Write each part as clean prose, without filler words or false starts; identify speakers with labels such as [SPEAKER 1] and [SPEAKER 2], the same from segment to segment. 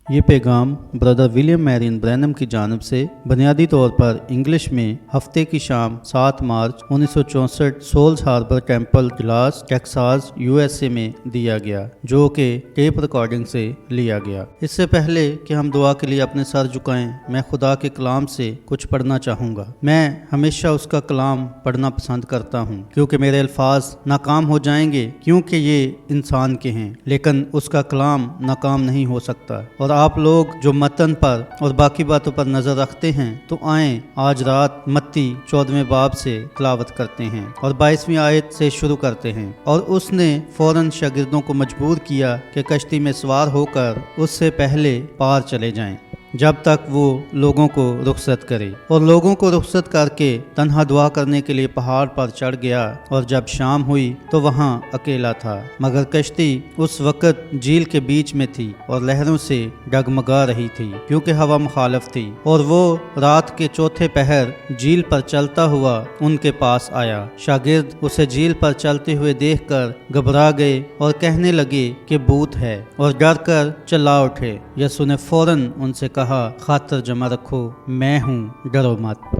[SPEAKER 1] یہ پیغام برادر William marine برینم کی جانب سے بنیادی طور پر انگلش میں ہفتے کی شام 7 March 1964 Souls Harbor Temple Dallas Texas USA میں دیا گیا، جو کہ ٹیپ ریکارڈنگ سے لیا گیا۔ اس سے پہلے کہ ہم دعا کے لیے اپنے سر جھکائیں، میں خدا کے کلام سے کچھ پڑھنا چاہوں گا۔ میں ہمیشہ اس کا کلام پڑھنا پسند کرتا ہوں، کیونکہ میرے الفاظ ناکام ہو جائیں گے کیونکہ یہ انسان کے ہیں، لیکن اس کا کلام ناکام نہیں ہو سکتا۔ اور آپ لوگ جو متن پر اور باقی باتوں پر نظر رکھتے ہیں تو آئیں آج رات متی 14ویں باب سے تلاوت کرتے ہیں اور 22ویں آیت سے شروع کرتے ہیں۔ اور اس نے فوراً شاگردوں کو مجبور کیا کہ کشتی میں سوار ہو کر اس سے پہلے پار چلے جائیں جب تک وہ لوگوں کو رخصت کرے، اور لوگوں کو رخصت کر کے تنہا دعا کرنے کے لیے پہاڑ پر چڑھ گیا، اور جب شام ہوئی تو وہاں اکیلا تھا، مگر کشتی اس وقت جھیل کے بیچ میں تھی اور لہروں سے ڈگمگا رہی تھی کیونکہ ہوا مخالف تھی۔ اور وہ رات کے چوتھے پہر جھیل پر چلتا ہوا ان کے پاس آیا۔ شاگرد اسے جھیل پر چلتے ہوئے دیکھ کر گھبرا گئے اور کہنے لگے کہ بھوت ہے، اور ڈر کر چلا اٹھے۔ یسوع نے فوراً ان سے کہا، خاطر جمع رکھو، میں ہوں، ڈرو مت۔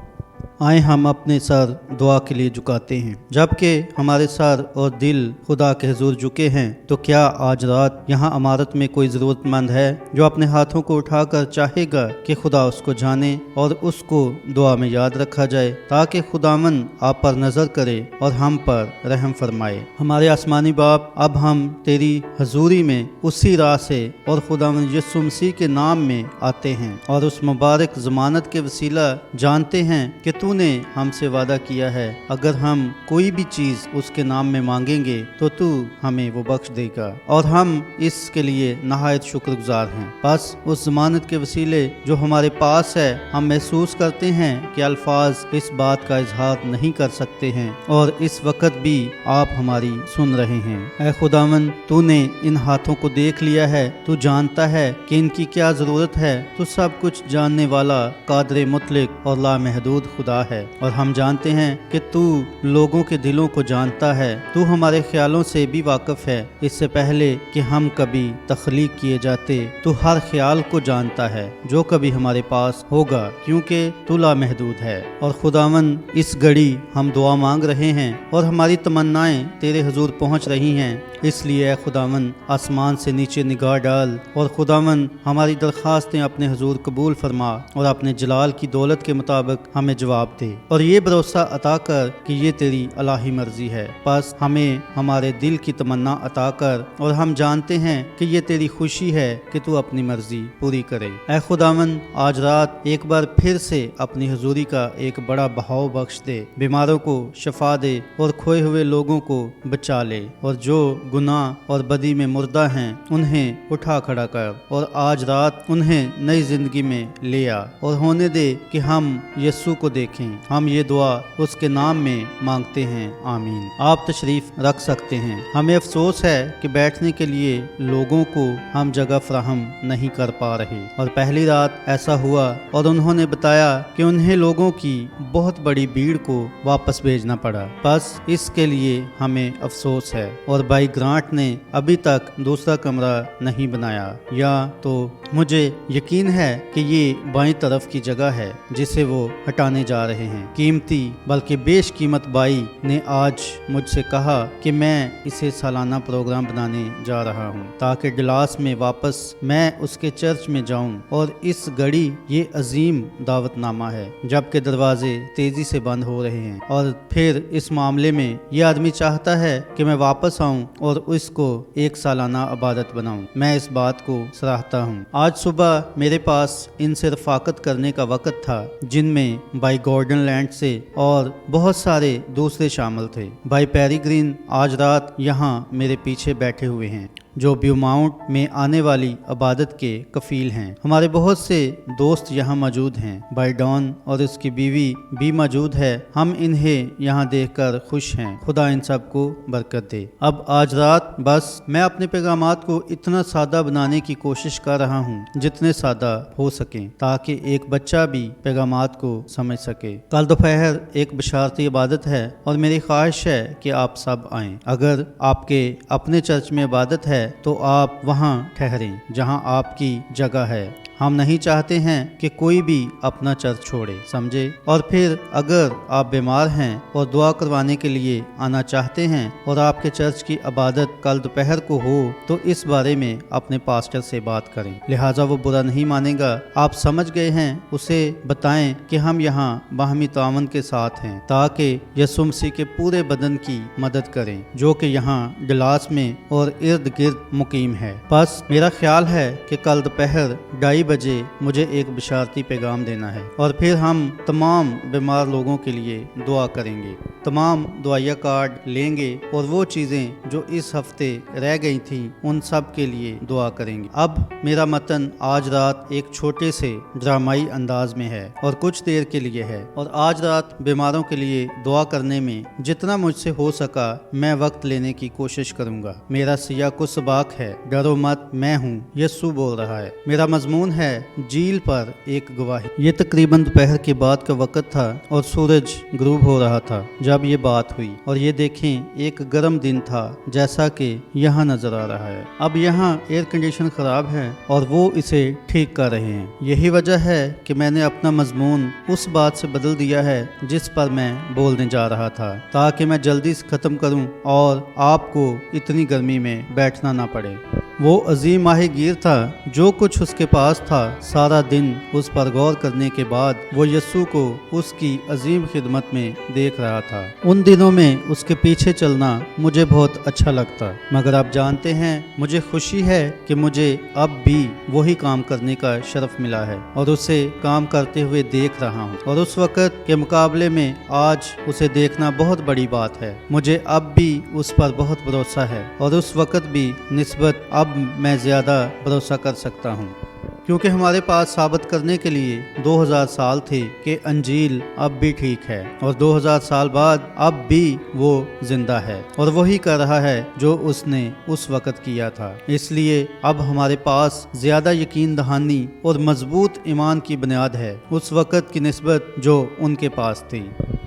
[SPEAKER 1] آئیں ہم اپنے سر دعا کے لیے جھکاتے ہیں۔ جبکہ ہمارے سر اور دل خدا کے حضور جھکے ہیں، تو کیا آج رات یہاں عمارت میں کوئی ضرورت مند ہے جو اپنے ہاتھوں کو اٹھا کر چاہے گا کہ خدا اس کو جانے اور اس کو دعا میں یاد رکھا جائے، تاکہ خداوند آپ پر نظر کرے اور ہم پر رحم فرمائے۔ ہمارے آسمانی باپ، اب ہم تیری حضوری میں اسی راہ سے اور خداوند یسوع مسیح کے نام میں آتے ہیں، اور اس مبارک ضمانت کے وسیلہ جانتے ہیں کہ تو نے ہم سے وعدہ کیا ہے اگر ہم کوئی بھی چیز اس کے نام میں مانگیں گے تو تو ہمیں وہ بخش دے گا، اور ہم اس کے لیے نہایت شکر گزار ہیں۔ بس اس ضمانت کے وسیلے جو ہمارے پاس ہے، ہم محسوس کرتے ہیں کہ الفاظ اس بات کا اظہار نہیں کر سکتے ہیں، اور اس وقت بھی آپ ہماری سن رہے ہیں۔ اے خداوند، تو نے ان ہاتھوں کو دیکھ لیا ہے، تو جانتا ہے کہ ان کی کیا ضرورت ہے۔ تو سب کچھ جاننے والا، قادر مطلق اور لامحدود خدا ہے، اور ہم جانتے ہیں کہ تو لوگوں کے دلوں کو جانتا ہے۔ تو ہمارے خیالوں سے بھی واقف ہے، اس سے پہلے کہ ہم کبھی تخلیق کیے جاتے۔ تو ہر خیال کو جانتا ہے جو کبھی ہمارے پاس ہوگا، کیونکہ تو لامحدود ہے۔ اور خداوند، اس گھڑی ہم دعا مانگ رہے ہیں اور ہماری تمنائیں تیرے حضور پہنچ رہی ہیں، اس لیے اے خداوند آسمان سے نیچے نگاہ ڈال، اور خداوند ہماری درخواستیں اپنے حضور قبول فرما، اور اپنے جلال کی دولت کے مطابق ہمیں جواب دے، اور یہ بھروسہ عطا کر کہ یہ تیری الہی مرضی ہے۔ بس ہمیں ہمارے دل کی تمنا عطا کر، اور ہم جانتے ہیں کہ یہ تیری خوشی ہے کہ تو اپنی مرضی پوری کرے۔ اے خداوند، آج رات ایک بار پھر سے اپنی حضوری کا ایک بڑا بہاؤ بخش دے، بیماروں کو شفا دے اور کھوئے ہوئے لوگوں کو بچا لے، اور جو گناہ اور بدی میں مردہ ہیں انہیں اٹھا کھڑا کر، اور آج رات انہیں نئی زندگی میں لے آ، اور ہونے دے کہ ہم یسوع کو دیکھیں۔ ہم یہ دعا اس کے نام میں مانگتے ہیں، آمین۔ آپ تشریف رکھ سکتے ہیں۔ ہمیں افسوس ہے کہ بیٹھنے کے لیے لوگوں کو ہم جگہ فراہم نہیں کر پا رہے، اور پہلی رات ایسا ہوا اور انہوں نے بتایا کہ انہیں لوگوں کی بہت بڑی بھیڑ کو واپس بھیجنا پڑا۔ بس اس کے لیے ہمیں افسوس ہے، اور بھائی گرانٹ نے ابھی تک دوسرا کمرہ نہیں بنایا، یا تو مجھے یقین ہے کہ یہ بائیں طرف کی جگہ ہے جسے وہ ہٹانے جا رہے ہیں۔ قیمتی بلکہ بیش قیمت بائی نے آج مجھ سے کہا کہ میں اسے سالانہ پروگرام بنانے جا رہا ہوں، تاکہ ڈلاس میں واپس میں اس کے چرچ میں جاؤں، اور اس گھڑی یہ عظیم دعوت نامہ ہے جبکہ دروازے تیزی سے بند ہو رہے ہیں، اور پھر اس معاملے میں یہ آدمی چاہتا ہے کہ میں واپس آؤں اور اس کو ایک سالانہ عبادت بناؤں۔ میں اس بات کو سراہتا ہوں۔ آج صبح میرے پاس ان سے رفاقت کرنے کا وقت تھا، جن میں بھائی گورڈن لینڈ سے اور بہت سارے دوسرے شامل تھے۔ بھائی پیری گرین آج رات یہاں میرے پیچھے بیٹھے ہوئے ہیں، جو بیوماؤنٹ میں آنے والی عبادت کے کفیل ہیں۔ ہمارے بہت سے دوست یہاں موجود ہیں۔ بھائی ڈان اور اس کی بیوی بھی موجود ہے۔ ہم انہیں یہاں دیکھ کر خوش ہیں۔ خدا ان سب کو برکت دے۔ اب آج رات بس میں اپنے پیغامات کو اتنا سادہ بنانے کی کوشش کر رہا ہوں جتنے سادہ ہو سکیں، تاکہ ایک بچہ بھی پیغامات کو سمجھ سکے۔ کل دوپہر ایک بشارتی عبادت ہے، اور میری خواہش ہے کہ آپ سب آئیں۔ اگر آپ کے اپنے چرچ میں عبادت ہے تو آپ وہاں ٹھہریں جہاں آپ کی جگہ ہے۔ ہم نہیں چاہتے ہیں کہ کوئی بھی اپنا چرچ چھوڑے، سمجھے؟ اور پھر اگر آپ بیمار ہیں اور دعا کروانے کے لیے آنا چاہتے ہیں اور آپ کے چرچ کی عبادت کل دوپہر کو ہو تو اس بارے میں اپنے پاسٹر سے بات کریں، لہٰذا وہ برا نہیں مانے گا۔ آپ سمجھ گئے ہیں، اسے بتائیں کہ ہم یہاں باہمی تعاون کے ساتھ ہیں تاکہ یسوع مسیح کے پورے بدن کی مدد کریں جو کہ یہاں ڈلاس میں اور ارد گرد مقیم ہے۔ بس میرا خیال ہے کہ کل دوپہر 2:30 بجے مجھے ایک بشارتی پیغام دینا ہے اور پھر ہم تمام بیمار لوگوں کے لیے دعا کریں گے، تمام دعائیہ کارڈ لیں گے اور وہ چیزیں جو اس ہفتے رہ گئی تھیں ان سب کے لیے دعا کریں گے۔ اب میرا متن آج رات ایک چھوٹے سے ڈرامائی انداز میں ہے اور کچھ دیر کے لیے ہے، اور آج رات بیماروں کے لیے دعا کرنے میں جتنا مجھ سے ہو سکا میں وقت لینے کی کوشش کروں گا۔ میرا سیاق و سباق ہے، ڈرو مت، میں ہوں، یسوع بول رہا ہے۔ میرا مضمون ہے جھیل پر ایک گواہی۔ یہ تقریباً دوپہر کے بعد کا وقت تھا اور سورج غروب ہو رہا تھا جب یہ بات ہوئی، اور یہ دیکھیں ایک گرم دن تھا جیسا کہ یہاں نظر آ رہا ہے۔ اب یہاں ایئر کنڈیشن خراب ہے اور وہ اسے ٹھیک کر رہے ہیں۔ یہی وجہ ہے کہ میں نے اپنا مضمون اس بات سے بدل دیا ہے جس پر میں بولنے جا رہا تھا تاکہ میں جلدی سے ختم کروں اور آپ کو اتنی گرمی میں بیٹھنا نہ پڑے۔ وہ عظیم ماہی گیر تھا، جو کچھ اس کے پاس تھا سارا دن اس پر غور کرنے کے بعد وہ یسوع کو اس کی عظیم خدمت میں دیکھ رہا تھا۔ ان دنوں میں اس کے پیچھے چلنا مجھے بہت اچھا لگتا، مگر آپ جانتے ہیں مجھے خوشی ہے کہ مجھے اب بھی وہی کام کرنے کا شرف ملا ہے اور اسے کام کرتے ہوئے دیکھ رہا ہوں، اور اس وقت کے مقابلے میں آج اسے دیکھنا بہت بڑی بات ہے۔ مجھے اب بھی اس پر بہت بھروسہ ہے اور اس وقت بھی نسبت اب میں زیادہ بھروسہ کر سکتا ہوں، کیونکہ ہمارے پاس ثابت کرنے کے لیے 2000 سال تھے کہ انجیل اب بھی ٹھیک ہے، اور 2000 سال بعد اب بھی وہ زندہ ہے اور وہی کر رہا ہے جو اس نے اس وقت کیا تھا۔ اس لیے اب ہمارے پاس زیادہ یقین دہانی اور مضبوط ایمان کی بنیاد ہے اس وقت کی نسبت جو ان کے پاس تھی،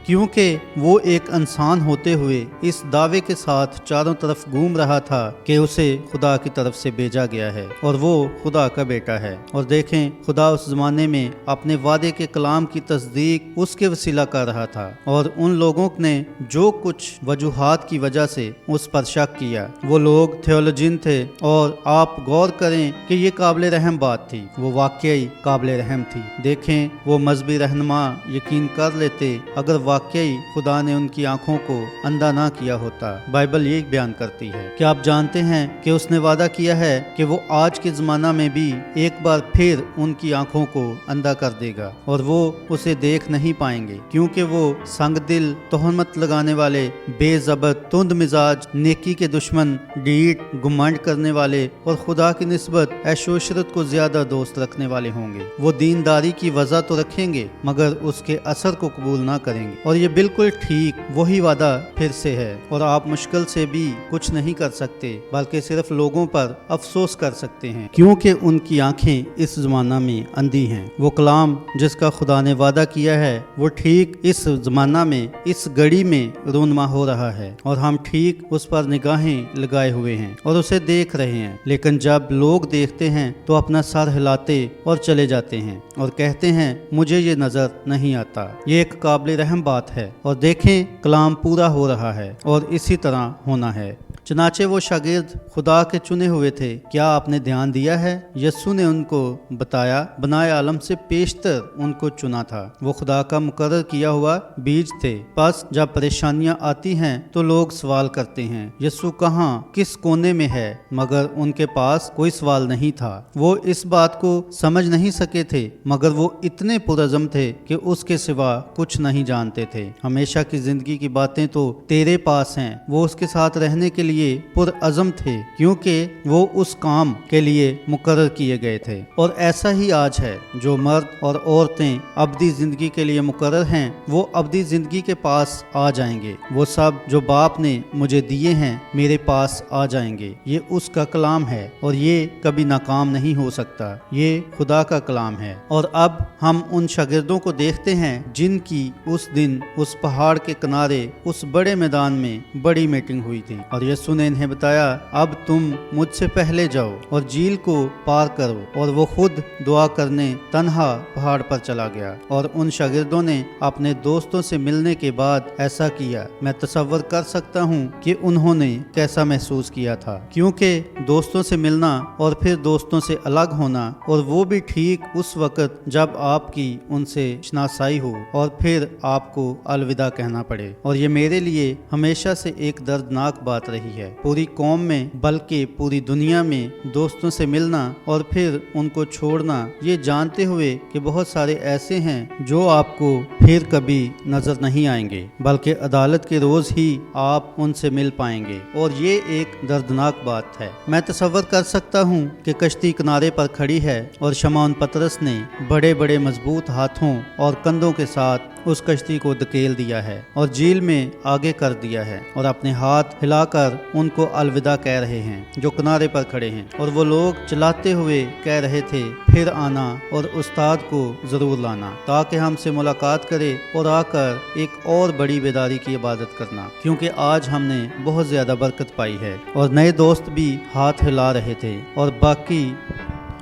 [SPEAKER 1] کیونکہ وہ ایک انسان ہوتے ہوئے اس دعوے کے ساتھ چاروں طرف گھوم رہا تھا کہ اسے خدا کی طرف سے بھیجا گیا ہے اور وہ خدا کا بیٹا ہے۔ اور دیکھیں، خدا اس زمانے میں اپنے وعدے کے کلام کی تصدیق اس کے وسیلہ کر رہا تھا، اور ان لوگوں نے جو کچھ وجوہات کی وجہ سے اس پر شک کیا، وہ لوگ تھیولوجین تھے، اور آپ غور کریں کہ یہ قابل رحم بات تھی، وہ واقعی قابل رحم تھی۔ دیکھیں، وہ مذہبی رہنما یقین کر لیتے اگر واقعی خدا نے ان کی آنکھوں کو اندھا نہ کیا ہوتا۔ بائبل یہ بیان کرتی ہے کہ آپ جانتے ہیں کہ اس نے وعدہ کیا ہے کہ وہ آج کے زمانہ میں بھی ایک بار پھر ان کی آنکھوں کو اندھا کر دے گا اور وہ اسے دیکھ نہیں پائیں گے، کیونکہ وہ سنگ دل، تہمت لگانے والے، بے ضابط، تند مزاج، نیکی کے دشمن، ڈیٹ، گمنڈ کرنے والے اور خدا کی نسبت عیش و عشرت کو زیادہ دوست رکھنے والے ہوں گے۔ وہ دینداری کی وجہ تو رکھیں گے مگر اس کے اثر کو قبول نہ کریں گے، اور یہ بالکل ٹھیک وہی وعدہ پھر سے ہے، اور آپ مشکل سے بھی کچھ نہیں کر سکتے بلکہ صرف لوگوں پر افسوس کر سکتے ہیں کیونکہ ان کی آنکھیں اس زمانہ میں اندھی ہیں۔ وہ کلام جس کا خدا نے وعدہ کیا ہے وہ ٹھیک اس زمانہ میں، اس گھڑی میں رونما ہو رہا ہے، اور ہم ٹھیک اس پر نگاہیں لگائے ہوئے ہیں اور اسے دیکھ رہے ہیں۔ لیکن جب لوگ دیکھتے ہیں تو اپنا سر ہلاتے اور چلے جاتے ہیں اور کہتے ہیں مجھے یہ نظر نہیں آتا۔ یہ ایک قابل رحم بات ہے، اور دیکھیں کلام پورا ہو رہا ہے اور اسی طرح ہونا ہے۔ چنانچہ وہ شاگرد خدا کے چنے ہوئے تھے، کیا آپ نے دھیان دیا ہے؟ یسوع نے ان کو بتایا، بنائے عالم سے پیشتر ان کو چنا تھا، وہ خدا کا مقرر کیا ہوا بیج تھے۔ پس جب پریشانیاں آتی ہیں تو لوگ سوال کرتے ہیں یسوع کہاں، کس کونے میں ہے، مگر ان کے پاس کوئی سوال نہیں تھا۔ وہ اس بات کو سمجھ نہیں سکے تھے، مگر وہ اتنے پرعزم تھے کہ اس کے سوا کچھ نہیں جانتے تھے۔ ہمیشہ کی زندگی کی باتیں تو تیرے پاس ہیں۔ وہ اس کے ساتھ رہنے کے لیے پرعزم تھے کیونکہ وہ اس کام کے لیے مقرر کیے گئے تھے، اور ایسا ہی آج ہے۔ جو مرد اور عورتیں ابدی زندگی کے لیے مقرر ہیں وہ ابدی زندگی کے پاس آ جائیں گے۔ وہ سب جو باپ نے مجھے دیے ہیں میرے پاس آ جائیں گے۔ یہ اس کا کلام ہے اور یہ کبھی ناکام نہیں ہو سکتا، یہ خدا کا کلام ہے۔ اور اب ہم ان شاگردوں کو دیکھتے ہیں جن کی اس دن اس پہاڑ کے کنارے اس بڑے میدان میں بڑی میٹنگ ہوئی تھی، اور यीशु ने इन्हें बताया, अब तुम मुझसे पहले जाओ और झील को पार करो। और वो खुद दुआ करने तन्हा पहाड़ पर चला गया। और उन शागिर्दों ने अपने दोस्तों से मिलने के बाद ऐसा किया। मैं तसव्वुर कर सकता हूँ कि उन्होंने कैसा महसूस किया था, क्योंकि दोस्तों से मिलना और फिर दोस्तों से अलग होना, और वो भी ठीक उस वक्त जब आपकी उनसे शनासाई हो और फिर आपको अलविदा कहना पड़े। और ये मेरे लिए हमेशा से एक दर्दनाक बात रही है। पूरी कौम में बल्कि पूरी दुनिया में दोस्तों से मिलना और फिर उनको छोड़ना, ये जानते हुए कि बहुत सारे ऐसे हैं जो आपको फिर कभी नजर नहीं आएंगे, बल्कि अदालत के रोज ही आप उनसे मिल पाएंगे। और ये एक दर्दनाक बात है। मैं तसव्वुर कर सकता हूँ कि कश्ती किनारे पर खड़ी है और शमौन पतरस ने बड़े बड़े मजबूत हाथों और कंधों के साथ उस कश्ती को धकेल दिया है और झील में आगे कर दिया है और अपने हाथ हिलाकर उनको अलविदा कह रहे हैं जो किनारे पर खड़े हैं। और वो लोग चलाते हुए कह रहे थे, फिर आना और उस्ताद को जरूर लाना ताकि हमसे मुलाकात करे और आकर एक और बड़ी बेदारी की इबादत करना, क्योंकि आज हमने बहुत ज्यादा बरकत पाई है। और नए दोस्त भी हाथ हिला रहे थे। और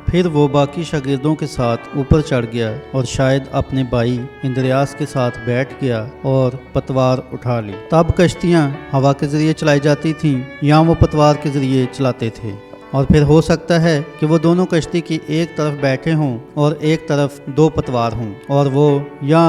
[SPEAKER 1] फिर वो बाकी शागिर्दों के साथ ऊपर चढ़ गया और शायद अपने भाई इंद्रियास के साथ बैठ गया और पतवार उठा ली। तब कश्तियाँ हवा के जरिए चलाई जाती थीं या वो पतवार के जरिए चलाते थे। और फिर हो सकता है कि वो दोनों कश्ती की एक तरफ बैठे हों और एक तरफ दो पतवार हों, और वो या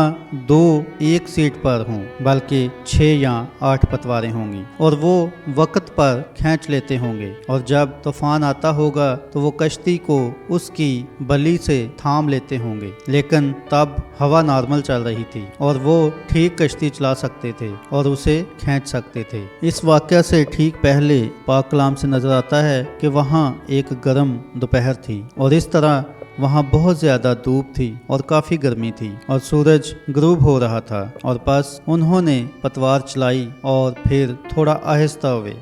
[SPEAKER 1] दो एक सीट पर हों, बल्कि 6 या 8 पतवारें होंगी और वो वक्त पर खींच लेते होंगे। और जब तूफान आता होगा तो वो कश्ती को उसकी बली से थाम लेते होंगे। लेकिन तब हवा नॉर्मल चल रही थी और वो ठीक कश्ती चला सकते थे और उसे खींच सकते थे। इस वाक़या से ठीक पहले पाक कलाम से नजर आता है कि वहाँ एक गर्म दोपहर थी और इस तरह वहाँ बहुत ज्यादा धूप थी और काफी गर्मी थी और सूरज गुरूब हो रहा था। और बस उन्होंने पतवार चलाई और फिर थोड़ा आहिस्ता हुए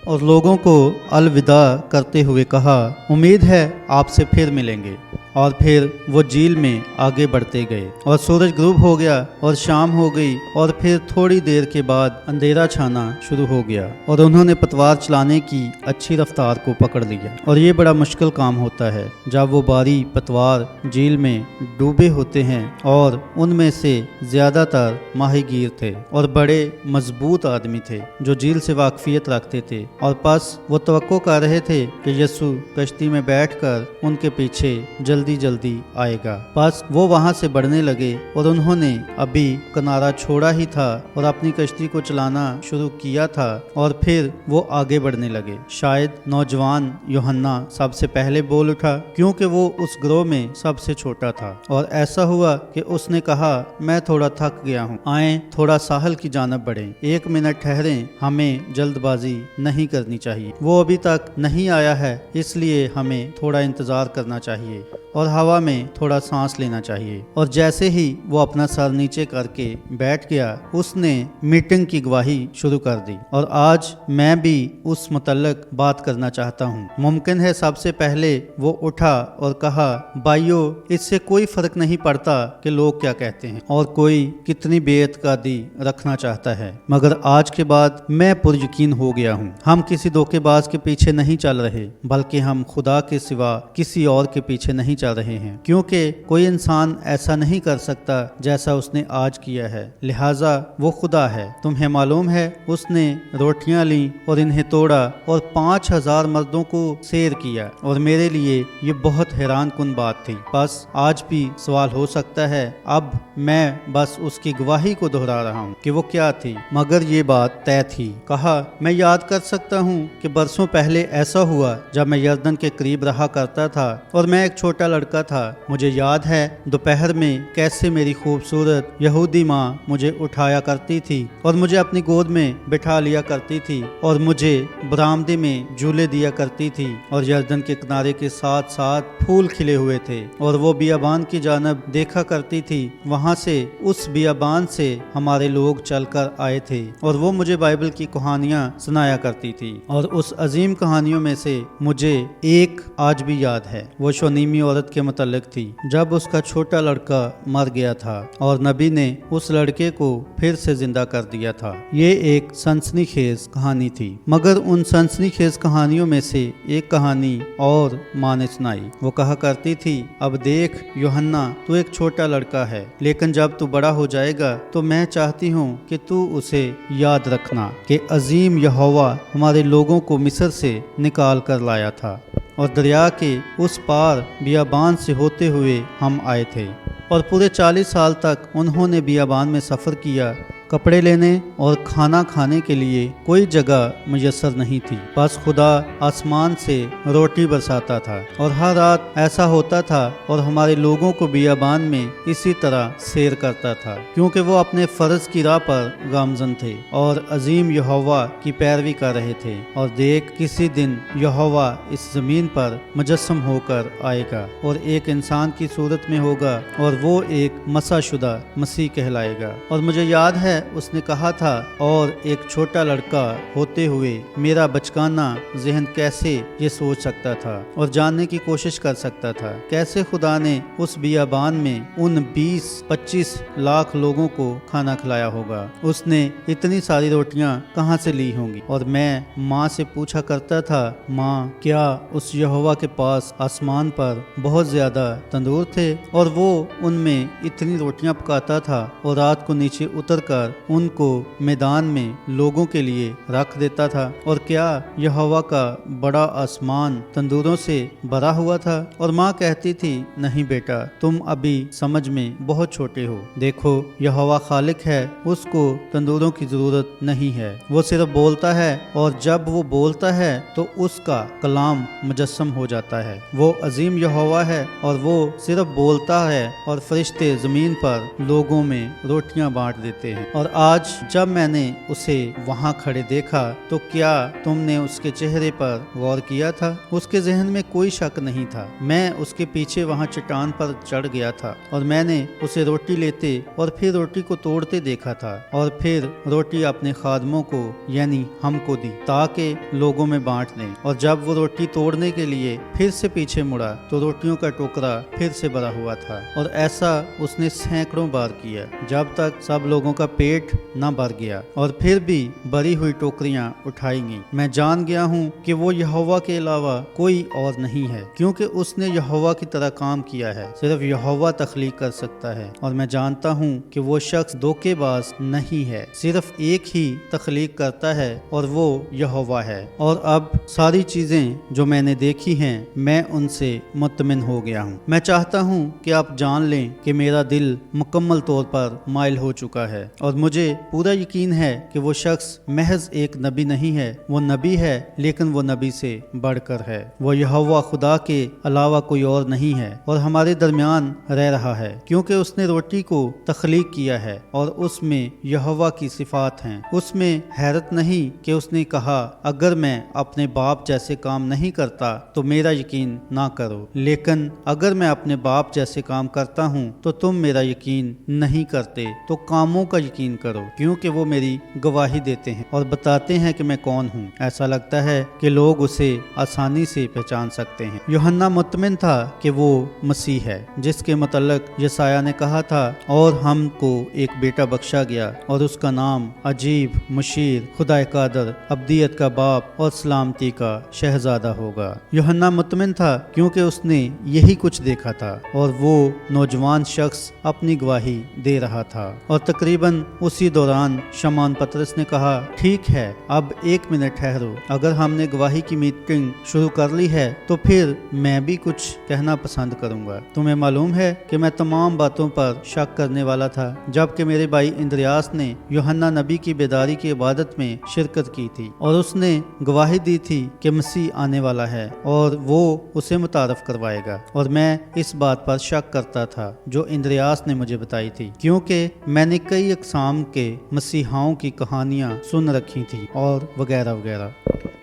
[SPEAKER 1] और लोगों को अलविदा करते हुए कहा, उम्मीद है आपसे फिर मिलेंगे। और फिर वो झील में आगे बढ़ते गए और सूरज गुरूब हो गया और शाम हो गई और फिर थोड़ी देर के बाद अंधेरा छाना शुरू हो गया और उन्होंने पतवार चलाने की अच्छी रफ्तार को पकड़ लिया। और ये बड़ा मुश्किल काम होता है जब वो भारी पतवार झील में डूबे होते हैं और उनमें से ज्यादातर माहीगीर थे और बड़े मजबूत आदमी थे जो झील से वाकफियत रखते थे। और बस वो तवक्को कर रहे थे कि यीशु कश्ती में बैठकर उनके पीछे जल्दी आएगा। बस वो वहां से बढ़ने लगे और उन्होंने अभी किनारा छोड़ा ही था और अपनी कश्ती को चलाना शुरू किया था और फिर वो आगे बढ़ने लगे। शायद नौजवान यूहन्ना सबसे पहले बोल उठा क्योंकि वो उस ग्रोह में सबसे छोटा था। और ऐसा हुआ कि उसने कहा, मैं थोड़ा थक गया हूँ, आए थोड़ा साहल की जानब बढ़ें, 1 मिनट ठहरें, हमें जल्दबाजी नहीं करनी चाहिए। वो अभी तक नहीं आया है, इसलिए हमें थोड़ा इंतजार करना चाहिए और हवा में थोड़ा सांस लेना चाहिए। और जैसे ही वो अपना सर नीचे करके बैठ गया, उसने मीटिंग की गवाही शुरू कर दी। और आज मैं भी उस मुतल्लक बात करना चाहता हूँ। मुमकिन है सबसे पहले वो उठा और कहा, भाइयों, इससे कोई फर्क नहीं पड़ता कि लोग क्या कहते हैं और कोई कितनी बेइत्कादी रखना चाहता है, मगर आज के बाद मैं पुरयकीन हो गया हूँ। हम किसी धोखेबाज के पीछे नहीं चल रहे, बल्कि हम खुदा के सिवा किसी और के पीछे नहीं चल रहे हैं, क्योंकि कोई इंसान ऐसा नहीं कर सकता जैसा उसने आज किया है, लिहाजा वो खुदा है। तुम्हें मालूम है, उसने रोटियां ली और इन्हें तोड़ा और 5000 मर्दों को सैर किया। और मेरे लिए ये बहुत हैरान कुन बात थी। बस आज भी सवाल हो सकता है, अब मैं बस उसकी गवाही को दोहरा रहा हूँ कि वो क्या थी, मगर ये बात तय थी। कहा, मैं याद कर सकता हूँ कि बरसों पहले ऐसा हुआ जब मैं यर्दन के करीब रहा करता था और मैं एक छोटा लड़का था। मुझे याद है दोपहर में कैसे मेरी खूबसूरत यहूदी माँ मुझे उठाया करती थी और मुझे अपनी गोद में बिठा लिया करती थी और मुझे बरामदे में झूले दिया करती थी। और यर्दन के किनारे के साथ साथ फूल खिले हुए थे और वो बियाबान की जानब देखा करती थी। वहाँ से, उस बियाबान से हमारे लोग चलकर आए थे और वो मुझे बाइबल की कहानियाँ सुनाया करती थी। और उस अजीम कहानियों में से मुझे एक आज भी याद है। वो शोनीमी औरत औरत के मुतल्लिक थी जब उसका छोटा लड़का मर गया था और नबी ने उस लड़के को फिर से जिंदा कर दिया था। ये एक सनसनीखेज कहानी थी, मगर उन सनसनीखेज कहानियों में से एक कहानी और माँ ने सुनाई। वो कहा करती थी, अब देख यूहन्ना, तू एक छोटा लड़का है, लेकिन जब तू बड़ा हो जाएगा तो मैं चाहती हूँ कि तू उसे याद रखना कि अजीम यहोवा हमारे लोगों को मिस्र से निकाल कर लाया था और दरिया के उस पार बियाबान से होते हुए हम आए थे। और पूरे 40 साल तक उन्होंने बियाबान में सफ़र किया। कपड़े लेने और खाना खाने के लिए कोई जगह मुयस्सर नहीं थी, बस खुदा आसमान से रोटी बरसाता था और हर रात ऐसा होता था और हमारे लोगों को बियाबान में इसी तरह सैर करता था, क्योंकि वो अपने फ़र्ज की राह पर गामजन थे और अजीम यहोवा की पैरवी कर रहे थे। और देख, किसी दिन यहोवा इस ज़मीन पर मुजस्सम होकर आएगा और एक इंसान की सूरत में होगा और वो एक मसाशुदा मसीह कहलाएगा। और मुझे याद है उसने कहा था, और एक छोटा लड़का होते हुए मेरा बचकाना जहन कैसे ये सोच सकता था और जानने की कोशिश कर सकता था कैसे खुदा ने उस बियाबान में उन 20-25 लाख लोगों को खाना खिलाया होगा। उसने इतनी सारी रोटियां कहाँ से ली होंगी। और मैं माँ से पूछा करता था, माँ, क्या उस यहोवा के पास आसमान पर बहुत ज्यादा तंदूर थे और वो उनमें इतनी रोटियां पकाता था और रात को नीचे उतर कर उनको मैदान में लोगों के लिए रख देता था? और क्या यहोवा का बड़ा आसमान तंदूरों से भरा हुआ था? और माँ कहती थी, नहीं बेटा, तुम अभी समझ में बहुत छोटे हो। देखो, यहोवा खालिक है, उसको तंदूरों की जरूरत नहीं है। वो सिर्फ बोलता है और जब वो बोलता है तो उसका कलाम मुजस्सम हो जाता है। वो अजीम यहोवा है और वो सिर्फ बोलता है और फरिश्ते जमीन पर लोगों में रोटियां बांट देते हैं। और आज जब मैंने उसे वहाँ खड़े देखा तो क्या तुमने उसके चेहरे पर गौर किया था? उसके जहन में कोई शक नहीं था। मैं उसके पीछे वहाँ चट्टान पर चढ़ गया था और मैंने उसे रोटी लेते और फिर रोटी को तोड़ते देखा था और फिर रोटी अपने खादमों को यानी हमको दी ताकि लोगों में बांट दें। और जब वो रोटी तोड़ने के लिए फिर से पीछे मुड़ा तो रोटियों का टुकड़ा फिर से भरा हुआ था। और ऐसा उसने सैकड़ों बार किया जब तक सब लोगों का पेट न भर गया और फिर भी भरी हुई टोकरियां उठाई गईं। मैं जान गया हूँ कि वो यहोवा के अलावा कोई और नहीं है, क्योंकि उसने यहोवा की तरह काम किया है। सिर्फ यहोवा तख्लीक कर सकता है और मैं जानता हूँ कि वो शख्स धोखेबाज नहीं है। सिर्फ एक ही तख्लीक करता है और वो यहोवा है। और अब सारी चीजें जो मैंने देखी हैं, मैं उनसे मुत्तमिन हो गया हूँ। मैं चाहता हूँ कि आप जान लें कि मेरा दिल मुकम्मल तौर पर माइल हो चुका है और मुझे पूरा यकीन है कि वो शख्स महज एक नबी नहीं है। वो नबी है, लेकिन वो नबी से बढ़कर है। वो यहोवा खुदा के अलावा कोई और नहीं है और हमारे दरमियान रह रहा है, क्योंकि उसने रोटी को तख्लीक किया है और उसमें यहोवा की सिफात हैं। उसमें हैरत नहीं कि उसने कहा, अगर मैं अपने बाप जैसे काम नहीं करता तो मेरा यकीन ना करो, लेकिन अगर मैं अपने बाप जैसे काम करता हूँ तो तुम मेरा यकीन नहीं करते, तो कामों का यकीन करो, क्योंकि वो मेरी गवाही देते हैं और बताते हैं कि मैं कौन हूँ। ऐसा लगता है कि लोग उसे आसानी से पहचान सकते हैं। यूहन्ना मुत्तमिन था कि वो मसीह है, जिसके मुतल्लिक यसाया ने कहा था, और हमको एक बेटा बख्शा गया और उसका नाम अजीब, मुशीर, खुदा कादर, अब्दियत का बाप और सलामती का शहजादा होगा। यूहन्ना मुत्तमिन था क्योंकि उसने यही कुछ देखा था और वो नौजवान शख्स अपनी गवाही दे रहा था। और तकरीबन उसी दौरान शमौन पतरस ने कहा, ठीक है, अब 1 मिनट ठहरो, अगर हमने गवाही की मीटिंग शुरू कर ली है तो फिर मैं भी कुछ कहना पसंद करूंगा। तुम्हें मालूम है कि मैं तमाम बातों पर शक करने वाला था, जबकि मेरे भाई इंद्रियास ने यूहन्ना नबी की बेदारी की इबादत में शिरकत की थी और उसने गवाही दी थी कि मसीह आने वाला है और वो उसे मुतारफ करवाएगा। और मैं इस बात पर शक करता था जो इंद्रियास ने मुझे बताई थी, क्योंकि मैंने कई अक़साम के मसीहाओं की कहानियां सुन रखी थी और वगैरह वगैरह।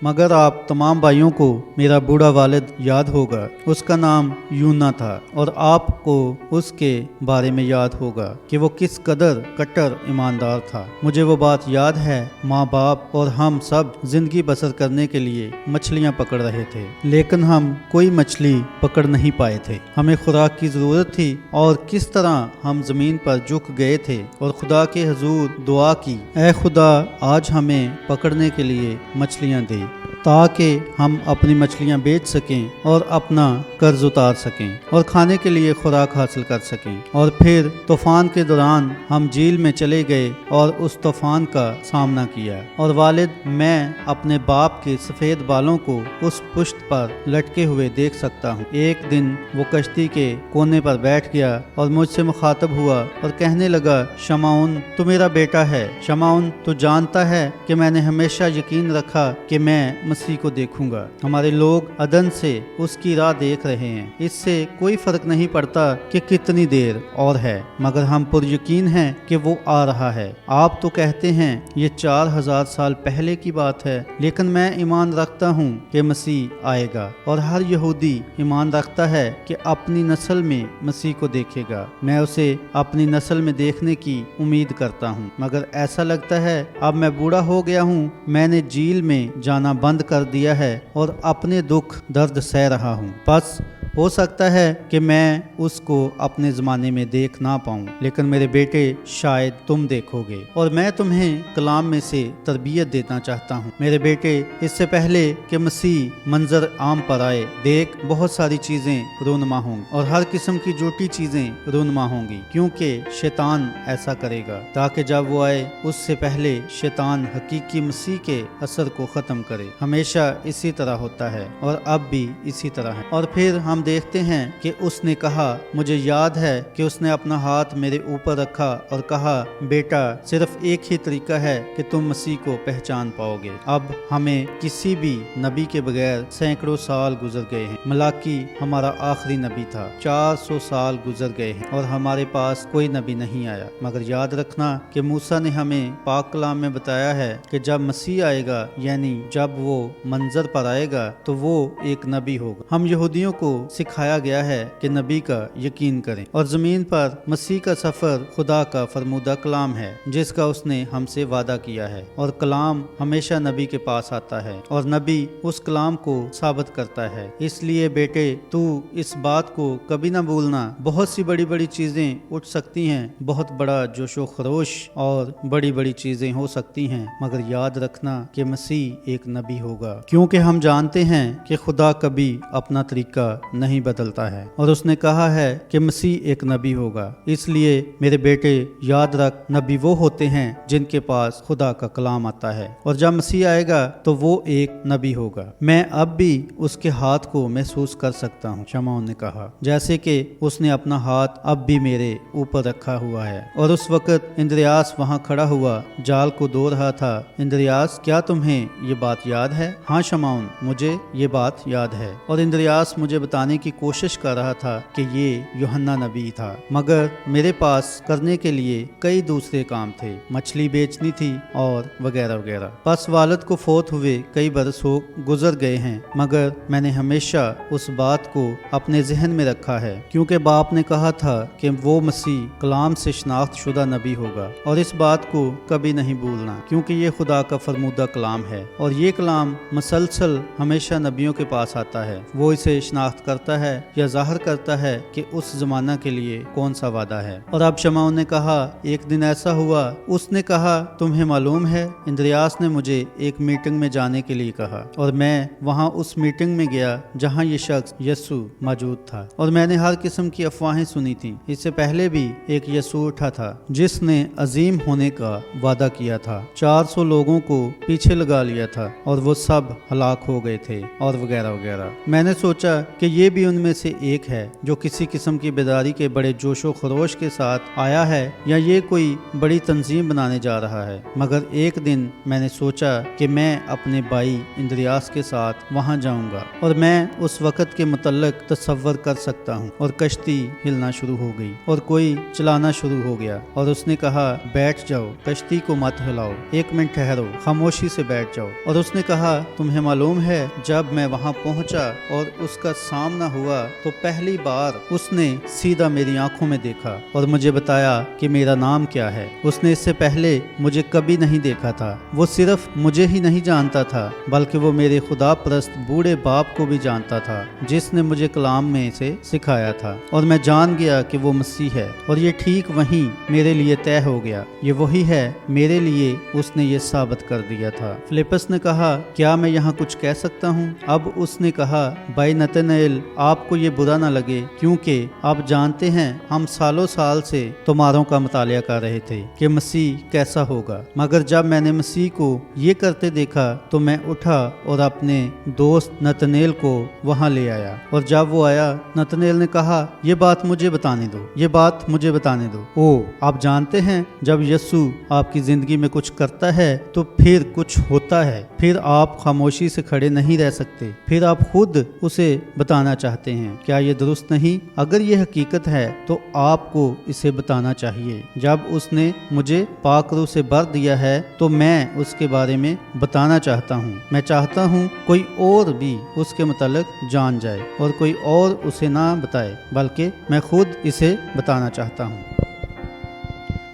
[SPEAKER 1] मगर आप तमाम भाइयों को मेरा बूढ़ा वालिद याद होगा, उसका नाम यूना था और आपको उसके बारे में याद होगा कि वो किस कदर कट्टर ईमानदार था। मुझे वो बात याद है, माँ बाप और हम सब जिंदगी बसर करने के लिए मछलियाँ पकड़ रहे थे, लेकिन हम कोई मछली पकड़ नहीं पाए थे। हमें खुराक की जरूरत थी और किस तरह हम जमीन पर झुक गए थे और खुदा के हुजूर दुआ की, ऐ खुदा आज हमें पकड़ने के लिए मछलियाँ दे ताकि हम अपनी मछलियाँ बेच सकें और अपना कर्ज उतार सकें और खाने के लिए खुराक हासिल कर सकें। और फिर तूफान के दौरान हम झील में चले गए और उस तूफान का सामना किया और वालिद मैं अपने बाप के सफ़ेद बालों को उस पुश्त पर लटके हुए देख सकता हूँ। एक दिन वो कश्ती के कोने पर बैठ गया और मुझसे मुखातब हुआ और कहने लगा, शमाउन तू मेरा बेटा है। शमाउन तू जानता है कि मैंने हमेशा यकीन रखा कि मैं मसीह को देखूंगा। हमारे लोग अदन से उसकी राह देख रहे हैं। इससे कोई फर्क नहीं पड़ता कि कितनी देर और है, मगर हम पर यकीन हैं कि वो आ रहा है। आप तो कहते हैं ये 4000 साल पहले की बात है, लेकिन मैं ईमान रखता हूँ कि मसीह आएगा और हर यहूदी ईमान रखता है कि अपनी नस्ल में मसीह को देखेगा। मैं उसे अपनी नस्ल में देखने की उम्मीद करता हूँ, मगर ऐसा लगता है अब मैं बूढ़ा हो गया हूँ। मैंने झील में जाना बंद कर दिया है और अपने दुख दर्द सह रहा हूँ। बस हो सकता है कि मैं उसको अपने ज़माने में देख ना पाऊँ, लेकिन मेरे बेटे शायद तुम देखोगे और मैं तुम्हें कलाम में से तरबियत देना चाहता हूँ। मेरे बेटे, इससे पहले कि मसीह मंजर आम पर आए, देख बहुत सारी चीज़ें रूनमा होंगी और हर किस्म की झूठी चीज़ें रूनमा होंगी, क्योंकि शैतान ऐसा करेगा ताकि जब वो आए उससे पहले शैतान हकीकी मसीह के असर को ख़त्म करे। हमेशा इसी तरह होता है और अब भी इसी तरह है। और फिर हम देखते हैं कि उसने कहा, मुझे याद है कि उसने अपना हाथ मेरे ऊपर रखा और कहा, बेटा सिर्फ एक ही तरीका है कि तुम मसीह को पहचान पाओगे। अब हमें किसी भी नबी के बगैर सैकड़ों साल गुजर गए हैं। मलाकी हमारा आखिरी नबी था। 400 साल गुजर गए हैं और हमारे पास कोई नबी नहीं आया। मगर याद रखना कि मूसा ने हमें पाक कलाम में बताया है कि जब मसीह आएगा, यानी जब वो मंजर पर आएगा, तो वो एक नबी होगा। हम यहूदियों को सिखाया गया है कि नबी का यकीन करें और जमीन पर मसीह का सफर खुदा का फरमूदा कलाम है जिसका उसने हमसे वादा किया है। और कलाम हमेशा नबी के पास आता है और नबी उस कलाम को साबित करता है। इसलिए बेटे, तू इस बात को कभी ना भूलना। बहुत सी बड़ी बड़ी चीजें उठ सकती हैं, बहुत बड़ा जोशो खरोश और बड़ी बड़ी चीजें हो सकती हैं, मगर याद रखना कि मसीह एक नबी होगा, क्योंकि हम जानते हैं कि खुदा कभी अपना तरीका नहीं बदलता है और उसने कहा है कि मसीह एक नबी होगा। इसलिए मेरे बेटे, याद रख, नबी वो होते हैं जिनके पास खुदा का कलाम आता है और जब मसीह आएगा तो वो एक नबी होगा। मैं अब भी उसके हाथ को महसूस कर सकता हूँ, शमाउन ने कहा, जैसे कि उसने अपना हाथ अब भी मेरे ऊपर रखा हुआ है। और उस वक्त इंद्रियास वहाँ खड़ा हुआ जाल को धो रहा था। इंद्रियास, क्या तुम्हें ये बात याद है? हाँ शमाउन, मुझे ये बात याद है। और इंद्रियास मुझे बताने की कोशिश कर रहा था कि ये यूहन्ना नबी था, मगर मेरे पास करने के लिए कई दूसरे काम थे, मछली बेचनी थी और वगैरह वगैरह। बस वालिद को फोत हुए कई बरस हो गुजर गए हैं, मगर मैंने हमेशा उस बात को अपने जहन में रखा है, क्योंकि बाप ने कहा था कि वो मसीह कलाम से शनाख्त शुदा नबी होगा। और इस बात को कभी नहीं भूलना, क्योंकि ये खुदा का फरमूदा कलाम है और ये कलाम मसलसल हमेशा नबियों के पास आता है। वो इसे शनाख्त करता है या जाहिर करता है कि उस जमाना के लिए कौन सा वादा है। और अब शमाउन ने कहा, एक दिन ऐसा हुआ, उसने कहा, तुम्हें मालूम है, इंद्रियास ने मुझे एक मीटिंग में जाने के लिए कहा और मैं वहाँ उस मीटिंग में गया जहाँ ये शख्स यस्सु मौजूद था और मैंने हर किस्म की अफवाहें सुनी थी। इससे पहले भी एक यस्सु उठा था जिसने अजीम होने का वादा किया था, 400 लोगों को पीछे लगा लिया था और वो सब हलाक हो गए थे और वगैरह वगैरह। मैंने सोचा कि ये یہ بھی ان میں سے ایک ہے جو کسی قسم کی بیداری کے بڑے جوش و خروش کے ساتھ آیا ہے یا یہ کوئی بڑی تنظیم بنانے جا رہا ہے، مگر ایک دن میں نے سوچا کہ میں اپنے بھائی اندریاس کے ساتھ وہاں جاؤں گا اور میں اس وقت کے متعلق تصور کر سکتا ہوں۔ اور کشتی ہلنا شروع ہو گئی اور کوئی چلانا شروع ہو گیا اور اس نے کہا بیٹھ جاؤ، کشتی کو مت ہلاؤ، 1 منٹ ٹھہرو، خاموشی سے بیٹھ جاؤ۔ اور اس نے کہا تمہیں معلوم ہے جب میں وہاں پہنچا اور اس کا سامنا ہوا تو پہلی بار اس نے سیدھا میری آنکھوں میں دیکھا اور مجھے بتایا کہ میرا نام کیا ہے۔ اس نے اس سے پہلے مجھے کبھی نہیں دیکھا تھا، وہ صرف مجھے ہی نہیں جانتا تھا بلکہ وہ میرے خدا پرست بوڑھے باپ کو بھی جانتا تھا جس نے مجھے کلام میں سے سکھایا تھا، اور میں جان گیا کہ وہ مسیح ہے، اور یہ ٹھیک وہیں میرے لیے طے ہو گیا، یہ وہی ہے میرے لیے اس نے یہ ثابت کر دیا تھا۔ فلپس نے کہا کیا میں یہاں کچھ کہہ سکتا ہوں؟ اب اس نے کہا بھائی نتنائیل، آپ کو یہ برا نہ لگے کیونکہ آپ جانتے ہیں ہم سالوں سال سے تمہاروں کا مطالعہ کر رہے تھے کہ مسیح کیسا ہوگا، مگر جب میں نے مسیح کو یہ کرتے دیکھا تو میں اٹھا اور اپنے دوست نتنائیل کو وہاں لے آیا، اور جب وہ آیا نتنائیل نے کہا یہ بات مجھے بتانے دو، یہ بات مجھے بتانے دو۔ او آپ جانتے ہیں جب یسوع آپ کی زندگی میں کچھ کرتا ہے تو پھر کچھ ہوتا ہے، پھر آپ خاموشی سے کھڑے نہیں رہ سکتے، پھر آپ خود اسے بتانا چاہتے ہیں۔ کیا یہ درست نہیں؟ اگر یہ حقیقت ہے تو آپ کو اسے بتانا چاہیے۔ جب اس نے مجھے پاک روح سے بھر دیا ہے تو میں اس کے بارے میں بتانا چاہتا ہوں۔ میں چاہتا ہوں کوئی اور بھی اس کے متعلق جان جائے اور کوئی اور اسے نہ بتائے، بلکہ میں خود اسے بتانا چاہتا ہوں۔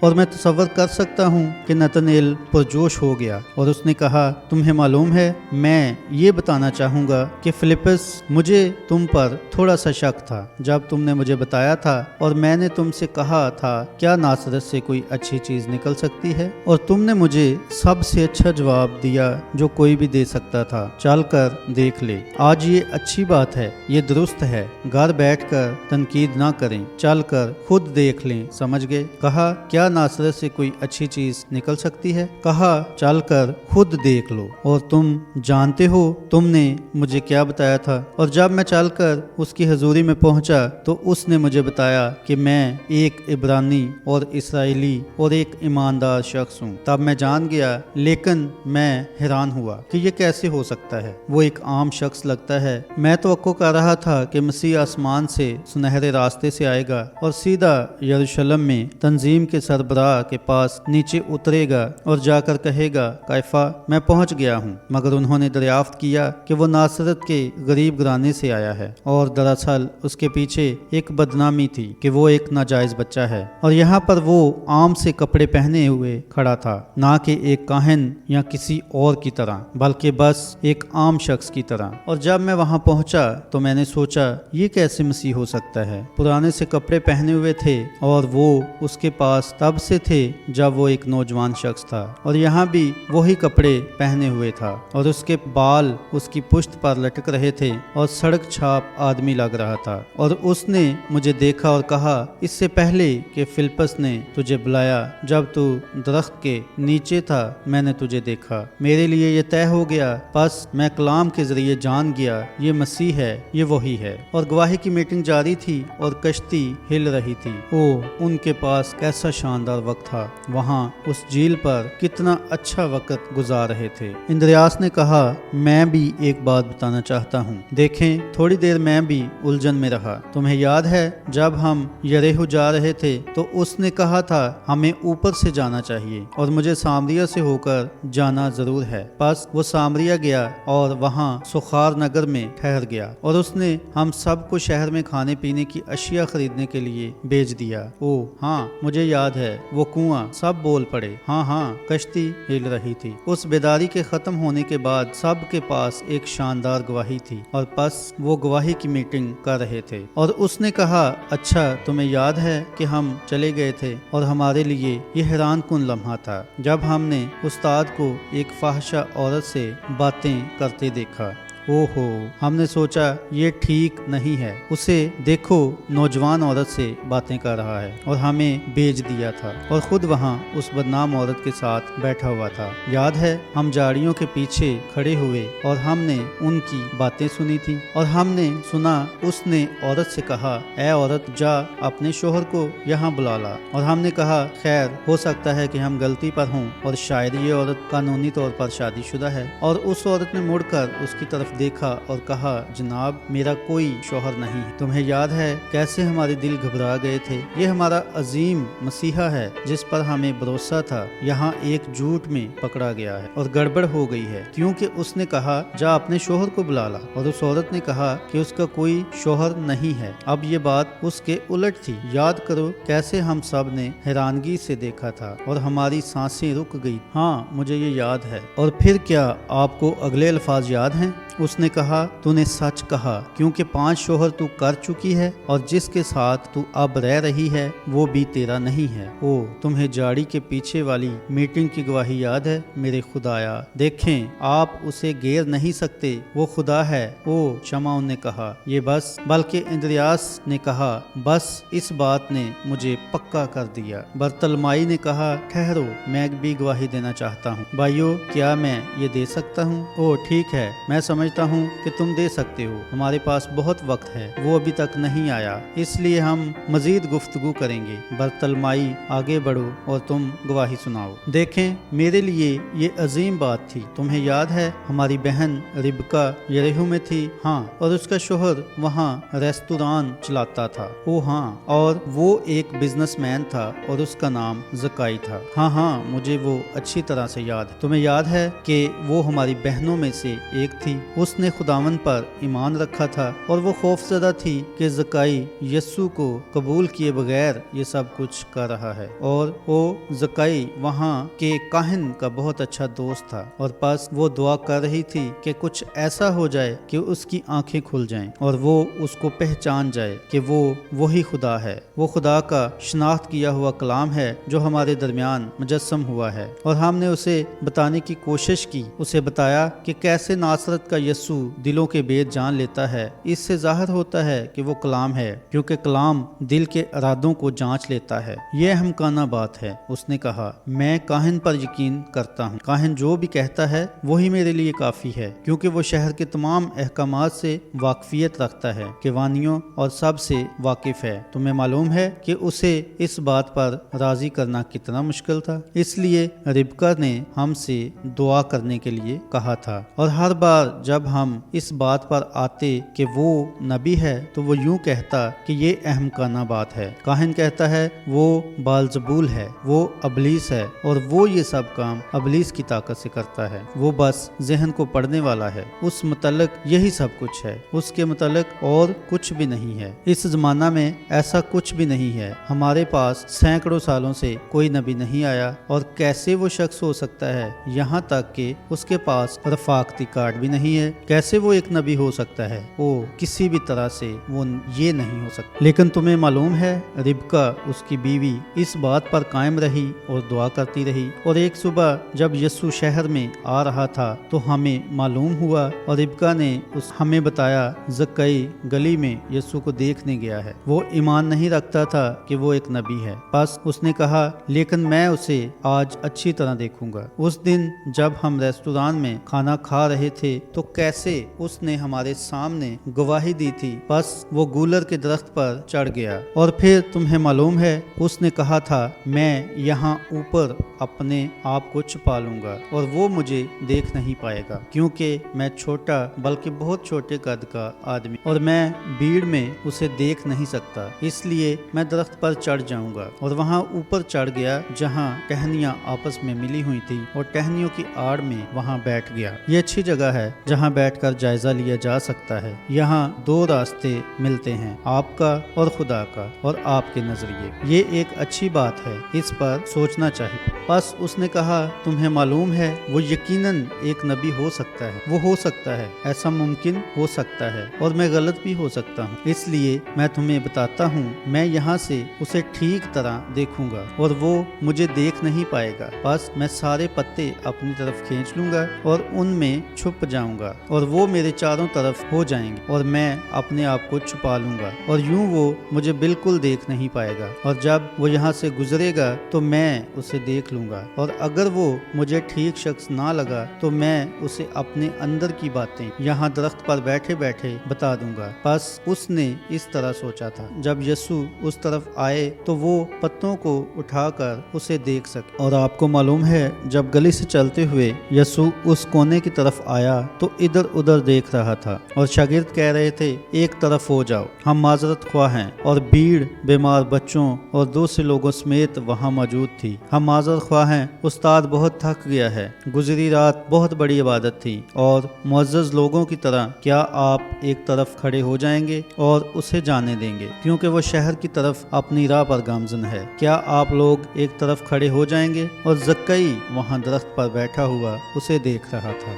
[SPEAKER 1] اور میں تصور کر سکتا ہوں کہ نتنائیل پرجوش ہو گیا اور اس نے کہا تمہیں معلوم ہے میں یہ بتانا چاہوں گا کہ فلپس مجھے تم پر تھوڑا سا شک تھا جب تم نے مجھے بتایا تھا اور میں نے تم سے کہا تھا کیا ناصرت سے کوئی اچھی چیز نکل سکتی ہے، اور تم نے مجھے سب سے اچھا جواب دیا جو کوئی بھی دے سکتا تھا، چل کر دیکھ لے۔ آج یہ اچھی بات ہے، یہ درست ہے، گھر بیٹھ کر تنقید نہ کریں، چل کر خود دیکھ لیں، سمجھ گئے؟ کہا کیا ناصرت سے کوئی اچھی چیز نکل سکتی ہے؟ کہا چل کر خود دیکھ لو، اور تم جانتے ہو تم نے مجھے کیا بتایا تھا۔ اور جب میں چل کر اس کی حضوری میں پہنچا تو اس نے مجھے بتایا کہ میں ایک عبرانی اور اسرائیلی اور ایک ایماندار شخص ہوں۔ تب میں جان گیا، لیکن میں حیران ہوا کہ یہ کیسے ہو سکتا ہے، وہ ایک عام شخص لگتا ہے۔ میں توقع کر رہا تھا کہ مسیح آسمان سے سنہرے راستے سے آئے گا اور سیدھا یروشلم میں تنظیم کے سربراہ کے پاس نیچے اترے گا اور جا کر کہے گا کیفا میں پہنچ گیا ہوں، مگر انہوں نے دریافت کیا کہ وہ ناصرت کے غریب گھرانے سے آیا ہے، اور دراصل اس کے پیچھے ایک بدنامی تھی کہ وہ ایک ناجائز بچہ ہے، اور یہاں پر وہ عام سے کپڑے پہنے ہوئے کھڑا تھا، نہ کہ ایک کاہن یا کسی اور کی طرح بلکہ بس ایک عام شخص کی طرح۔ اور جب میں وہاں پہنچا تو میں نے سوچا یہ کیسے مسیح ہو سکتا ہے؟ پرانے سے کپڑے پہنے ہوئے تھے اور وہ اس کے پاس تب سے تھے جب وہ ایک نوجوان شخص تھا، اور یہاں بھی وہی کپڑے پہنے ہوئے تھا، اور اس کے بال اس کی پشت پر لٹک رہے تھے اور سڑک چھاپ آدمی لگ رہا تھا۔ اور اس نے مجھے دیکھا اور کہا اس سے پہلے کہ فلپس نے تجھے بلایا جب تو درخت کے نیچے تھا میں نے تجھے دیکھا، میرے لیے یہ طے ہو گیا، بس میں کلام کے ذریعے جان گیا یہ مسیح ہے، یہ وہی ہے۔ اور گواہی کی میٹنگ جاری تھی اور کشتی ہل رہی تھی۔ او ان کے پاس کیسا شاندار وقت تھا، وہاں اس جھیل پر کتنا اچھا وقت گزار رہے تھے۔ اندریاس نے کہا میں بھی ایک بات بتانا چاہتا ہوں، دیکھیں تھوڑی دیر میں بھی الجھن میں رہا، تمہیں یاد ہے جب ہم یریحو جا رہے تھے تو اس نے کہا تھا ہمیں اوپر سے جانا چاہیے اور مجھے سامریا سے ہو کر جانا ضرور ہے، بس وہ سامریا گیا اور وہاں سخار نگر میں ٹھہر گیا، اور اس نے ہم سب کو شہر میں کھانے پینے کی اشیاء خریدنے کے لیے بھیج دیا۔ او ہاں مجھے یاد ہے وہ کنواں، سب بول پڑے ہاں ہاں، کشتی ہل رہی تھی۔ اس بیداری کے ختم ہونے کے بعد سب کے پاس ایک شاندار گواہی تھی، اور پس وہ گواہی کی میٹنگ کر رہے تھے، اور اس نے کہا اچھا تمہیں یاد ہے کہ ہم چلے گئے تھے اور ہمارے لیے یہ حیران کن لمحہ تھا جب ہم نے استاد کو ایک فاحشہ عورت سے باتیں کرتے دیکھا، ओहो, हमने सोचा ये ठीक नहीं है, उसे देखो नौजवान औरत से बातें कर रहा है, और हमें बेच दिया था और खुद वहाँ उस बदनाम औरत के साथ बैठा हुआ था। याद है, हम झाड़ियों के पीछे खड़े हुए और हमने उनकी बातें सुनी थी, और हमने सुना उसने औरत से कहा, ऐ औरत, जा अपने शोहर को यहाँ बुला ला। और हमने कहा, खैर हो सकता है कि हम गलती पर हों, और शायद ये औरत कानूनी तौर पर शादीशुदा है। और उस औरत ने मुड़कर उसकी तरफ देखा और कहा, जनाब, मेरा कोई शौहर नहीं है। तुम्हें याद है कैसे हमारे दिल घबरा गए थे? ये हमारा अजीम मसीहा है जिस पर हमें भरोसा था, यहाँ एक झूठ में पकड़ा गया है और गड़बड़ हो गई है, क्योंकि उसने कहा, जा अपने शौहर को बुला ला, और उस औरत ने कहा कि उसका कोई शौहर नहीं है। अब ये बात उसके उलट थी। याद करो कैसे हम सब ने हैरानगी से देखा था और हमारी सांसें रुक गई। हाँ, मुझे ये याद है। और फिर क्या आपको अगले अल्फाज याद हैं? उसने कहा, तूने सच कहा, क्योंकि 5 शौहर तू कर चुकी है और जिसके साथ तू अब रह रही है वो भी तेरा नहीं है। ओ, तुम्हें झाड़ी के पीछे वाली मीटिंग की गवाही याद है? मेरे खुदाया, देखें, आप उसे घेर नहीं सकते, वो खुदा है। ओ, शमाउन ने कहा, ये बस, बल्कि इंद्रियास ने कहा, बस इस बात ने मुझे पक्का कर दिया। बरतलमाई ने कहा, ठहरो, मैं भी गवाही देना चाहता हूँ। भाइयों, क्या मैं ये दे सकता हूँ? ओ ठीक है, मैं समझता हूँ कि तुम दे सकते हो। हमारे पास बहुत वक्त है, वो अभी तक नहीं आया, इसलिए हम मजीद गुफ्तगू करेंगे। बरतलमाई, आगे बढ़ो और तुम गवाही सुनाओ। देखें, मेरे लिए ये अजीम बात थी। तुम्हें याद है, हमारी बहन रिबका यरीहो में थी, हाँ, और उसका शोहर वहाँ रेस्तुरान चलाता था। ओ हाँ, और वो एक बिजनेसमैन था और उसका नाम जकाई था। हाँ हाँ, मुझे वो अच्छी तरह से याद है। तुम्हें याद है कि वो हमारी बहनों में से एक थी। उसने खुदावन पर ईमान रखा था और वो खौफजदा थी कि जकाई यस्सु को कबूल किए बगैर ये सब कुछ कर रहा है। और वो जकाई वहाँ के काहिन का बहुत अच्छा दोस्त था, और बस वो दुआ कर रही थी कि कुछ ऐसा हो जाए कि उसकी आंखें खुल जाएं और वो उसको पहचान जाए कि वो वही खुदा है। वो खुदा का शनाख्त किया हुआ कलाम है जो हमारे दरमियान मुजस्सम हुआ है। और हमने उसे बताने की कोशिश की, उसे बताया कि कैसे नासरत का यस्सु दिलों के भेद जान लेता है। इससे जाहिर होता है कि वो कलाम है, क्योंकि कलाम दिल के इरादों को जांच लेता है। यह अहमकाना बात है। उसने कहा, मैं काहिन पर यकीन करता हूँ। काहिन जो भी कहता है वही मेरे लिए काफी है, क्योंकि वो शहर के तमाम अहकामात से वाकफियत रखता है, किवानियों और सब से वाकिफ है। तुम्हें मालूम है कि उसे इस बात पर राजी करना कितना मुश्किल था। इसलिए रिबका ने हमसे दुआ करने के लिए कहा था, और हर बार जब हम इस बात पर आते कि वो नबी है तो वो यूं कहता कि ये अहमकाना बात है। काहिन कहता है वो बालजबूल है, वो अबलीस है, और वो ये सब काम अबलीस की ताकत से करता है। वो बस जहन को पढ़ने वाला है, उस मुतल्लिक यही सब कुछ है, उसके मुतल्लिक और कुछ भी नहीं है। इस जमाना में ऐसा कुछ भी नहीं है। हमारे पास सैकड़ों सालों से कोई नबी नहीं आया, और कैसे वो शख्स हो सकता है, यहाँ तक कि उसके पास रफाकती कार्ड भी नहीं है। कैसे वो एक नबी हो सकता है? वो किसी भी तरह से वो ये नहीं हो सकता। लेकिन तुम्हें मालूम है, रिबका उसकी बीवी इस बात पर कायम रही और दुआ करती रही। और एक सुबह जब यस्सु शहर में आ रहा था तो हमें मालूम हुआ, और रिबका ने हमें बताया, जक्कई गली में यस्सु को देखने गया है। वो ईमान नहीं रखता था कि वो एक नबी है। बस उसने कहा, लेकिन मैं उसे आज अच्छी तरह देखूंगा। उस दिन जब हम रेस्टोरेंट में खाना खा रहे थे तो कैसे उसने हमारे सामने गवाही दी थी। बस वो गूलर के दरख्त पर चढ़ गया, और फिर तुम्हें मालूम है उसने कहा था, मैं यहाँ ऊपर अपने आप को छुपा लूंगा और वो मुझे देख नहीं पाएगा, क्योंकि मैं छोटा, बल्कि बहुत छोटे कद का आदमी, और मैं भीड़ में उसे देख नहीं सकता, इसलिए मैं दरख्त पर चढ़ जाऊंगा। और वहाँ ऊपर चढ़ गया जहाँ टहनियाँ आपस में मिली हुई थी, और टहनियों की आड़ में वहाँ बैठ गया। ये अच्छी जगह है जहाँ बैठकर जायजा लिया जा सकता है। यहाँ 2 रास्ते मिलते हैं, आपका और खुदा का और आपके नजरिए। ये एक अच्छी बात है, इस पर सोचना चाहिए। बस उसने कहा, तुम्हें मालूम है वो यकीनन एक नबी हो सकता है, वो हो सकता है, ऐसा मुमकिन हो सकता है और मैं गलत भी हो सकता हूँ, इसलिए मैं तुम्हें बताता हूँ, मैं यहाँ से उसे ठीक तरह देखूंगा और वो मुझे देख नहीं पाएगा। बस मैं सारे पत्ते अपनी तरफ खींच लूंगा और उनमें छुप जाऊंगा और वो मेरे चारों तरफ हो जाएंगे और मैं अपने आप को छुपा लूंगा और यूं वो मुझे बिल्कुल देख नहीं पाएगा और जब वो यहाँ से गुजरेगा तो मैं उसे देख लूंगा और अगर वो मुझे ठीक शख्स ना लगा तो मैं उसे अपने अंदर की बातें यहाँ दरख्त पर बैठे बैठे बता दूंगा। बस उसने इस तरह सोचा था। जब यीशु उस तरफ आए तो वो पत्तों को उठाकर उसे देख सके और आपको मालूम है जब गली से चलते हुए यीशु उस कोने की तरफ आया तो इधर उधर देख रहा था और शागिर्द कह रहे थे, एक तरफ हो जाओ, हम माजरत ख्वाह हैं। और भीड़ बीमार बच्चों और दूसरे लोगों समेत वहाँ मौजूद थी। हम माजरत ख्वाह हैं, उस्ताद बहुत थक गया है, गुजरी रात बहुत बड़ी इबादत थी और मुअज़्ज़ज़ लोगों की तरह क्या आप एक तरफ खड़े हो जाएंगे और उसे जाने देंगे क्योंकि वो शहर की तरफ अपनी राह पर गामजन है। क्या आप लोग एक तरफ खड़े हो जाएंगे? और ज़क्कई वहाँ दरख्त पर बैठा हुआ उसे देख रहा था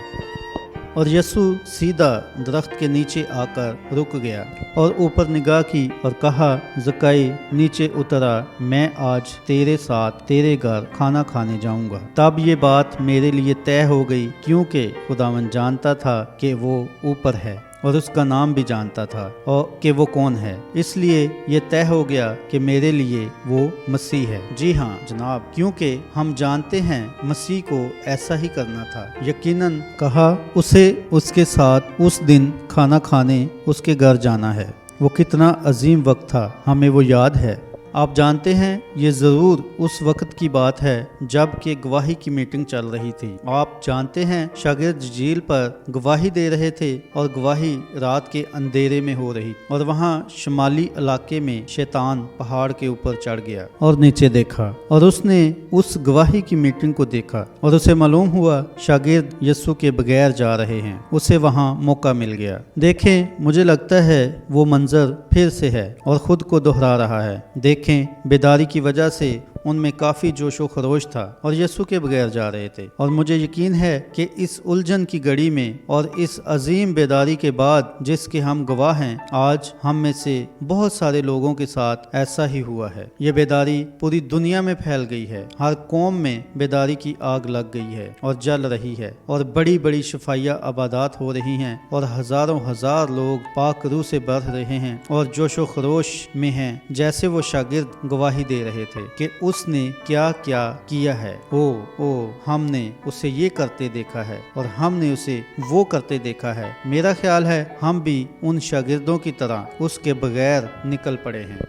[SPEAKER 1] और यीशु सीधा दरख्त के नीचे आकर रुक गया और ऊपर निगाह की और कहा, ज़क्कई नीचे उतरा, मैं आज तेरे साथ तेरे घर खाना खाने जाऊंगा। तब ये बात मेरे लिए तय हो गई क्योंकि खुदावंद जानता था कि वो ऊपर है और उसका नाम भी जानता था और कि वो कौन है, इसलिए ये तय हो गया कि मेरे लिए वो मसीह है। जी हाँ जनाब, क्योंकि हम जानते हैं मसीह को ऐसा ही करना था। यकीनन कहा उसे उसके साथ उस दिन खाना खाने उसके घर जाना है। वो कितना अजीम वक्त था, हमें वो याद है। आप जानते हैं ये ज़रूर उस वक्त की बात है जब कि गवाही की मीटिंग चल रही थी। आप जानते हैं शागिर्द झील पर गवाही दे रहे थे और गवाही रात के अंधेरे में हो रही और वहाँ शुमाली इलाके में शैतान पहाड़ के ऊपर चढ़ गया और नीचे देखा और उसने उस गवाही की मीटिंग को देखा और उसे मालूम हुआ शागिर्द यीशु के बगैर जा रहे हैं। उसे वहाँ मौका मिल गया। देखें, मुझे लगता है वो मंजर फिर से है और खुद को दोहरा रहा है। देखें, बेदारी की वजह से उनमें काफी जोशो खरोश था और यीशु के बगैर जा रहे थे और मुझे यकीन है कि इस उलझन की घड़ी में और इस अजीम बेदारी के बाद जिसके हम गवाह हैं, आज हम में से बहुत सारे लोगों के साथ ऐसा ही हुआ है। ये बेदारी पूरी दुनिया में फैल गई है। हर कौम में बेदारी की आग लग गई है और जल रही है और बड़ी बड़ी शफाइया आबादात हो रही हैं और हजारों हजार लोग पाक रूह से बढ़ रहे हैं और जोशो खरोश में हैं, जैसे वो शागिर्द गवाही दे रहे थे कि उसने क्या क्या किया है। ओ हमने उसे ये करते देखा है और हमने उसे वो करते देखा है। मेरा ख्याल है हम भी उन शागिर्दों की तरह उसके बगैर निकल पड़े हैं।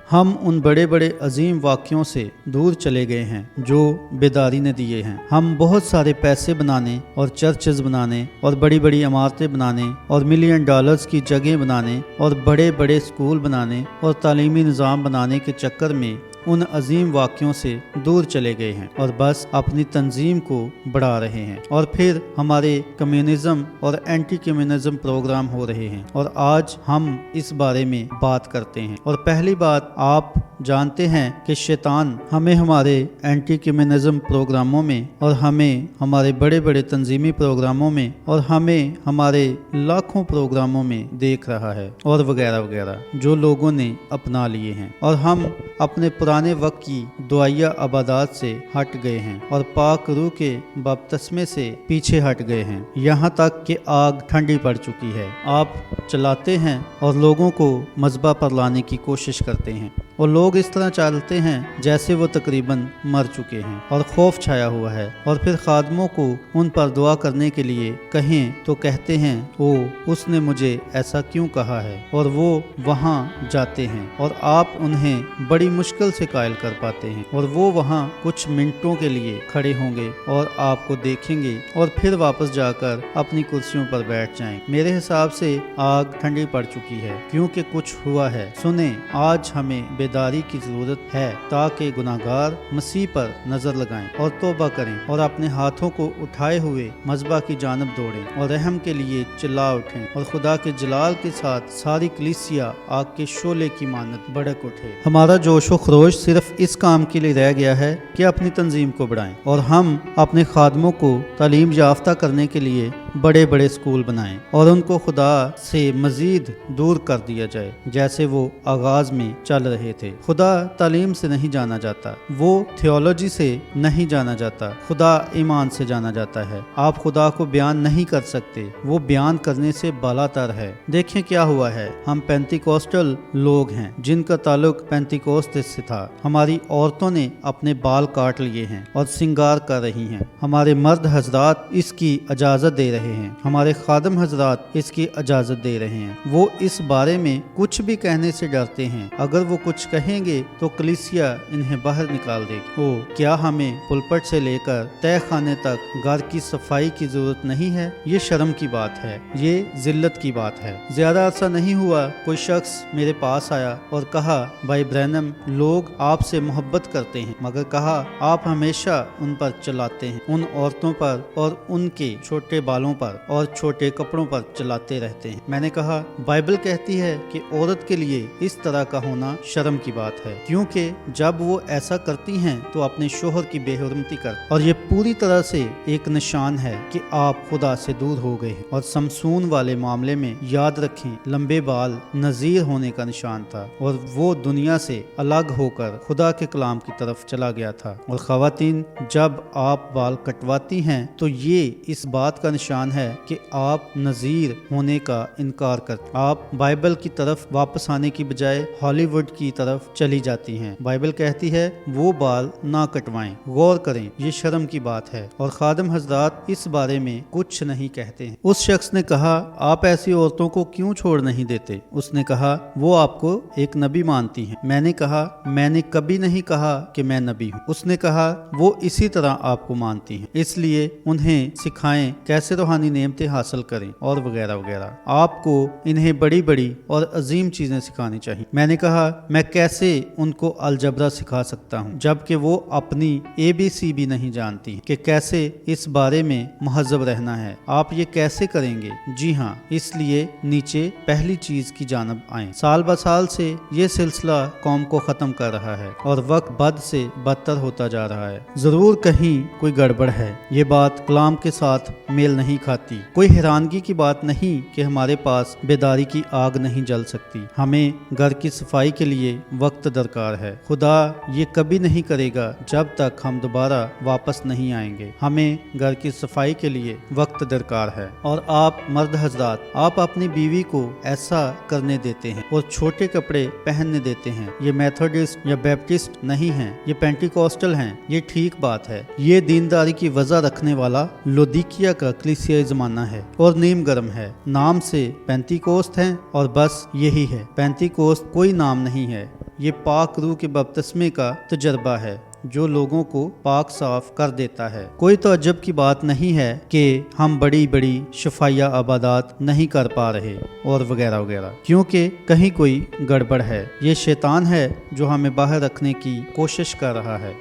[SPEAKER 1] हम उन बड़े बड़े अजीम वाक़यों से दूर चले गए हैं जो बेदारी ने दिए हैं। हम बहुत सारे पैसे बनाने और चर्चेज बनाने और बड़ी बड़ी इमारतें बनाने और $मिलियन की जगह बनाने और बड़े बड़े स्कूल बनाने और तालीमी निज़ाम बनाने के चक्कर में उन अजीम वाक़यों से दूर चले गए हैं और बस अपनी तंजीम को बढ़ा रहे हैं और फिर हमारे कम्युनिज्म और एंटी कम्युनिज्म प्रोग्राम हो रहे हैं और आज हम इस बारे में बात करते हैं। और पहली बात, आप जानते हैं कि शैतान हमें हमारे एंटी कम्युनिज्म प्रोग्रामों में और हमें हमारे बड़े बड़े तंजीमी प्रोग्रामों में और हमें हमारे लाखों प्रोग्रामों में देख रहा है और वगैरह वगैरह जो लोगों ने अपना लिए हैं और हम अपने पुराने वक्त की दुआया आबादात से हट गए हैं और पाक रूह के बपतिस्मे से पीछे हट गए हैं। यहाँ तक कि आग ठंडी पड़ चुकी है। आप चलाते हैं और लोगों को मज़बा पर लाने की कोशिश करते हैं और लोग इस तरह चलते हैं जैसे वो तकरीबन मर चुके हैं और खौफ छाया हुआ है और फिर खादमों को उन पर दुआ करने के लिए कहें तो कहते हैं, ओ उसने मुझे ऐसा क्यों कहा है, और वो वहाँ जाते हैं और आप उन्हें बड़ी मुश्किल से कायल कर पाते हैं और वो वहाँ कुछ मिनटों के लिए खड़े होंगे और आपको देखेंगे और फिर वापस जाकर अपनी कुर्सियों पर बैठ जाएं। मेरे हिसाब से आग ठंडी पड़ चुकी है क्योंकि कुछ हुआ है। सुने, आज हमें بیداری کی ضرورت ہے تاکہ گناہگار مسیح پر نظر لگائیں اور توبہ کریں اور اپنے ہاتھوں کو اٹھائے ہوئے مذبح کی جانب دوڑیں اور رحم کے لیے چلا اٹھیں اور خدا کے جلال کے ساتھ ساری کلیسیا آگ کے شعلے کی مانند بڑک اٹھے۔ ہمارا جوش و خروش صرف اس کام کے لیے رہ گیا ہے کہ اپنی تنظیم کو بڑھائیں اور ہم اپنے خادموں کو تعلیم یافتہ کرنے کے لیے بڑے بڑے اسکول بنائیں اور ان کو خدا سے مزید دور کر دیا جائے جیسے وہ آغاز میں چل رہے تھے۔ خدا تعلیم سے نہیں جانا جاتا، وہ تھیولوجی سے نہیں جانا جاتا، خدا ایمان سے جانا جاتا ہے۔ آپ خدا کو بیان نہیں کر سکتے، وہ بیان کرنے سے بالاتر ہے۔ دیکھیں کیا ہوا ہے، ہم پینتیکوسٹل لوگ ہیں جن کا تعلق پینتیکوست سے تھا۔ ہماری عورتوں نے اپنے بال کاٹ لیے ہیں اور سنگار کر رہی ہیں، ہمارے مرد حضرات اس کی اجازت دے رہے ہیں، ہمارے خادم حضرات اس کی اجازت دے رہے ہیں۔ وہ اس بارے میں کچھ بھی کہنے سے ڈرتے ہیں، اگر وہ کچھ کہیں گے تو کلیسیا انہیں باہر نکال دے گی۔ کیا ہمیں پلپٹ سے لے کر تہہ خانے تک گھر کی صفائی کی ضرورت نہیں ہے؟ یہ شرم کی بات ہے، یہ ذلت کی بات ہے۔ زیادہ عرصہ نہیں ہوا کوئی شخص میرے پاس آیا اور کہا، بھائی برینم، لوگ آپ سے محبت کرتے ہیں مگر کہا آپ ہمیشہ ان پر چلاتے ہیں، ان عورتوں پر اور ان کے چھوٹے بالوں پر اور چھوٹے کپڑوں پر چلاتے رہتے ہیں۔ میں نے کہا بائبل کہتی ہے کہ عورت کے لیے اس طرح کا ہونا شرم کی بات ہے، کیونکہ جب وہ ایسا کرتی ہیں تو اپنے شوہر کی بے حرمتی کرتی، اور یہ پوری طرح سے ایک نشان ہے کہ آپ خدا سے دور ہو گئے ہیں۔ اور سمسون والے معاملے میں یاد رکھیں، لمبے بال نذیر ہونے کا نشان تھا اور وہ دنیا سے الگ ہو کر خدا کے کلام کی طرف چلا گیا تھا۔ اور خواتین، جب آپ بال کٹواتی ہیں تو یہ اس بات کا نشان ہے کہ آپ نذیر ہونے کا انکار کرتے، آپ بائبل کی طرف واپس آنے کی بجائے ہالی ووڈ کی طرف چلی جاتی ہیں۔ بائبل کہتی ہے وہ بال نہ کٹوائیں، غور کریں، یہ شرم کی بات ہے اور خادم حضرات اس بارے میں کچھ نہیں کہتے ہیں۔ اس شخص نے کہا آپ ایسی عورتوں کو کیوں چھوڑ نہیں دیتے؟ اس نے کہا وہ آپ کو ایک نبی مانتی ہیں۔ میں نے کہا میں نے کبھی نہیں کہا کہ میں نبی ہوں۔ اس نے کہا وہ اسی طرح آپ کو مانتی ہیں، اس لیے انہیں سکھائیں کیسے روحانی نعمتیں حاصل کریں اور وغیرہ وغیرہ۔ آپ کو انہیں بڑی بڑی اور عظیم چیزیں سکھانی چاہیے۔ میں نے کہا میں کیسے ان کو الجبرا سکھا سکتا ہوں جبکہ وہ اپنی ABC بھی نہیں جانتی کہ کیسے اس بارے میں مہذب رہنا ہے؟ آپ یہ کیسے کریں گے؟ جی ہاں، اس لیے نیچے پہلی چیز کی جانب آئیں۔ سال بہ سال سے یہ سلسلہ قوم کو ختم کر رہا ہے اور وقت بد سے بدتر ہوتا جا رہا ہے۔ ضرور کہیں کوئی گڑبڑ ہے، یہ بات کلام کے ساتھ میل نہیں کھاتی۔ کوئی حیرانگی کی بات نہیں کہ ہمارے پاس بیداری کی آگ نہیں جل سکتی۔ ہمیں گھر کی صفائی کے لیے وقت درکار ہے۔ خدا یہ کبھی نہیں کرے گا جب تک ہم دوبارہ واپس نہیں آئیں گے۔ ہمیں گھر کی صفائی کے لیے وقت درکار ہے۔ اور آپ مرد حضرات، آپ اپنی بیوی کو ایسا کرنے دیتے ہیں اور چھوٹے کپڑے پہننے دیتے ہیں۔ یہ میتھوڈسٹ یا بیپٹسٹ نہیں ہیں، یہ پینٹیکوسٹل ہیں۔ یہ ٹھیک بات ہے۔ یہ دینداری کی وضع رکھنے والا لودیکیا کا کلیسیائی زمانہ ہے اور نیم گرم ہے۔ نام سے پینتیکوست ہیں اور بس یہی ہے۔ پینتیکوست کوئی نام نہیں ہے، یہ پاک روح کے بپتسمے کا تجربہ ہے جو لوگوں کو پاک صاف کر دیتا ہے۔ کوئی تعجب کی بات نہیں ہے کہ ہم بڑی بڑی شفائیہ عبادات نہیں کر پا رہے اور وغیرہ وغیرہ، کیونکہ کہیں کوئی گڑبڑ ہے۔ یہ شیطان ہے جو ہمیں باہر رکھنے کی کوشش کر رہا ہے۔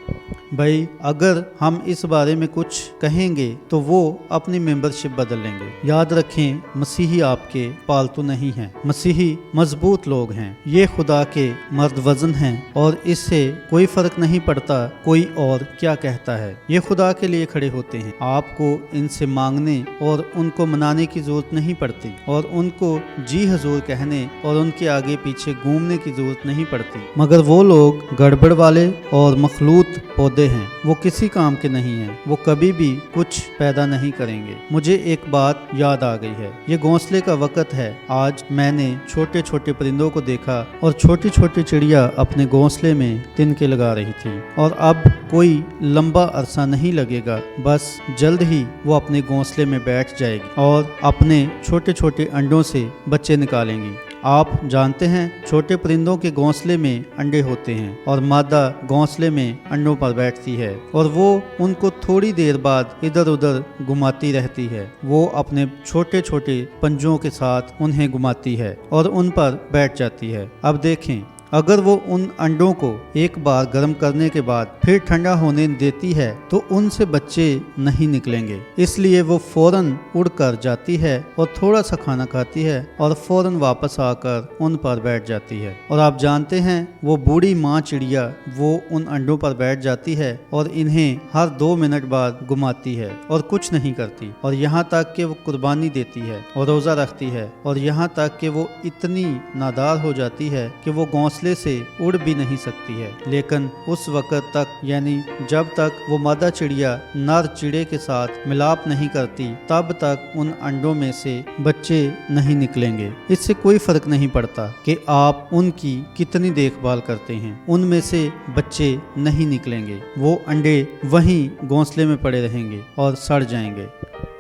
[SPEAKER 1] بھائی اگر ہم اس بارے میں کچھ کہیں گے تو وہ اپنی ممبرشپ بدل لیں گے۔ یاد رکھیں مسیحی آپ کے پالتو نہیں ہیں، مسیحی مضبوط لوگ ہیں۔ یہ خدا کے مرد وزن ہیں اور اس سے کوئی فرق نہیں پڑتا کوئی اور کیا کہتا ہے۔ یہ خدا کے لیے کھڑے ہوتے ہیں۔ آپ کو ان سے مانگنے اور ان کو منانے کی ضرورت نہیں پڑتی اور ان کو جی حضور کہنے اور ان کے آگے پیچھے گھومنے کی ضرورت نہیں پڑتی، مگر وہ لوگ گڑبڑ والے اور مخلوط پودے ہیں، وہ کسی کام کے نہیں ہیں، وہ کبھی بھی کچھ پیدا نہیں کریں گے۔ مجھے ایک بات یاد آ گئی ہے، یہ گھونسلے کا وقت ہے۔ آج میں نے چھوٹے چھوٹے پرندوں کو دیکھا اور چھوٹی چھوٹی چڑیا اپنے گھونسلے میں تنکے لگا رہی تھی، اور اب کوئی لمبا عرصہ نہیں لگے گا، بس جلد ہی وہ اپنے گھونسلے میں بیٹھ جائے گی اور اپنے چھوٹے چھوٹے انڈوں سے بچے نکالیں گی۔ آپ جانتے ہیں چھوٹے پرندوں کے گھونسلے میں انڈے ہوتے ہیں اور مادہ گھونسلے میں انڈوں پر بیٹھتی ہے اور وہ ان کو تھوڑی دیر بعد ادھر ادھر گھماتی رہتی ہے۔ وہ اپنے چھوٹے چھوٹے پنجوں کے ساتھ انہیں گھماتی ہے اور ان پر بیٹھ جاتی ہے۔ اب دیکھیں अगर वो उन अंडों को एक बार गर्म करने के बाद फिर ठंडा होने देती है तो उनसे बच्चे नहीं निकलेंगे। इसलिए वो फौरन उड़कर जाती है और थोड़ा सा खाना खाती है और फौरन वापस आकर उन पर बैठ जाती है। और आप जानते हैं वो बूढ़ी माँ चिड़िया वो उन अंडों पर बैठ जाती है और इन्हें हर 2 मिनट बाद घुमाती है और कुछ नहीं करती, और यहाँ तक कि वो कुर्बानी देती है और रोजा रखती है, और यहाँ तक कि वो इतनी नादार हो जाती है कि वो घोंसले से उड़ भी नहीं सकती है। लेकिन उस वक्त तक, यानी जब तक वो मादा चिड़िया नर चिड़े के साथ मिलाप नहीं करती, तब तक उन अंडों में से बच्चे नहीं निकलेंगे। इससे कोई फर्क नहीं पड़ता कि आप उनकी कितनी देखभाल करते हैं, उनमें से बच्चे नहीं निकलेंगे। वो अंडे वहीं घोंसले में पड़े रहेंगे और सड़ जाएंगे।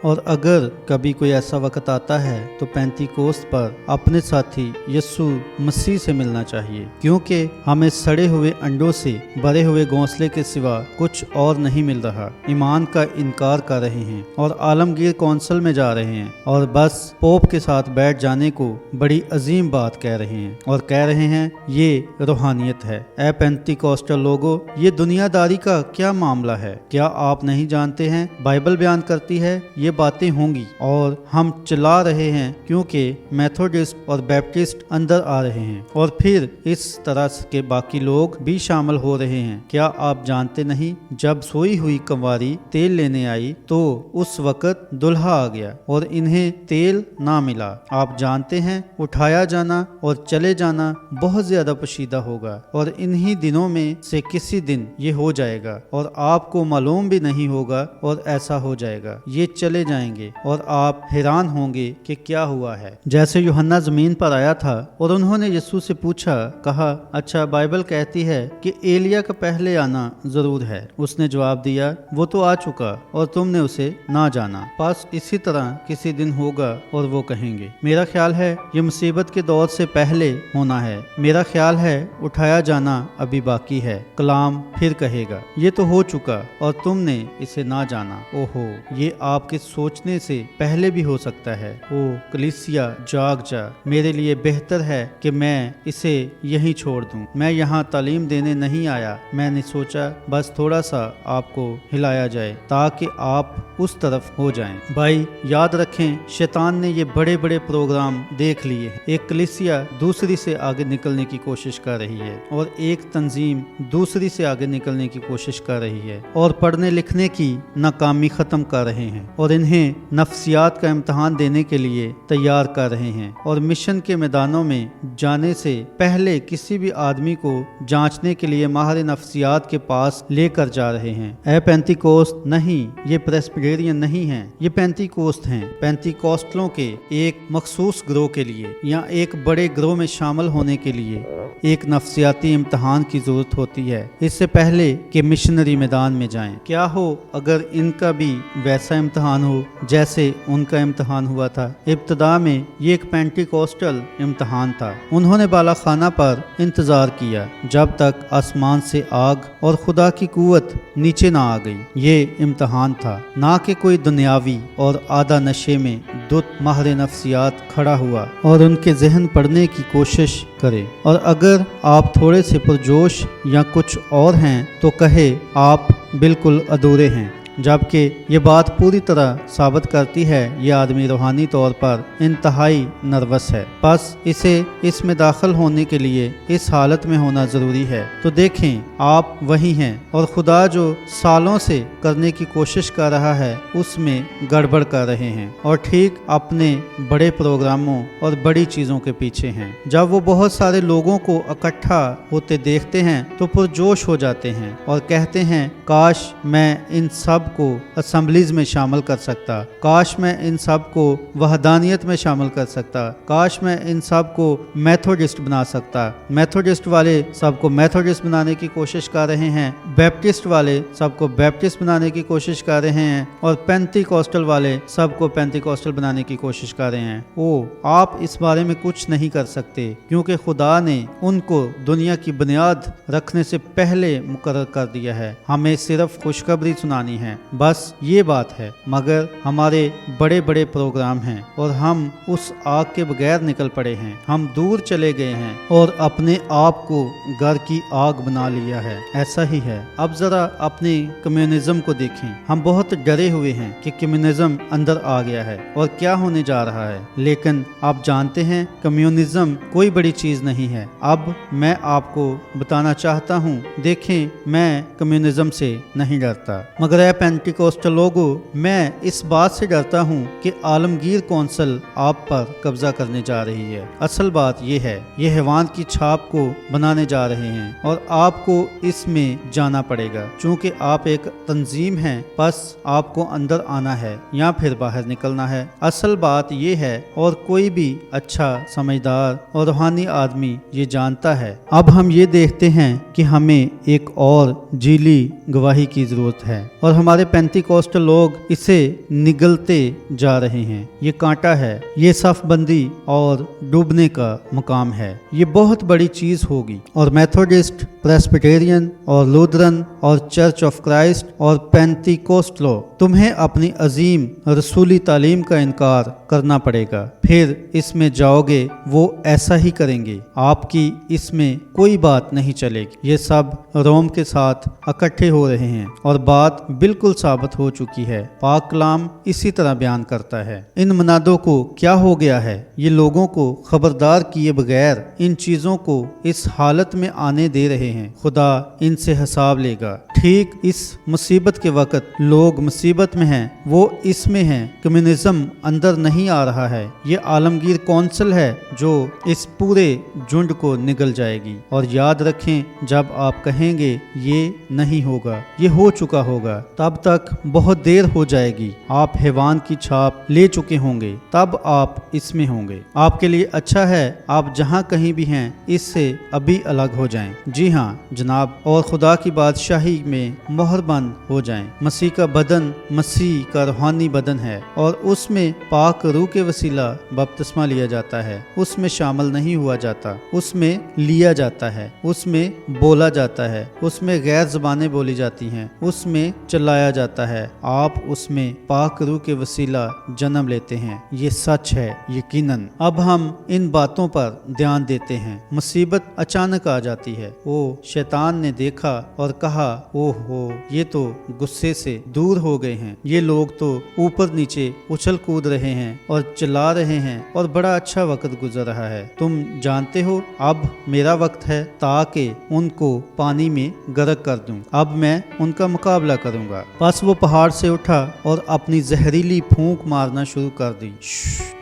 [SPEAKER 1] और अगर कभी कोई ऐसा वक्त आता है तो पेंतीकोस्त पर अपने साथी यीशु मसीह से मिलना चाहिए, क्योंकि हमें सड़े हुए अंडों से भरे हुए घोंसले के सिवा कुछ और नहीं मिल रहा। ईमान का इनकार कर रहे हैं और आलमगीर कौंसिल में जा रहे हैं और बस पोप के साथ बैठ जाने को बड़ी अजीम बात कह रहे हैं और कह रहे हैं ये रूहानियत है। ए पेंतीकोस्टल लोगों, ये दुनियादारी का क्या मामला है? क्या आप नहीं जानते हैं? बाइबल बयान करती है ये बातें होंगी और हम चला रहे हैं क्योंकि मेथोडिस्ट और बैप्टिस्ट अंदर आ रहे हैं और फिर इस तरह के बाकी लोग भी शामिल हो रहे हैं। क्या आप जानते नहीं, जब सोई हुई कंवारी तेल लेने आई तो उस वक्त दुल्हा आ गया और इन्हें तेल ना मिला। आप जानते हैं उठाया जाना और चले जाना बहुत ज्यादा पोशीदा होगा और इन्हीं दिनों में से किसी दिन ये हो जाएगा और आपको मालूम भी नहीं होगा और ऐसा हो जाएगा। ये चले जाएंगे और आप हैरान होंगे कि क्या हुआ है। जैसे यूहन्ना जमीन पर आया था और उन्होंने यीशु से पूछा, कहा, अच्छा बाइबल कहती है कि एलिया का पहले आना जरूर है। उसने जवाब दिया, वो तो आ चुका और तुमने उसे ना जाना। बस इसी तरह किसी दिन होगा और वो कहेंगे, मेरा ख्याल है ये मुसीबत के दौर से पहले होना है। मेरा ख्याल है उठाया जाना अभी बाकी है। कलाम फिर कहेगा, ये तो हो चुका और तुमने इसे ना जाना। ओहो, ये आपके सोचने से पहले भी हो सकता है। ओ कलीसिया, जाग जा। मेरे लिए बेहतर है कि मैं इसे यहीं छोड़ दूं। मैं यहाँ तालीम देने नहीं आया। मैंने सोचा बस थोड़ा सा आपको हिलाया जाए ताकि आप उस तरफ हो जाएं। भाई याद रखें, शैतान ने ये बड़े बड़े प्रोग्राम देख लिए हैं। एक कलीसिया दूसरी से आगे निकलने की कोशिश कर रही है और एक तंजीम दूसरी से आगे निकलने की कोशिश कर रही है और पढ़ने लिखने की नाकामी खत्म कर रहे हैं और इन्हें नफ्सियात का इम्तहान देने के लिए तैयार कर रहे हैं और मिशन के मैदानों में जाने से पहले किसी भी आदमी को जांचने के लिए माहिर नफ्सियात के पास लेकर जा रहे हैं। ए पेंतीकोस्त नहीं, ये प्रेस्बिटेरियन नहीं है, ये पेंतीकोस्त हैं। पेंतीकोस्टलों के एक मखसूस ग्रोह के लिए या एक बड़े ग्रोह में शामिल होने के लिए एक नफ्सियाती इम्तहान की जरूरत होती है इससे पहले कि मिशनरी मैदान में जाएं। क्या हो अगर इनका भी वैसा इम्तहान हो जैसे उनका इम्तहान हुआ था। इब्तदा में ये एक पेंटीकोस्टल इम्तहान था। उन्होंने बालाखाना पर इंतजार किया जब तक आसमान से आग और खुदा की कुव्वत नीचे ना आ गई। ये इम्तहान था, ना कि कोई दुनियावी और आधा नशे में दुत माहिर नफ्सियात खड़ा हुआ और उनके जहन पढ़ने की कोशिश करे। और अगर आप थोड़े से पुरजोश या कुछ और हैं तो कहे आप बिल्कुल अधूरे हैं, जबकि ये बात पूरी तरह साबित करती है ये आदमी रूहानी तौर पर इंतहाई नर्वस है। बस इसे इसमें दाखिल होने के लिए इस हालत में होना जरूरी है। तो देखें, आप वही हैं और खुदा जो सालों से करने की कोशिश कर रहा है उसमें गड़बड़ कर रहे हैं और ठीक अपने बड़े प्रोग्रामों और बड़ी चीज़ों के पीछे हैं। जब वो बहुत सारे लोगों को इकट्ठा होते देखते हैं तो पुरजोश हो जाते हैं और कहते हैं, काश मैं इन सब को असेंबलीज में शामिल कर सकता, काश मैं इन सब को वहदानियत में शामिल कर सकता, काश मैं इन सब को मेथोडिस्ट बना सकता। मेथोडिस्ट वाले सबको मेथोडिस्ट बनाने की कोशिश कर रहे हैं, बैप्टिस्ट वाले सबको बैप्टिस्ट बनाने की कोशिश कर रहे हैं और पेंतीकोस्टल वाले सबको पेंतीकोस्टल बनाने की कोशिश कर रहे हैं। ओ, आप इस बारे में कुछ नहीं कर सकते क्योंकि खुदा ने उनको दुनिया की बुनियाद रखने से पहले मुकर्रर कर दिया है। हमें सिर्फ खुशखबरी सुनानी है हैं, बस ये बात है। मगर हमारे बड़े बड़े प्रोग्राम हैं और हम उस आग के बगैर निकल पड़े हैं। हम दूर चले गए हैं और अपने आप को घर की आग बना लिया है। ऐसा ही है। अब जरा अपने कम्युनिज्म को देखें। हम बहुत डरे हुए हैं कि कम्युनिज्म अंदर आ गया है और क्या होने जा रहा है। लेकिन आप जानते हैं कम्युनिज्म कोई बड़ी चीज नहीं है। अब मैं आपको बताना चाहता हूँ, देखें मैं कम्युनिज्म से नहीं डरता, मगर ए पेंटिकोस्टल लोगों, मैं इस बात से डरता हूँ कि आलमगीर कौंसिल आप पर कब्जा करने जा रही है। असल बात ये है, ये हैवान की छाप को बनाने जा रहे हैं और आपको इसमें जाना पड़ेगा। चूंकि आप एक तंजीम हैं, बस आपको अंदर आना है या फिर बाहर निकलना है। असल बात ये है और कोई भी अच्छा समझदार और रूहानी आदमी ये जानता है। अब हम ये देखते हैं कि हमें एक और जीली गवाही की जरूरत है और हमारे पेंटिकोस्टल लोग इसे निगलते जा रहे हैं। ये कांटा है, ये सफ बंदी और डूबने का मुकाम है। ये बहुत बड़ी चीज होगी और मेथोडिस्ट, प्रेस्बिटेरियन और लूथरन और चर्च ऑफ क्राइस्ट और पेंटिकोस्टलो, तुम्हें अपनी अजीम रसूली तालीम का इनकार करना पड़ेगा। फिर इसमें जाओगे, वो ऐसा ही करेंगे। आपकी इसमें कोई बात नहीं चलेगी। ये सब रोम के साथ इकट्ठे हो रहे हैं और बात बिल्कुल साबित हो चुकी है। पाक कलाम इसी तरह बयान करता है। इन मनादों को क्या हो गया है? ये लोगों को खबरदार किए बगैर इन चीजों को इस हालत में आने दे रहे हैं। खुदा इनसे हिसाब लेगा। ठीक इस मुसीबत के वक्त लोग मुसीबत में हैं, वो इसमें हैं। कम्युनिज्म अंदर नहीं आ रहा है। ये आलमगीर कौंसिल है जो इस पूरे झुंड को निगल जाएगी। और याद रखें, जब आप कहेंगे ये नहीं होगा, ये हो चुका होगा, तब तक बहुत देर हो जाएगी। आप हैवान की छाप ले चुके होंगे, तब आप इसमें होंगे। आपके लिए अच्छा है आप जहाँ कहीं भी हैं इससे अभी अलग हो जाएं। जी हाँ जनाब, और खुदा की बादशाही में मोहरबंद हो जाएं। मसीह का बदन मसीह का रूहानी बदन है और उसमें पाक रूह के वसीला बपतिस्मा लिया जाता है। उसमें शामिल नहीं हुआ जाता, उसमें लिया जाता है, उसमें बोला जाता है, उसमें गैर ज़बानें बोली जाती हैं, उसमें चलाया जाता है। आप उसमें पाक रूह के वसीला जन्म लेते हैं। ये सच है यकीनन। अब हम इन बातों पर ध्यान देते हैं। मुसीबत अचानक आ जाती है। वो शैतान ने देखा और कहा, ओहो ये तो गुस्से से दूर हो गए हैं। ये लोग तो ऊपर नीचे उछल कूद रहे हैं और चिल्ला रहे हैं और बड़ा अच्छा वक्त गुजर रहा है। तुम जानते हो अब मेरा वक्त है ताकि उनको पानी में गर्क कर दूं। अब मैं उनका मुकाबला करूंगा। बस वो पहाड़ से उठा और अपनी जहरीली फूंक मारना शुरू कर दी।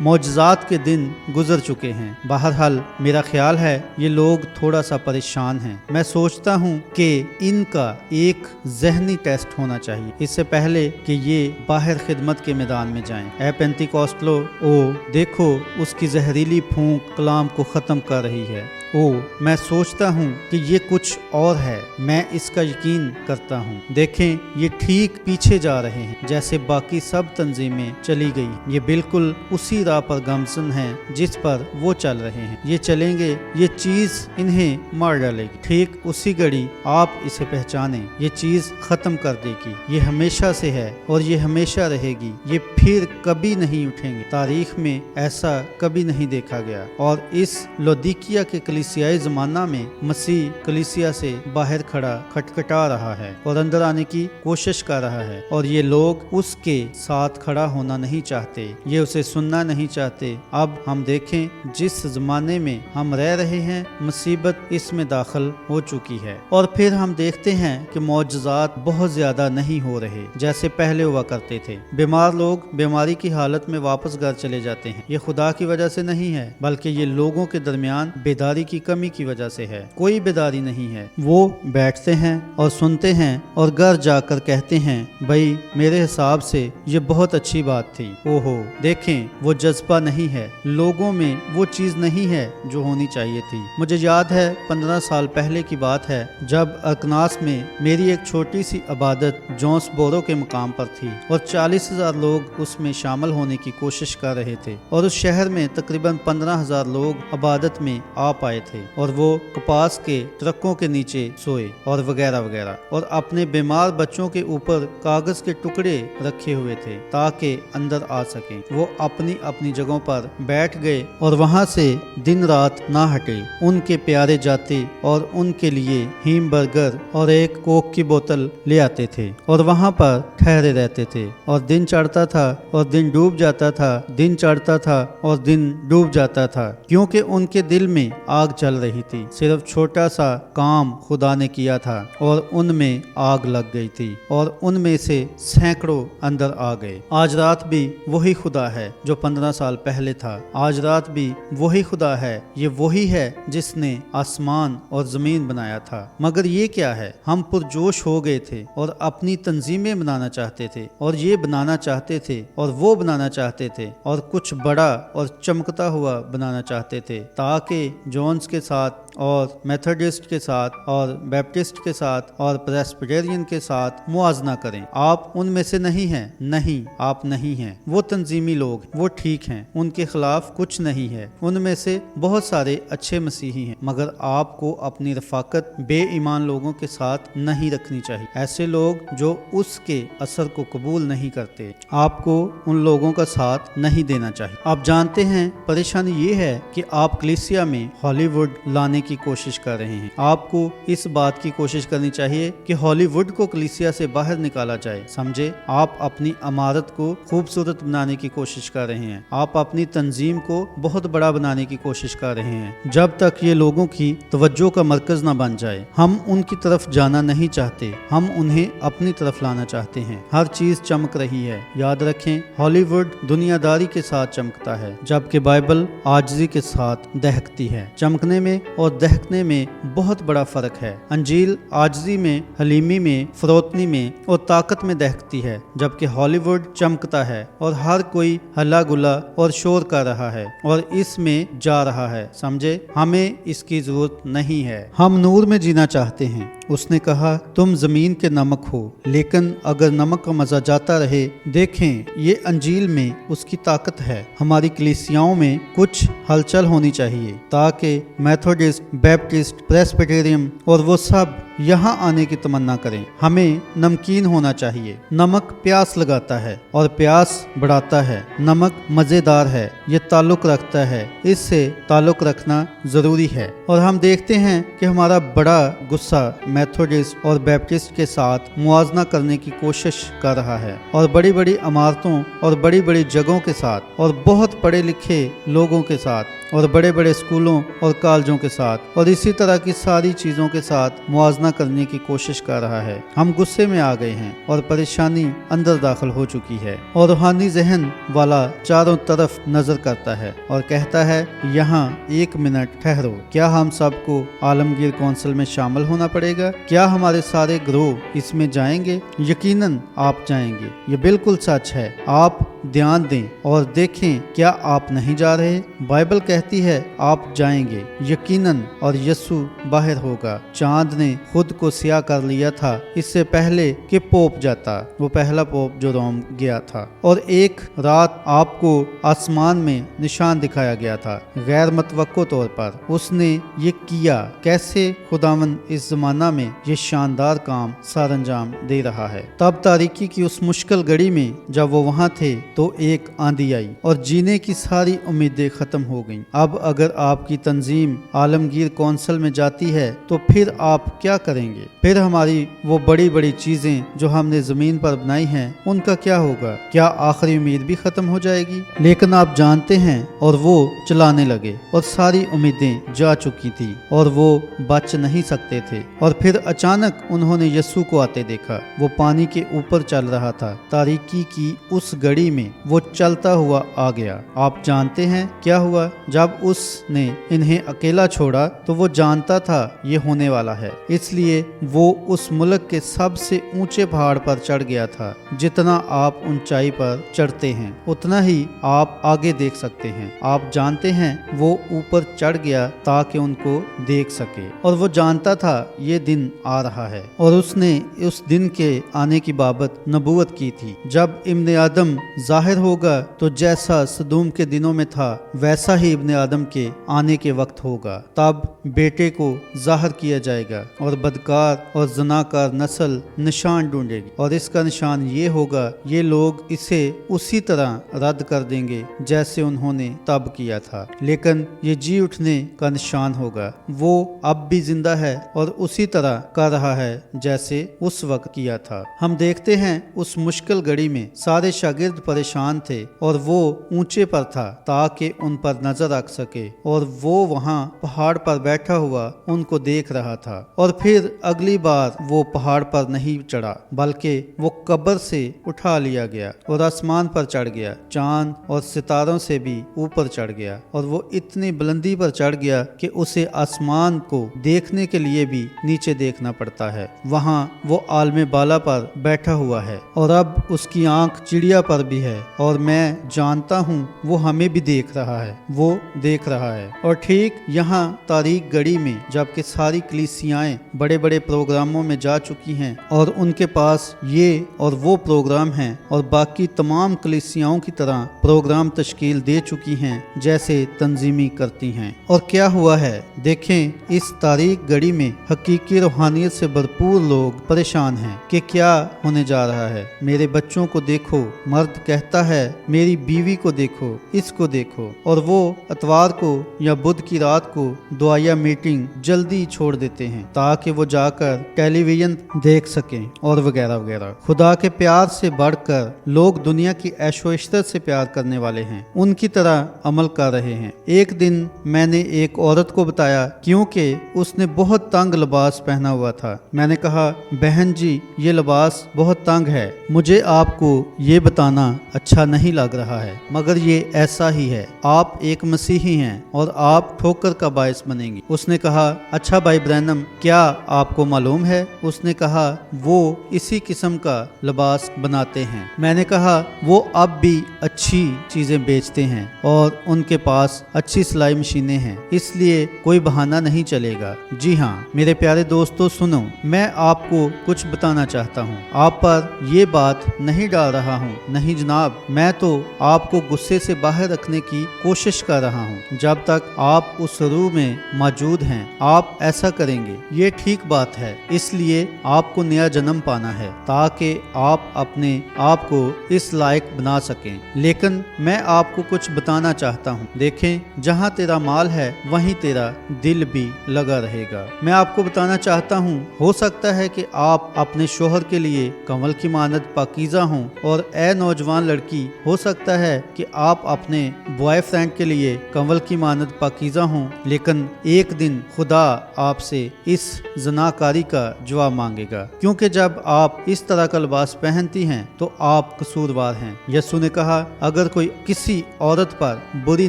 [SPEAKER 1] मौजज़ात के दिन गुजर चुके हैं। बहरहाल मेरा ख्याल है ये लोग थोड़ा सा परेशान हैं। मैं सोचता हूँ कि इनका एक जहनी टेस्ट होना चाहिए इससे पहले कि ये बाहर खिदमत के मैदान में जाएं। ए पेंटिकोस्टलो, ओ देखो उसकी जहरीली फूंक कलाम को ख़त्म कर रही है। ओ मैं सोचता हूँ कि ये कुछ और है। मैं इसका यकीन करता हूँ। देखें ये ठीक पीछे जा रहे हैं जैसे बाकी सब तंजीमें चली गई। ये बिल्कुल उसी राह पर गमसन है जिस पर वो चल रहे हैं। ये चलेंगे, ये चीज इन्हें मार डालेगी। ठीक उसी घड़ी आप इसे पहचाने, ये चीज खत्म कर देगी। ये हमेशा से है और ये हमेशा रहेगी। ये फिर कभी नहीं उठेंगे। तारीख में ऐसा कभी नहीं देखा गया। और इस लौदीकिया के कलीसियाई जमाना में मसीह कलीसिया से बाहर खड़ा खटखटा रहा है और अंदर आने की कोशिश कर रहा है। और ये लोग उसके साथ खड़ा होना नहीं चाहते, ये उसे सुनना नहीं चाहते। अब हम देखें जिस जमाने में हम रह रहे हैं, मुसीबत इसमें दाखिल हो चुकी है। और फिर हम देखते हैं कि मौजज़ात बहुत ज्यादा नहीं हो रहे जैसे पहले हुआ करते थे। बीमार लोग बीमारी की हालत में वापस घर चले जाते हैं। ये खुदा की वजह से नहीं है, बल्कि ये लोगों के दरमियान बेदारी की कमी की वजह से है। कोई बेदारी नहीं है। वो बैठते हैं और सुनते हैं और घर जाकर कहते हैं, भाई मेरे हिसाब से ये बहुत अच्छी बात थी। ओहो देखें, वो जज्बा नहीं है, लोगों में वो चीज नहीं है जो होनी चाहिए थी। मुझे याद है 15 साल पहले की बात है जब अरकनास में मेरी एक छोटी सी इबादत जोन्सबोरो के मुकाम पर थी और 40,000 लोग उसमें शामिल होने की कोशिश कर रहे थे और उस शहर में तकरीबन 15,000 लोग इबादत में आ पाए تھے اور وہ कपास के ट्रकों के नीचे सोए और वगैरह वगैरह, और अपने बीमार बच्चों के ऊपर कागज के टुकड़े रखे हुए थे ताकि अंदर आ सकें। वो अपनी अपनी जगहों पर बैठ गए और वहां से दिन रात ना हटे। उनके प्यारे जाते और उनके लिए हीम बर्गर और एक कोक की बोतल ले आते थे और वहां पर ठहरे रहते थे, और दिन चढ़ता था और दिन डूब जाता था, दिन चढ़ता था और दिन डूब जाता था, क्योंकि उनके दिल में आग चल रही थी। सिर्फ छोटा सा काम खुदा ने किया था और उनमें आग लग गई थी और उनमें से सैकड़ों अंदर आ गए। आज रात भी वही खुदा है जो 15 साल पहले था। आज रात भी वही खुदा है। ये वही है जिसने आसमान और जमीन बनाया था। मगर ये क्या है, हम पुरजोश हो गए थे और अपनी तंजीमें बनाना चाहते थे और ये बनाना चाहते थे और वो बनाना चाहते थे और कुछ बड़ा और चमकता हुआ बनाना चाहते थे, ताकि जोन्स के साथ और मेथोडिस्ट के साथ और बैप्टिस्ट के साथ और प्रेस्बिटेरियन के साथ मुआजना करें। आप उनमें से नहीं हैं। नहीं, आप नहीं हैं। वो तंजीमी लोग, वो ठीक हैं, उनके खिलाफ कुछ नहीं है। उनमें से बहुत सारे अच्छे मसीही हैं, मगर आपको अपनी रफाकत बेईमान लोगों के साथ नहीं रखनी चाहिए। ऐसे लोग जो उसके असर को कबूल नहीं करते, आपको उन लोगों का साथ नहीं देना चाहिए। आप जानते हैं परेशानी ये है कि आप कलीसिया में हॉलीवुड लाने की कोशिश कर रहे हैं। आपको इस बात की कोशिश करनी चाहिए कि हॉलीवुड को कलीसिया से बाहर निकाला जाए। समझे, आप अपनी इमारत को खूबसूरत बनाने की कोशिश कर रहे हैं। आप अपनी तंजीम को बहुत बड़ा बनाने की कोशिश कर रहे हैं। जब तक ये लोगों की तवज्जो का मरकज न बन जाए, हम उनकी तरफ जाना नहीं चाहते, हम उन्हें अपनी तरफ लाना चाहते हैं। हर चीज चमक रही है। याद रखें, हॉलीवुड दुनियादारी के साथ चमकता है, जबकि बाइबल आजिज़ी के साथ दहकती है। चमकने में और दहकने में बहुत बड़ा फर्क है। अंजील आजिज़ी में, हलीमी में, फरोतनी में और ताकत में दहकती है, जबकि हॉलीवुड चमकता है और हर कोई हल्ला गुल्ला और शोर कर रहा है और इसमें जा रहा है। समझे, हमें इसकी जरूरत नहीं है। हम नूर में जीना चाहते हैं। उसने कहा, तुम जमीन के नमक हो, लेकिन अगर नमक का मजा जाता रहे। देखें, ये अंजील में उसकी ताकत है। हमारी कलीसियाओं में कुछ हलचल होनी चाहिए ताकि मेथोडिस्ट, बैप्टिस्ट, प्रेस्बिटेरियन और वो सब यहाँ आने की तमन्ना करें। हमें नमकीन होना चाहिए। नमक प्यास लगाता है और प्यास बढ़ाता है। नमक मजेदार है, ये ताल्लुक रखता है। इससे ताल्लुक रखना जरूरी है। और हम देखते हैं कि हमारा बड़ा गुस्सा मेथोडिस्ट और बैप्टिस्ट के साथ मुआजना करने की कोशिश कर रहा है, और बड़ी बड़ी इमारतों और बड़ी बड़ी जगहों के साथ और बहुत पढ़े लिखे लोगों के साथ और बड़े बड़े स्कूलों और कॉलेजों के साथ और इसी तरह की सारी चीजों के साथ मुआजना करने की कोशिश कर रहा है। हम गुस्से में आ गए हैं और परेशानी अंदर दाखिल हो चुकी है, और रूहानी जहन वाला चारों तरफ नजर करता है और कहता है, यहाँ 1 मिनट ठहरो, क्या हम सबको आलमगीर कौंसिल में शामिल होना पड़ेगा? क्या हमारे सारे ग्रोह इसमें जाएंगे? यकीनन आप जाएंगे। ये बिल्कुल सच है। आप ध्यान दें और देखें, क्या आप नहीं जा रहे? बाइबल कहती है आप जाएंगे यकीनन, और यीशु बाहर होगा। चांद ने खुद को स्याह कर लिया था इससे पहले कि पोप जाता, वो पहला पोप जो रोम गया था। और एक रात आपको आसमान में निशान दिखाया गया था गैर मतवक्को तौर पर। उसने ये किया। कैसे खुदावन इस जमाना में ये शानदार काम सरअंजाम दे रहा है। तब तारीकी की उस मुश्किल घड़ी में जब वो वहाँ थे तो एक आंधी आई और जीने की सारी उम्मीदें खत्म हो गईं। अब अगर आपकी तंजीम आलमगीर कौंसिल में जाती है तो फिर आप क्या करेंगे? फिर हमारी वो बड़ी बड़ी चीजें जो हमने जमीन पर बनाई हैं उनका क्या होगा? क्या आखिरी उम्मीद भी खत्म हो जाएगी? लेकिन आप जानते हैं, और वो चलाने लगे और सारी उम्मीदें जा चुकी थी और वो बच नहीं सकते थे। और फिर अचानक उन्होंने यीशु को आते देखा। वो पानी के ऊपर चल रहा था। तारीकी की उस घड़ी में वो चलता हुआ आ गया। आप जानते हैं क्या हुआ? जब उसने इन्हें अकेला छोड़ा तो वो जानता था ये होने वाला है, इसलिए वो उस मुल्क के सबसे ऊंचे पहाड़ पर चढ़ गया था। जितना आप ऊंचाई पर चढ़ते हैं उतना ही आप आगे देख सकते हैं। आप जानते हैं वो ऊपर चढ़ गया ताकि उनको देख सके, और वो जानता था ये दिन आ रहा है, और उसने उस दिन के आने की बाबत नबूवत की थी जब इब्ने आदम ज़ाहिर होगा तो जैसा सदूम के दिनों में था वैसा ही इब्ने आदम के आने के वक्त होगा। तब बेटे को ज़ाहिर किया जाएगा और बदकार और ज़नाकार नस्ल निशान ढूंढेगी, और इसका निशान ये होगा, ये लोग इसे उसी तरह रद्द कर देंगे जैसे उन्होंने तब किया था, लेकिन ये जी उठने का निशान होगा। वो अब भी जिंदा है और उसी तरह कर रहा है जैसे उस वक्त किया था। हम देखते हैं उस मुश्किल घड़ी में सारे शागिर्द परेशान थे और वो ऊंचे पर था ताकि उन पर नजर रख सके, और वो वहाँ पहाड़ पर बैठा हुआ उनको देख रहा था। और फिर अगली बार वो पहाड़ पर नहीं चढ़ा बल्कि वो कब्र से उठा लिया गया और आसमान पर चढ़ गया, चांद और सितारों से भी ऊपर चढ़ गया, और वो इतनी बुलंदी पर चढ़ गया कि उसे आसमान को देखने के लिए भी नीचे देखना पड़ता है। वहाँ वो आलमे बाला पर बैठा हुआ है और अब उसकी आंख चिड़िया पर भी है, और मैं जानता हूँ वो हमें भी देख रहा है, वो देख रहा है। और ठीक यहाँ तारीख घड़ी में जबकि सारी कलीसियाएं बड़े बड़े प्रोग्रामों में जा चुकी हैं और उनके पास ये और वो प्रोग्राम हैं और बाकी तमाम कलीसियाओं की तरह प्रोग्राम तश्कील दे चुकी हैं जैसे तंजीमी करती हैं। और क्या हुआ है देखें, इस तारीख घड़ी में हकीकी रूहानियत से भरपूर लोग परेशान हैं कि क्या होने जा रहा है। मेरे बच्चों को देखो, मर्द कहता है मेरी बीवी को देखो, इसको देखो, और वो इतवार को या बुध की रात को दुआया मीटिंग जल्दी छोड़ देते हैं ताकि वो जाकर टेलीविजन देख सकें और वगैरह वगैरह। खुदा के प्यार से बढ़कर लोग दुनिया की ऐशो इशरत से प्यार करने वाले हैं, उनकी तरह अमल कर रहे हैं। एक दिन मैंने एक औरत को बताया क्योंकि उसने बहुत तंग लिबास पहना हुआ था। मैंने कहा, बहन जी ये लिबास बहुत तंग है, मुझे आपको ये बताना अच्छा नहीं लग रहा है, मगर ये ऐसा ही है। आप एक मसीही हैं और आप ठोकर का बायस बनेंगी। उसने कहा, अच्छा भाई ब्रैनम, क्या आपको मालूम है? उसने कहा, वो इसी किस्म का लिबास बनाते हैं। मैंने कहा, वो अब भी अच्छी चीजें बेचते हैं और उनके पास अच्छी सिलाई मशीनें हैं, इसलिए कोई बहाना नहीं चलेगा। जी हाँ मेरे प्यारे दोस्तों, सुनो, मैं आपको कुछ बताना चाहता हूँ। आप पर ये बात नहीं डाल रहा हूँ, नहीं जनाब, मैं तो आपको गुस्से से बाहर रखने की कोशिश कर रहा हूँ। जब तक आप उस रूह में मौजूद हैं आप ऐसा करेंगे, ये ठीक बात है। इसलिए आपको नया जन्म पाना है ताकि आप अपने आप को इस लायक बना सकें। लेकिन मैं आपको कुछ बताना चाहता हूँ। देखें, जहाँ तेरा माल है वहीं तेरा दिल भी लगा रहेगा। मैं आपको बताना चाहता हूँ, हो सकता है कि आप अपने शोहर के लिए कंवल की मानद पाकीज़ा हों, और ए नौजवान लड़की, हो सकता है कि आप अपने बॉयफ्रेंड के लिए कंवल की मानद पाकीज़ा हों, लेकिन एक दिन खुदा आपसे इस जनाकारी का जवाब मांगेगा, क्योंकि जब आप इस तरह का लिबास पहनती हैं तो आप कसूरवार हैं। यीशु ने कहा, अगर कोई किसी औरत पर बुरी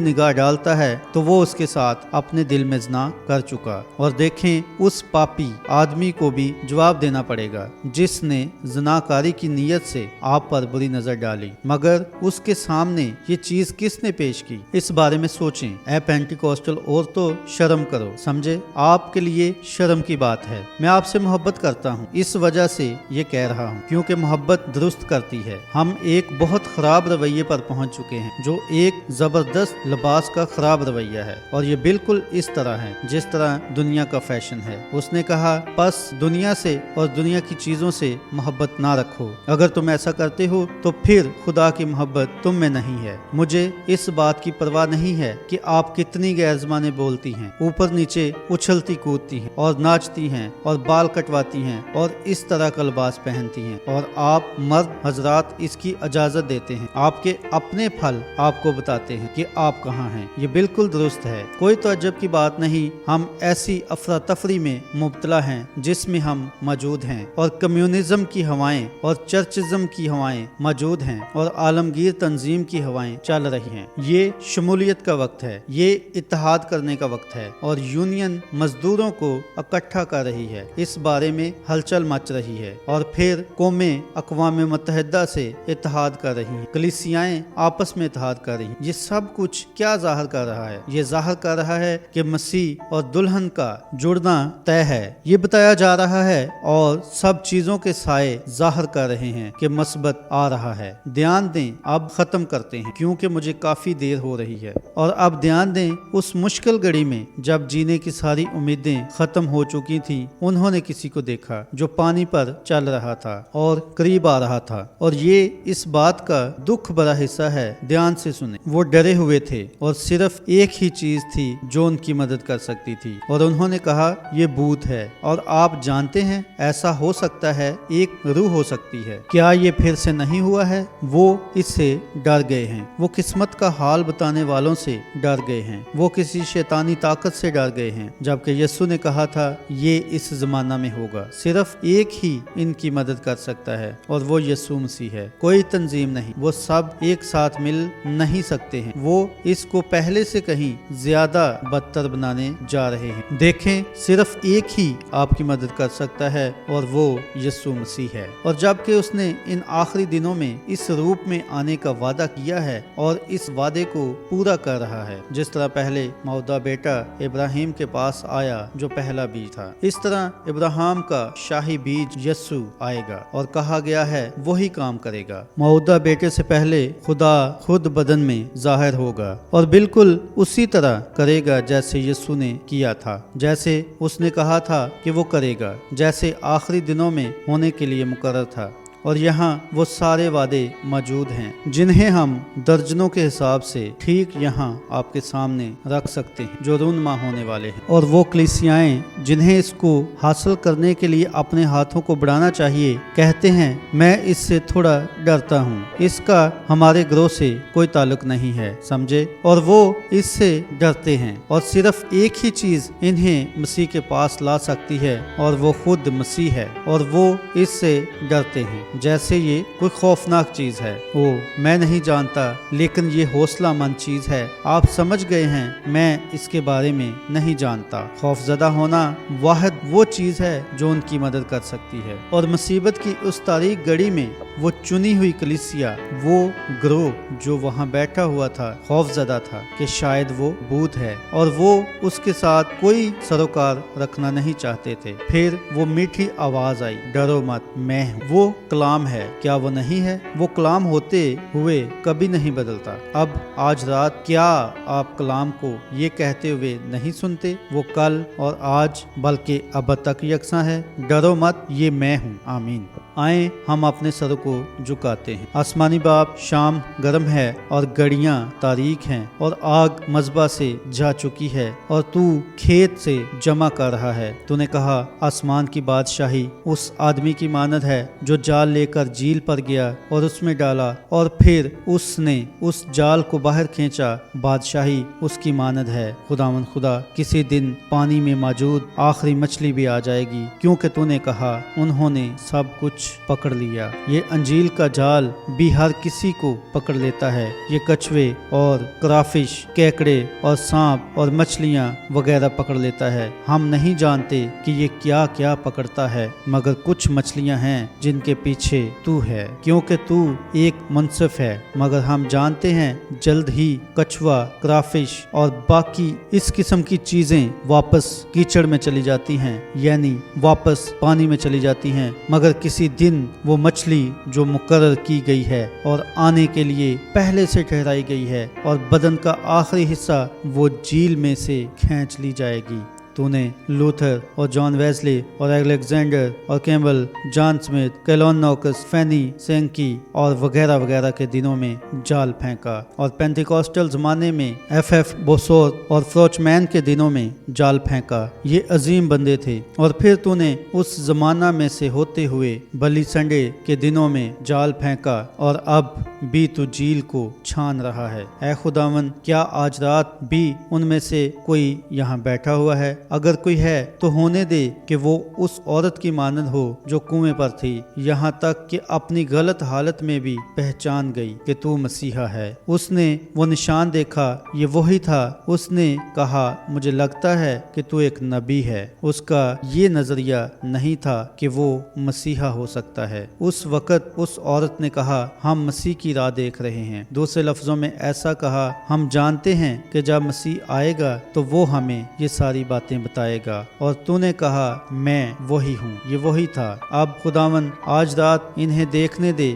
[SPEAKER 1] निगाह डालता है तो वो उसके साथ अपने दिल में ज़ना कर चुका। और देखें, उस पापी आदमी को भी जवाब देना पड़ेगा जिसने ज़नाकारी की नीयत से आप पर बुरी नजर डाली, मगर उसके सामने ये चीज किसने पेश की? इस बारे में सोचें। ए पेंटिकोस्टल औरतों, शर्म करो। समझे, आपके लिए शर्म की बात है। मैं आपसे मोहब्बत करता हूँ, इस वजह से ये कह रहा हूँ, क्योंकि मोहब्बत दुरुस्त करती है। हम एक बहुत खराब रवैये पर पहुँच चुके हैं जो एक जबरदस्त लिबास का खराब रवैया है, और ये बिल्कुल इस तरह है जिस तरह दुनिया का फैशन है। उसने कहा, बस दुनिया से और दुनिया की चीजों से मोहब्बत ना रखो। अगर तुम ऐसा करते हो तो फिर खुदा की मोहब्बत तुम में नहीं है। मुझे इस बात की परवाह नहीं है कि आप कितनी गैर ज़बानें बोलती हैं, ऊपर नीचे उछलती कूदती हैं और नाचती हैं और बाल कटवाती हैं और इस तरह का लिबास पहनती हैं, और आप मर्द हजरात इसकी इजाजत देते हैं। आपके अपने फल आपको बताते हैं कि आप कहाँ हैं। ये बिल्कुल दुरुस्त है, कोई तअज्जुब की बात नहीं। हम ऐसी अफरा तफरी में मुब्तला हैं जिसमें हम मौजूद हैं, और कम्युनिज्म की हवाएं और चर्चिज्म की हवाएं मौजूद हैं, और आलमगीर तंजीम की हवाएं चल रही हैं। ये शमूलियत का वक्त है, ये इत्तेहाद करने का वक्त है, और यूनियन मजदूरों को इकट्ठा कर रही है। इस बारे में हलचल मच रही है, और फिर कौमें अक़वाम मुत्तहिदा से इत्तेहाद कर रही हैं, कलीसियाएं आपस में इत्तेहाद कर रही हैं। ये सब कुछ क्या जाहिर कर रहा है? ये जाहिर कर रहा है कि मसीह और दुल्हन का जुड़ना तय है। ये बताया जा रहा है, और सब चीजों के साए जाहिर कर रहे हैं कि मस्बत आ रहा है। ध्यान ध्यान दें, अब खत्म करते हैं क्योंकि मुझे काफी देर हो रही है। और अब ध्यान दें, उस मुश्किल घड़ी में जब जीने की सारी उम्मीदें खत्म हो चुकी थी, उन्होंने किसी को देखा जो पानी पर चल रहा था और करीब आ रहा था। और ये इस बात का दुख भरा हिस्सा है, ध्यान से सुने। वो डरे हुए थे और सिर्फ एक ही चीज थी जो उनकी मदद कर सकती थी, और उन्होंने कहा ये भूत है। और आप जानते हैं, ऐसा हो सकता है एक रूह हो सकती है। क्या ये फिर से नहीं हुआ है? वो इससे डर गए हैं, वो किस्मत का हाल बताने वालों से डर गए हैं, वो किसी शैतानी ताकत से डर गए हैं। जबकि यीशु ने कहा था ये इस जमाना में होगा, सिर्फ एक ही इनकी मदद कर सकता है और वो यीशु मसीह है। कोई तंजीम नहीं, वो सब एक साथ मिल नहीं सकते हैं। वो इसको पहले से कहीं ज्यादा बदतर बनाने जा रहे हैं। देखें, सिर्फ एक ही आपकी मदद कर सकता है और वो यीशु मसीह है। और जबकि उसने इन आखिरी दिनों में इस रूप में आने का वादा किया है और इस वादे को पूरा कर रहा है, जिस तरह पहले मौदा बेटा इब्राहिम के पास आया जो पहला बीज था, इस तरह इब्राहिम का शाही बीज यीशु आएगा और कहा गया है वही काम करेगा। मौदा बेटे से पहले खुदा खुद बदन में जाहिर होगा और बिल्कुल उसी तरह करेगा जैसे यीशु ने किया था, जैसे उसने कहा था कि वो करेगा, जैसे आखिरी दिनों में होने के लिए मुकर्रर था। और यहाँ वो सारे वादे मौजूद हैं जिन्हें हम दर्जनों के हिसाब से ठीक यहाँ आपके सामने रख सकते हैं, जो रूनमा होने वाले हैं। और वो कलीसियाएं जिन्हें इसको हासिल करने के लिए अपने हाथों को बढ़ाना चाहिए, कहते हैं मैं इससे थोड़ा डरता हूँ, इसका हमारे ग्रोह से कोई ताल्लुक नहीं है, समझे। और वो इससे डरते हैं और सिर्फ एक ही चीज इन्हें मसीह के पास ला सकती है और वो खुद मसीह है। और वो इससे डरते हैं जैसे ये कोई खौफनाक चीज है। ओ मैं नहीं जानता, लेकिन ये हौसला मंद चीज है। आप समझ गए हैं, मैं इसके बारे में नहीं जानता। खौफजदा होना वाहिद वो चीज है जो उनकी मदद कर सकती है। और मुसीबत की उस तारीख घड़ी में वो चुनी हुई कलीसिया, वो ग्रोह जो वहाँ बैठा हुआ था, खौफजदा था कि शायद वो भूत है और वो उसके साथ कोई सरोकार रखना नहीं चाहते थे। फिर वो मीठी आवाज आई, डरो मत, मैं हूँ। वो कलाम है, क्या वो नहीं है? वो कलाम होते हुए कभी नहीं बदलता। अब आज रात क्या आप कलाम को ये कहते हुए नहीं सुनते? वो कल और आज बल्कि अब तक यकसा है, डरो मत, ये मैं हूँ। आमीन। आए हम अपने सरों को झुकाते हैं। आसमानी बाप, शाम गर्म है और घड़ियां तारीक हैं और आग मज़बा से जा चुकी है और तू खेत से जमा कर रहा है। तूने कहा आसमान की बादशाही उस आदमी की मानद है जो जाल लेकर झील पर गया और उसमें डाला और फिर उसने उस जाल को बाहर खींचा। बादशाही उसकी मानद है। खुदावन खुदा, किसी दिन पानी में मौजूद आखिरी मछली भी आ जाएगी, क्योंकि तूने कहा उन्होंने सब कुछ पकड़ लिया। ये अंजील का जाल भी हर किसी को पकड़ लेता है। ये कछुए और क्राफिश, केकड़े और सांप और मछलियाँ वगैरह पकड़ लेता है। हम नहीं जानते कि ये क्या क्या पकड़ता है, मगर कुछ मछलियाँ हैं जिनके पीछे तू है, क्योंकि तू एक मुनसिफ है। मगर हम जानते हैं जल्द ही कछुआ, क्राफिश और बाकी इस किस्म की चीजें वापस कीचड़ में चली जाती हैं, यानी वापस पानी में चली जाती हैं। मगर किसी दिन वो मछली जो मुकर्रर की गई है और आने के लिए पहले से ठहराई गई है और बदन का आखिरी हिस्सा वो झील में से खींच ली जाएगी। तूने लूथर और जॉन वेस्ली और अलेक्जेंडर और कैम्बल, जॉन स्मिथ, कैलोन नोकस, फैनी सेंकी और वगैरह वगैरह के दिनों में जाल फेंका और पेंटिकॉस्टल जमाने में एफ बोसोर और फ्रोचमैन के दिनों में जाल फेंका। ये अजीम बंदे थे। और फिर तूने उस जमाना में से होते हुए बली संडे के दिनों में जाल फेंका और अब भी तू झील को छान रहा है। ऐ खुदावन, क्या आज रात भी उनमें से कोई यहाँ बैठा हुआ है? अगर कोई है तो होने दे कि वो उस औरत की मानद हो जो कुएं पर थी, यहाँ तक कि अपनी गलत हालत में भी पहचान गई कि तू मसीहा है। उसने वो निशान देखा, ये वही था। उसने कहा मुझे लगता है कि तू एक नबी है। उसका ये नजरिया नहीं था कि वो मसीहा हो सकता है। उस वक्त उस औरत ने कहा हम मसीह की राह देख रहे हैं। दूसरे लफ्जों में ऐसा कहा, हम जानते हैं कि जब मसीह आएगा तो वो हमें ये सारी बातें बातें बताएगा। और तूने कहा मैं वही हूँ, ये वही था। अब खुदावन आज रात इन्हें देखने दे,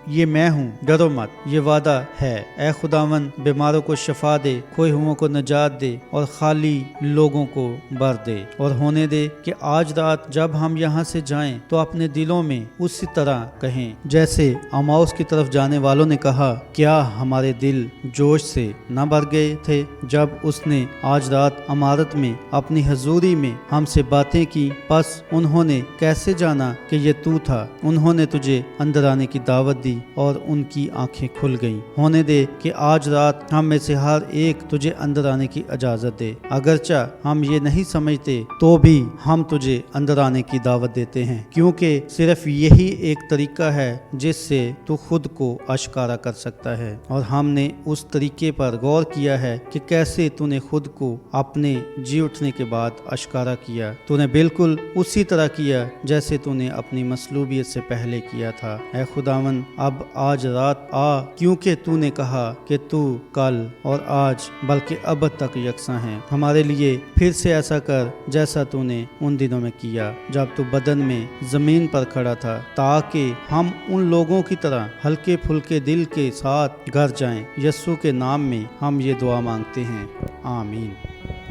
[SPEAKER 1] ये मैं हूँ, डरो मत, ये वादा है। ऐ खुदावन बीमारों को शफा दे, खोए हुओं को नजात दे और खाली लोगों को भर दे। और होने दे कि आज रात जब हम यहाँ से जाएं तो अपने दिलों में उसी तरह कहें जैसे अमाउस की तरफ जाने वालों ने कहा, क्या हमारे दिल जोश से न भर गए थे जब उसने आज रात इमारत में अपनी हजूरी में हमसे बातें की। बस उन्होंने कैसे जाना कि ये तू था। उन्होंने तुझे अंदर आने की दावत दी और उनकी आंखें खुल गईं। होने दे कि आज रात हम में से हर एक तुझे अंदर आने की इजाजत दे। अगरचा हम ये नहीं समझते तो भी हम तुझे अंदर आने की दावत देते हैं, क्योंकि सिर्फ यही एक तरीका है जिससे तू खुद को आश्कारा कर सकता है। और हमने उस तरीके पर गौर किया है कि कैसे तूने खुद को अपने जी उठने के बाद आश्कारा किया। तूने बिल्कुल उसी तरह किया जैसे तूने अपनी मसलूबियत से पहले किया था। ऐ खुदावन अब आज रात आ, क्योंकि तूने कहा कि तू कल और आज बल्कि अब तक यकसा है। हमारे लिए फिर से ऐसा कर जैसा तूने उन दिनों में किया जब तू बदन में जमीन पर खड़ा था, ताकि हम उन लोगों की तरह हल्के फुल्के दिल के साथ घर जाएं। यस्सु के नाम में हम ये दुआ मांगते हैं, आमीन।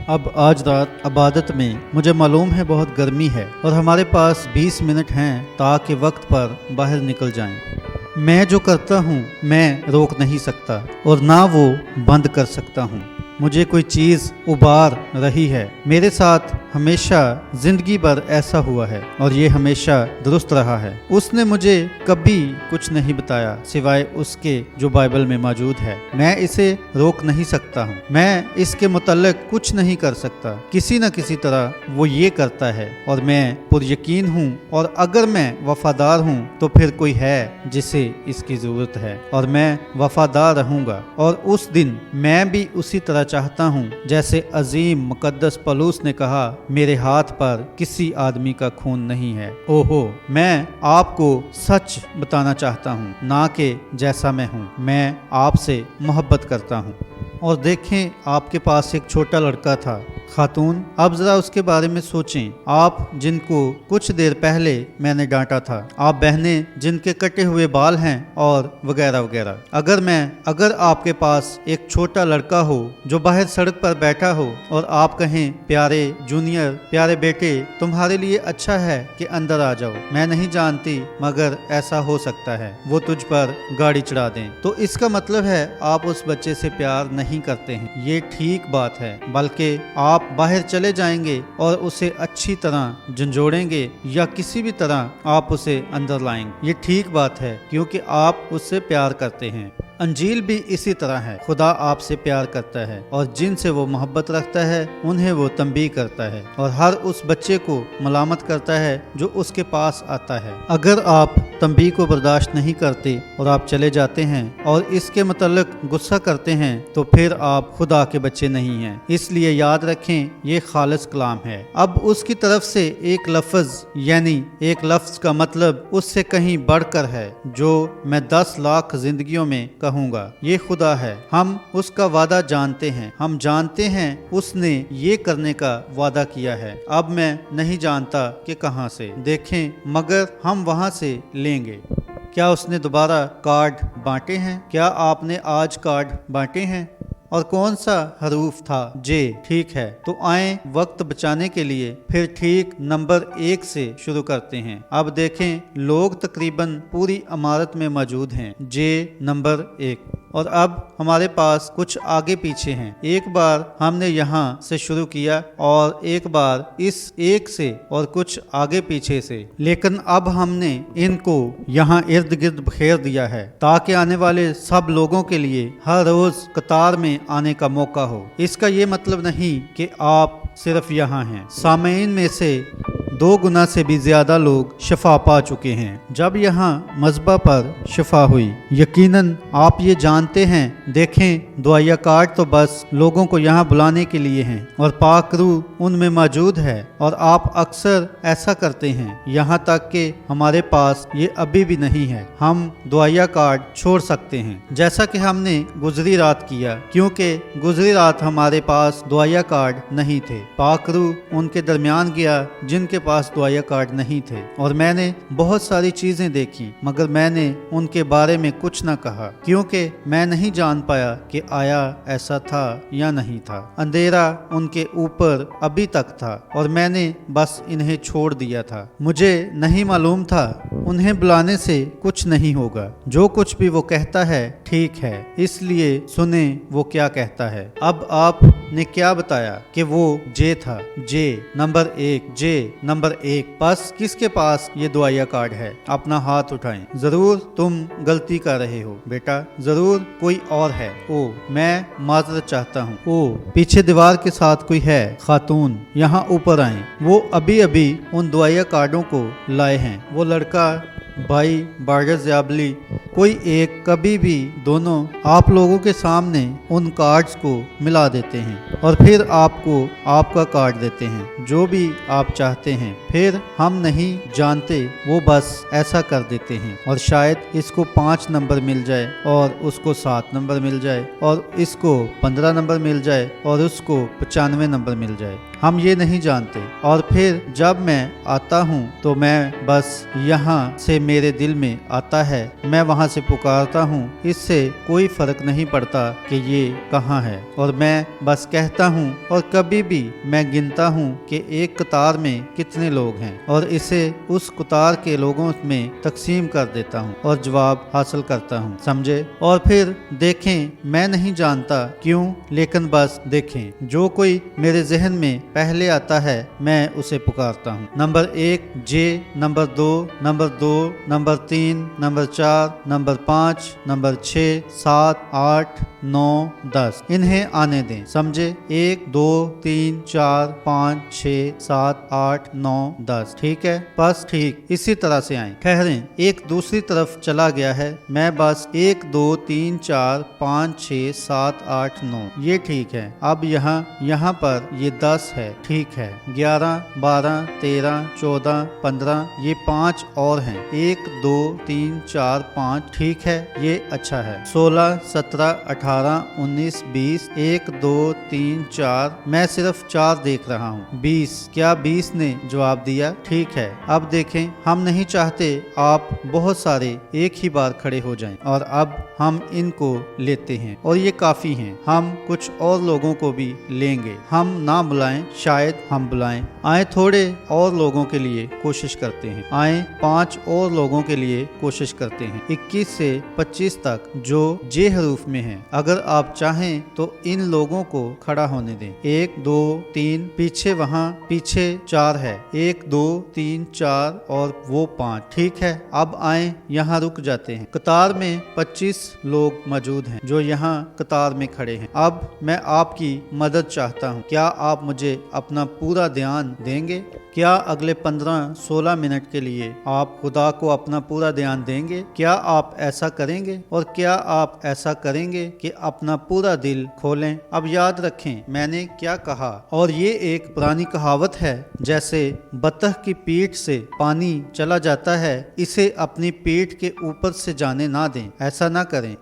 [SPEAKER 1] अब आज रात इबादत में मुझे मालूम है बहुत गर्मी है और हमारे पास 20 मिनट हैं ताकि वक्त पर बाहर निकल जाएं। मैं जो करता हूँ मैं रोक नहीं सकता और ना वो बंद कर सकता हूँ। मुझे कोई चीज़ उबार रही है। मेरे साथ हमेशा जिंदगी भर ऐसा हुआ है और ये हमेशा दुरुस्त रहा है। उसने मुझे कभी कुछ नहीं बताया सिवाय उसके जो बाइबल में मौजूद है। मैं इसे रोक नहीं सकता हूँ, मैं इसके मुतल्लिक कुछ नहीं कर सकता। किसी न किसी तरह वो ये करता है और मैं पुरयकीन हूँ, और अगर मैं वफादार हूँ तो फिर कोई है जिसे इसकी ज़रूरत है और मैं वफादार रहूँगा। और उस दिन मैं भी उसी तरह चाहता हूँ जैसे अजीम मुकद्दस पौलुस ने कहा, मेरे हाथ पर किसी आदमी का खून नहीं है। ओहो, मैं आपको सच बताना चाहता हूँ, ना कि जैसा मैं हूँ। मैं आपसे मोहब्बत करता हूँ। और देखें, आपके पास एक छोटा लड़का था। खातून, अब जरा उसके बारे में सोचें। आप जिनको कुछ देर पहले मैंने डांटा था, आप बहनें जिनके कटे हुए बाल हैं और वगैरह वगैरह। अगर आपके पास एक छोटा लड़का हो जो बाहर सड़क पर बैठा हो और आप कहें, प्यारे जूनियर, प्यारे बेटे, तुम्हारे लिए अच्छा है कि अंदर आ जाओ, मैं नहीं जानती मगर ऐसा हो सकता है वो तुझ पर गाड़ी चढ़ा दें, तो इसका मतलब है आप उस बच्चे से प्यार नहीं करते हैं। ये ठीक बात है, बल्कि आप बाहर चले जाएंगे और उसे अच्छी तरह झंझोड़ेंगे या किसी भी तरह आप उसे अंदर लाएंगे। ये ठीक बात है क्योंकि आप उससे प्यार करते हैं। अंजील भी इसी तरह है। खुदा आपसे प्यार करता है और जिनसे वो मोहब्बत रखता है उन्हें वो तंबीह करता है और हर उस बच्चे को मलामत करता है जो उसके पास आता है। अगर आप तंबीह को बर्दाश्त नहीं करते और आप चले जाते हैं और इसके मुतल्लिक गुस्सा करते हैं तो फिर आप खुदा के बच्चे नहीं हैं। इसलिए याद रखें, ये खालिस कलाम है। अब उसकी तरफ से एक लफ्ज यानी एक लफ्ज का मतलब उससे कहीं बढ़कर है जो मैं 10 लाख जिंदगियों में कहूँगा। ये खुदा है। हम उसका वादा जानते हैं। हम जानते हैं उसने ये करने का वादा किया है। अब मैं नहीं जानता कि कहाँ से देखें, मगर हम वहाँ से लेंगे। क्या उसने दोबारा कार्ड बांटे हैं? क्या आपने आज कार्ड बांटे हैं? और कौन सा हरूफ था? जे। ठीक है, तो आए वक्त बचाने के लिए फिर ठीक नंबर 1 से शुरू करते हैं। अब देखें, लोग तकरीबन पूरी इमारत में मौजूद हैं। जे नंबर 1। और अब हमारे पास कुछ आगे पीछे हैं। एक बार हमने यहाँ से शुरू किया और एक बार इस एक से और कुछ आगे पीछे से, लेकिन अब हमने इनको यहाँ इर्द गिर्द बखेर दिया है ताकि आने वाले सब लोगों के लिए हर रोज कतार में आने का मौका हो। इसका ये मतलब नहीं कि आप सिर्फ यहाँ हैं। सामईन में से 2 गुना से भी ज्यादा लोग शिफा पा चुके हैं। जब यहाँ मज़बा पर शिफा हुई, यकीनन आप ये जानते हैं, देखें दुआया कार्ड तो बस लोगों को यहाँ बुलाने के लिए हैं और पाक रूह उनमें मौजूद है और आप अक्सर ऐसा करते हैं, यहाँ तक कि हमारे पास ये अभी भी नहीं है। हम दुआया कार्ड छोड़ सकते हैं जैसा कि हमने गुजरी रात किया, क्योंकि गुजरी रात हमारे पास दुआया कार्ड नहीं थे। पाक रूह उनके दरमियान गया जिनके पास दुआया कार्ड नहीं थे और मैंने बहुत सारी चीजें देखी, मगर मैंने उनके बारे में कुछ न कहा क्योंकि मैं नहीं जान पाया कि आया ऐसा था या नहीं था। अंधेरा उनके ऊपर अभी तक था और मैंने बस इन्हें छोड़ दिया था। मुझे नहीं मालूम था उन्हें बुलाने से कुछ नहीं होगा, जो कुछ भी वो कहता है ठीक है, इसलिए सुने वो क्या कहता है। अब आपने क्या बताया कि वो जे था, जे नंबर 1, जे नंबर 1। बस किसके पास ये दुआया कार्ड है? अपना हाथ उठाएं। जरूर तुम गलती कर रहे हो बेटा, जरूर कोई और है। ओ मैं माजरत चाहता हूँ। ओ पीछे दीवार के साथ कोई है? खातून यहाँ ऊपर आए। वो अभी अभी उन दुआया कार्डों को लाए हैं। वो लड़का भाई बारगज ज़याबली, कोई एक, कभी भी दोनों आप लोगों के सामने उन कार्ड्स को मिला देते हैं और फिर आपको आपका कार्ड देते हैं जो भी आप चाहते हैं। फिर हम नहीं जानते, वो बस ऐसा कर देते हैं और शायद इसको 5 नंबर मिल जाए और उसको 7 नंबर मिल जाए और इसको 15 नंबर मिल जाए और उसको 95 नंबर मिल जाए। हम ये नहीं जानते। और फिर जब मैं आता हूँ तो मैं बस यहाँ से मेरे दिल में आता है, मैं वहाँ से पुकारता हूँ। इससे कोई फर्क नहीं पड़ता कि ये कहाँ है और मैं बस कहता हूँ और कभी भी मैं गिनता हूँ कि एक कतार में कितने लोग हैं और इसे उस कतार के लोगों में तकसीम कर देता हूँ और जवाब हासिल करता हूँ, समझे? और फिर देखें, मैं नहीं जानता क्यों, लेकिन बस देखें, जो कोई मेरे जहन में पहले आता है मैं उसे पुकारता हूँ। नंबर 1 जे, number 2 number 2, number 3 number 4 number 5 number 6 7 8 9 10। इन्हें आने दें, समझे? 1 2 3 4 5 6 7 8 9 10। ठीक है, बस ठीक इसी तरह से आए। ठहरें, एक दूसरी तरफ चला गया है। मैं बस 1 2 3 4 5 6 7 8 9, ये ठीक है। अब यहाँ पर ये 10 है, ठीक है। 11 12 13 14 15, ये 5 और हैं। 1 2 3 4 5, ठीक है, ये अच्छा है। 16 17 18 19 20, 1 2 3 4, मैं सिर्फ 4 देख रहा हूँ। 20, क्या 20 ने जवाब दिया? ठीक है। अब देखें, हम नहीं चाहते आप बहुत सारे एक ही बार खड़े हो जाएं और अब हम इनको लेते हैं और ये काफी हैं। हम कुछ और लोगों को भी लेंगे, हम ना बुलाएं, शायद हम बुलाएं। आए थोड़े और लोगों के लिए कोशिश करते हैं, आए 5 और लोगों के लिए कोशिश करते हैं। 21 से 25 तक जो जे हरूफ में हैं। अगर आप चाहें तो इन लोगों को खड़ा होने दें। 1 2 3, पीछे वहाँ पीछे 4 है। 1 2 3 4 और वो 5, ठीक है। अब आए, यहाँ रुक जाते हैं। कतार में 25 लोग मौजूद हैं जो यहाँ कतार में खड़े हैं। अब मैं आपकी मदद चाहता हूँ। क्या आप मुझे अपना पूरा ध्यान देंगे? क्या अगले 15-16 मिनट के लिए आप खुदा को अपना पूरा ध्यान देंगे? क्या आप ऐसा करेंगे? और क्या आप ऐसा करेंगे कि अपना पूरा दिल खोलें? अब याद रखें मैंने क्या कहा, और ये एक पुरानी कहावत है, जैसे बतख की पीठ से पानी चला जाता है, इसे अपनी पीठ के ऊपर से जाने ना दें। ऐसा ना करें,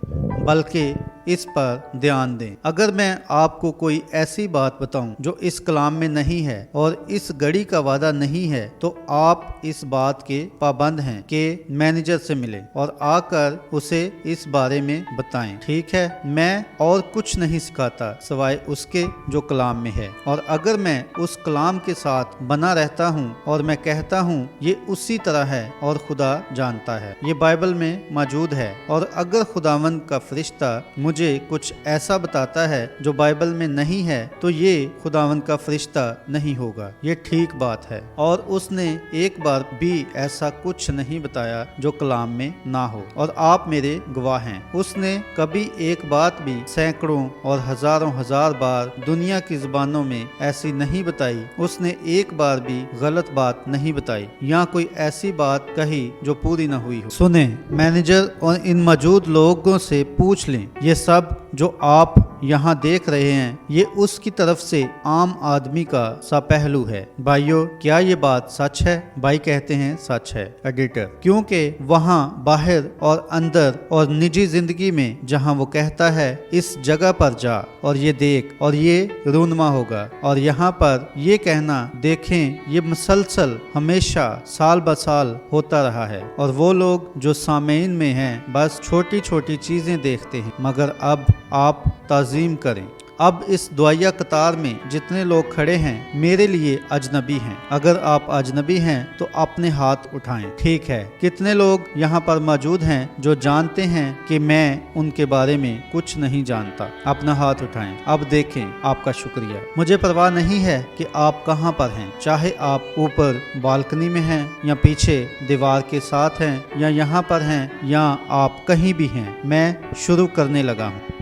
[SPEAKER 1] बल्कि इस पर ध्यान दें। अगर मैं आपको कोई ऐसी बात बताऊं जो इस कलाम में नहीं है और इस घड़ी का वादा नहीं है, तो आप इस बात के पाबंद हैं कि मैनेजर से मिलें और आकर उसे इस बारे में बताएं, ठीक है? मैं और कुछ नहीं सिखाता सिवाय उसके जो कलाम में है, और अगर मैं उस कलाम के साथ बना रहता हूँ और मैं कहता हूँ ये उसी तरह है और खुदा जानता है, ये बाइबल में मौजूद है। और अगर खुदावंद का फरिश्ता मुझे कुछ ऐसा बताता है जो बाइबल में नहीं है तो ये खुदावंद का फरिश्ता नहीं होगा। ये ठीक बात है। और उसने एक बार भी ऐसा कुछ नहीं बताया जो कलाम में ना हो, और आप मेरे गवाह हैं। उसने कभी एक बात भी सैकड़ों और हजारों हजार बार दुनिया की जुबानों में ऐसी नहीं बताई। उसने एक बार भी गलत बात नहीं बताई या कोई ऐसी बात कही जो पूरी न हुई हो। सुने, मैनेजर और इन मौजूद लोगों से पूछ लें, ये सब जो आप यहाँ देख रहे हैं ये उसकी तरफ से आम आदमी का सा पहलू है। भाइयों, क्या ये बात सच है? भाई कहते हैं सच है एडिटर, क्योंकि वहाँ बाहर और अंदर और निजी जिंदगी में जहाँ वो कहता है इस जगह पर जा और ये देख और ये रूनमा होगा, और यहाँ पर ये कहना देखें, ये मुसलसल हमेशा साल ब साल होता रहा है। और वो लोग जो सामेइन में हैं बस छोटी छोटी चीजें देखते हैं, मगर अब आप ताज़ीम करें। अब इस दुआया कतार में जितने लोग खड़े हैं मेरे लिए अजनबी हैं। अगर आप अजनबी हैं तो अपने हाथ उठाएं। ठीक है, कितने लोग यहाँ पर मौजूद हैं जो जानते हैं कि मैं उनके बारे में कुछ नहीं जानता? अपना हाथ उठाएं। अब देखें, आपका शुक्रिया। मुझे परवाह नहीं है कि आप कहाँ पर हैं, चाहे आप ऊपर बालकनी में हैं या पीछे दीवार के साथ हैं या यहाँ पर हैं या आप कहीं भी हैं। मैं शुरू करने लगा हूँ।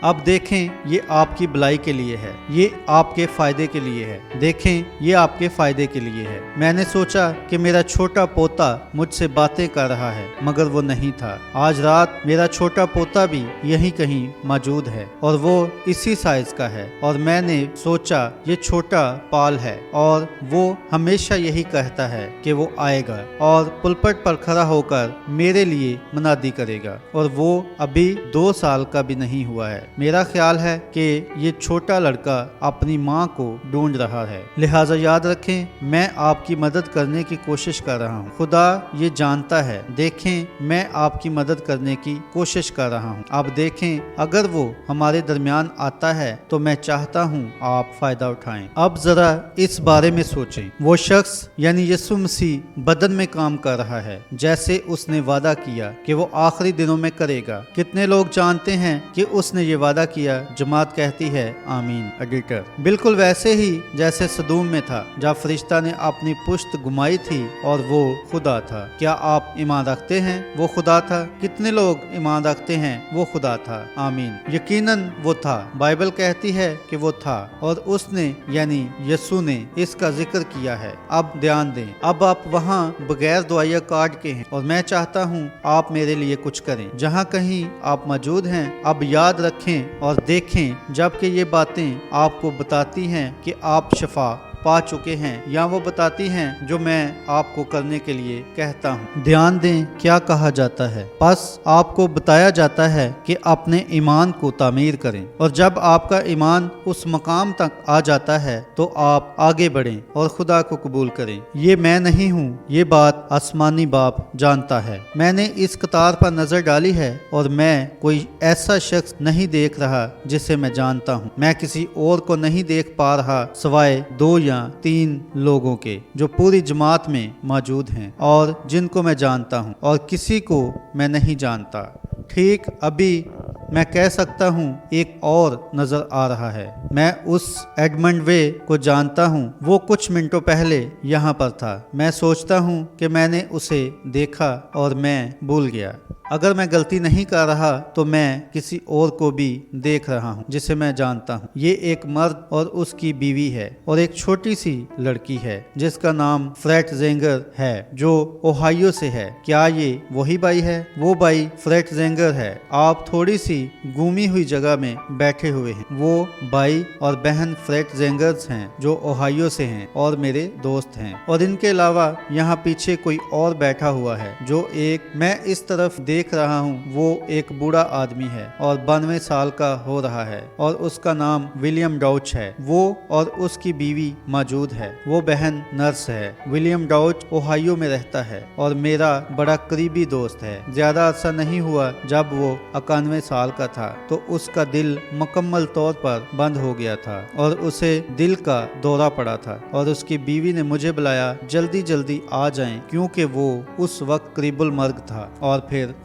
[SPEAKER 1] अब देखें, ये आपकी भलाई के लिए है, ये आपके फायदे के लिए है। देखें, ये आपके फायदे के लिए है। मैंने सोचा कि मेरा छोटा पोता मुझसे बातें कर रहा है, मगर वो नहीं था। आज रात मेरा छोटा पोता भी यहीं कहीं मौजूद है और वो इसी साइज का है। और मैंने सोचा ये छोटा पाल है और वो हमेशा यही कहता है कि वो आएगा और पुलपट पर खड़ा होकर मेरे लिए मुनादी करेगा, और वो अभी 2 साल का भी नहीं हुआ है। मेरा ख्याल है कि ये छोटा लड़का अपनी माँ को ढूंढ रहा है। लिहाजा याद रखें, मैं आपकी मदद करने की कोशिश कर रहा हूँ। खुदा ये जानता है। देखें, मैं आपकी मदद करने की कोशिश कर रहा हूँ। अब देखें, अगर वो हमारे दरमियान आता है तो मैं चाहता हूँ आप फायदा उठाएं। अब जरा इस बारे में सोचें, वो शख्स यानी यीशु मसीह बदन में काम कर रहा है जैसे उसने वादा किया कि वो आखिरी दिनों में करेगा। कितने लोग जानते हैं कि उसने ये वादा किया? जमात कहती है आमीन एडिटर। बिल्कुल वैसे ही जैसे सदूम में था जब फरिश्ता ने अपनी पुश्त घुमाई थी और वो खुदा था। क्या आप ईमान रखते हैं वो खुदा था? कितने लोग ईमान रखते हैं वो खुदा था? आमीन। यकीनन वो था। बाइबल कहती है कि वो था और उसने यानी यीशु ने इसका जिक्र किया है। अब ध्यान दें, अब आप वहाँ बगैर दुआया कार्ड के हैं और मैं चाहता हूँ आप मेरे लिए कुछ करें। जहाँ कहीं आप मौजूद हैं, अब याद रखें और देखें, जबकि ये बातें आपको बताती हैं कि आप शफा पा चुके हैं या वो बताती हैं जो मैं आपको करने के लिए कहता हूँ। ध्यान दें, क्या कहा जाता है? बस आपको बताया जाता है कि अपने ईमान को तामीर करें, और जब आपका ईमान उस मकाम तक आ जाता है तो आप आगे बढ़ें और खुदा को कबूल करें। ये मैं नहीं हूँ, ये बात आसमानी बाप जानता है। मैंने इस कतार पर नजर डाली है और मैं कोई ऐसा शख्स नहीं देख रहा जिसे मैं जानता हूँ। मैं किसी और को नहीं देख पा रहा सिवाय 2 या 3 लोगों के जो पूरी जमात में मौजूद हैं और जिनको मैं जानता हूं, और किसी को मैं नहीं जानता। ठीक अभी मैं कह सकता हूँ एक और नजर आ रहा है। मैं उस एडमंड वे को जानता हूँ, वो कुछ मिनटों पहले यहाँ पर था। मैं सोचता हूँ कि मैंने उसे देखा और मैं भूल गया। अगर मैं गलती नहीं कर रहा तो मैं किसी और को भी देख रहा हूँ जिसे मैं जानता हूँ। ये एक मर्द और उसकी बीवी है और एक छोटी सी लड़की है जिसका नाम फ्रेट जेंगर है जो ओहायो से है। क्या ये वही भाई है? वो भाई फ्रेट जेंगर है। आप थोड़ी सी घूमी हुई जगह में बैठे हुए हैं। वो भाई और बहन फ्रेट जेंगर्स हैं जो ओहायो से हैं और मेरे दोस्त हैं। और इनके अलावा यहाँ पीछे कोई और बैठा हुआ है जो एक मैं इस तरफ देख रहा हूँ। वो एक बूढ़ा आदमी है और 92 साल का हो रहा है और उसका नाम विलियम डाउच है। वो और उसकी बीवी मौजूद है। वो बहन नर्स है। विलियम डाउच ओहायो में रहता है और मेरा बड़ा करीबी दोस्त है। ज्यादा अरसा नहीं हुआ जब वो 91 साल का था तो उसका दिल मुकम्मल तौर पर बंद हो गया था और उसे दिल का दौरा पड़ा था और उसकी बीवी ने मुझे बुलाया जल्दी जल्दी आ जाएं क्योंकि वो उस वक्त करीबुल मर्ग था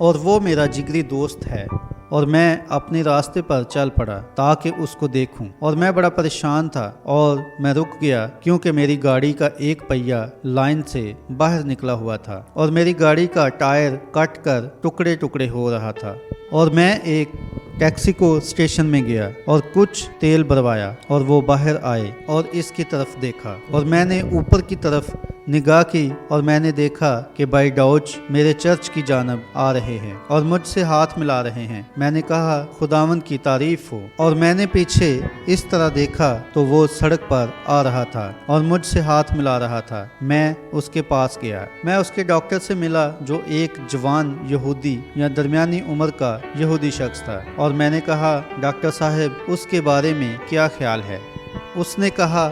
[SPEAKER 1] और वो मेरा जिगरी दोस्त है। اور میں اپنے راستے پر چل پڑا تاکہ اس کو دیکھوں، اور میں بڑا پریشان تھا اور میں رک گیا کیونکہ میری گاڑی کا ایک پہیہ لائن سے باہر نکلا ہوا تھا اور میری گاڑی کا ٹائر کٹ کر ٹکڑے ٹکڑے ہو رہا تھا، اور میں ایک ٹیکسی کو اسٹیشن میں گیا اور کچھ تیل بھروایا، اور وہ باہر آئے اور اس کی طرف دیکھا، اور میں نے اوپر کی طرف نگاہ کی اور میں نے دیکھا کہ بھائی ڈاؤچ میرے چرچ کی جانب آ رہے ہیں اور مجھ سے ہاتھ ملا رہے ہیں۔ میں نے کہا خداوند کی تعریف ہو، اور میں نے پیچھے اس طرح دیکھا تو وہ سڑک پر آ رہا تھا اور مجھ سے ہاتھ ملا رہا تھا۔ میں اس کے پاس گیا، میں اس کے ڈاکٹر سے ملا جو ایک جوان یہودی یا درمیانی عمر کا یہودی شخص تھا، اور میں نے کہا ڈاکٹر صاحب اس کے بارے میں کیا خیال ہے؟ اس نے کہا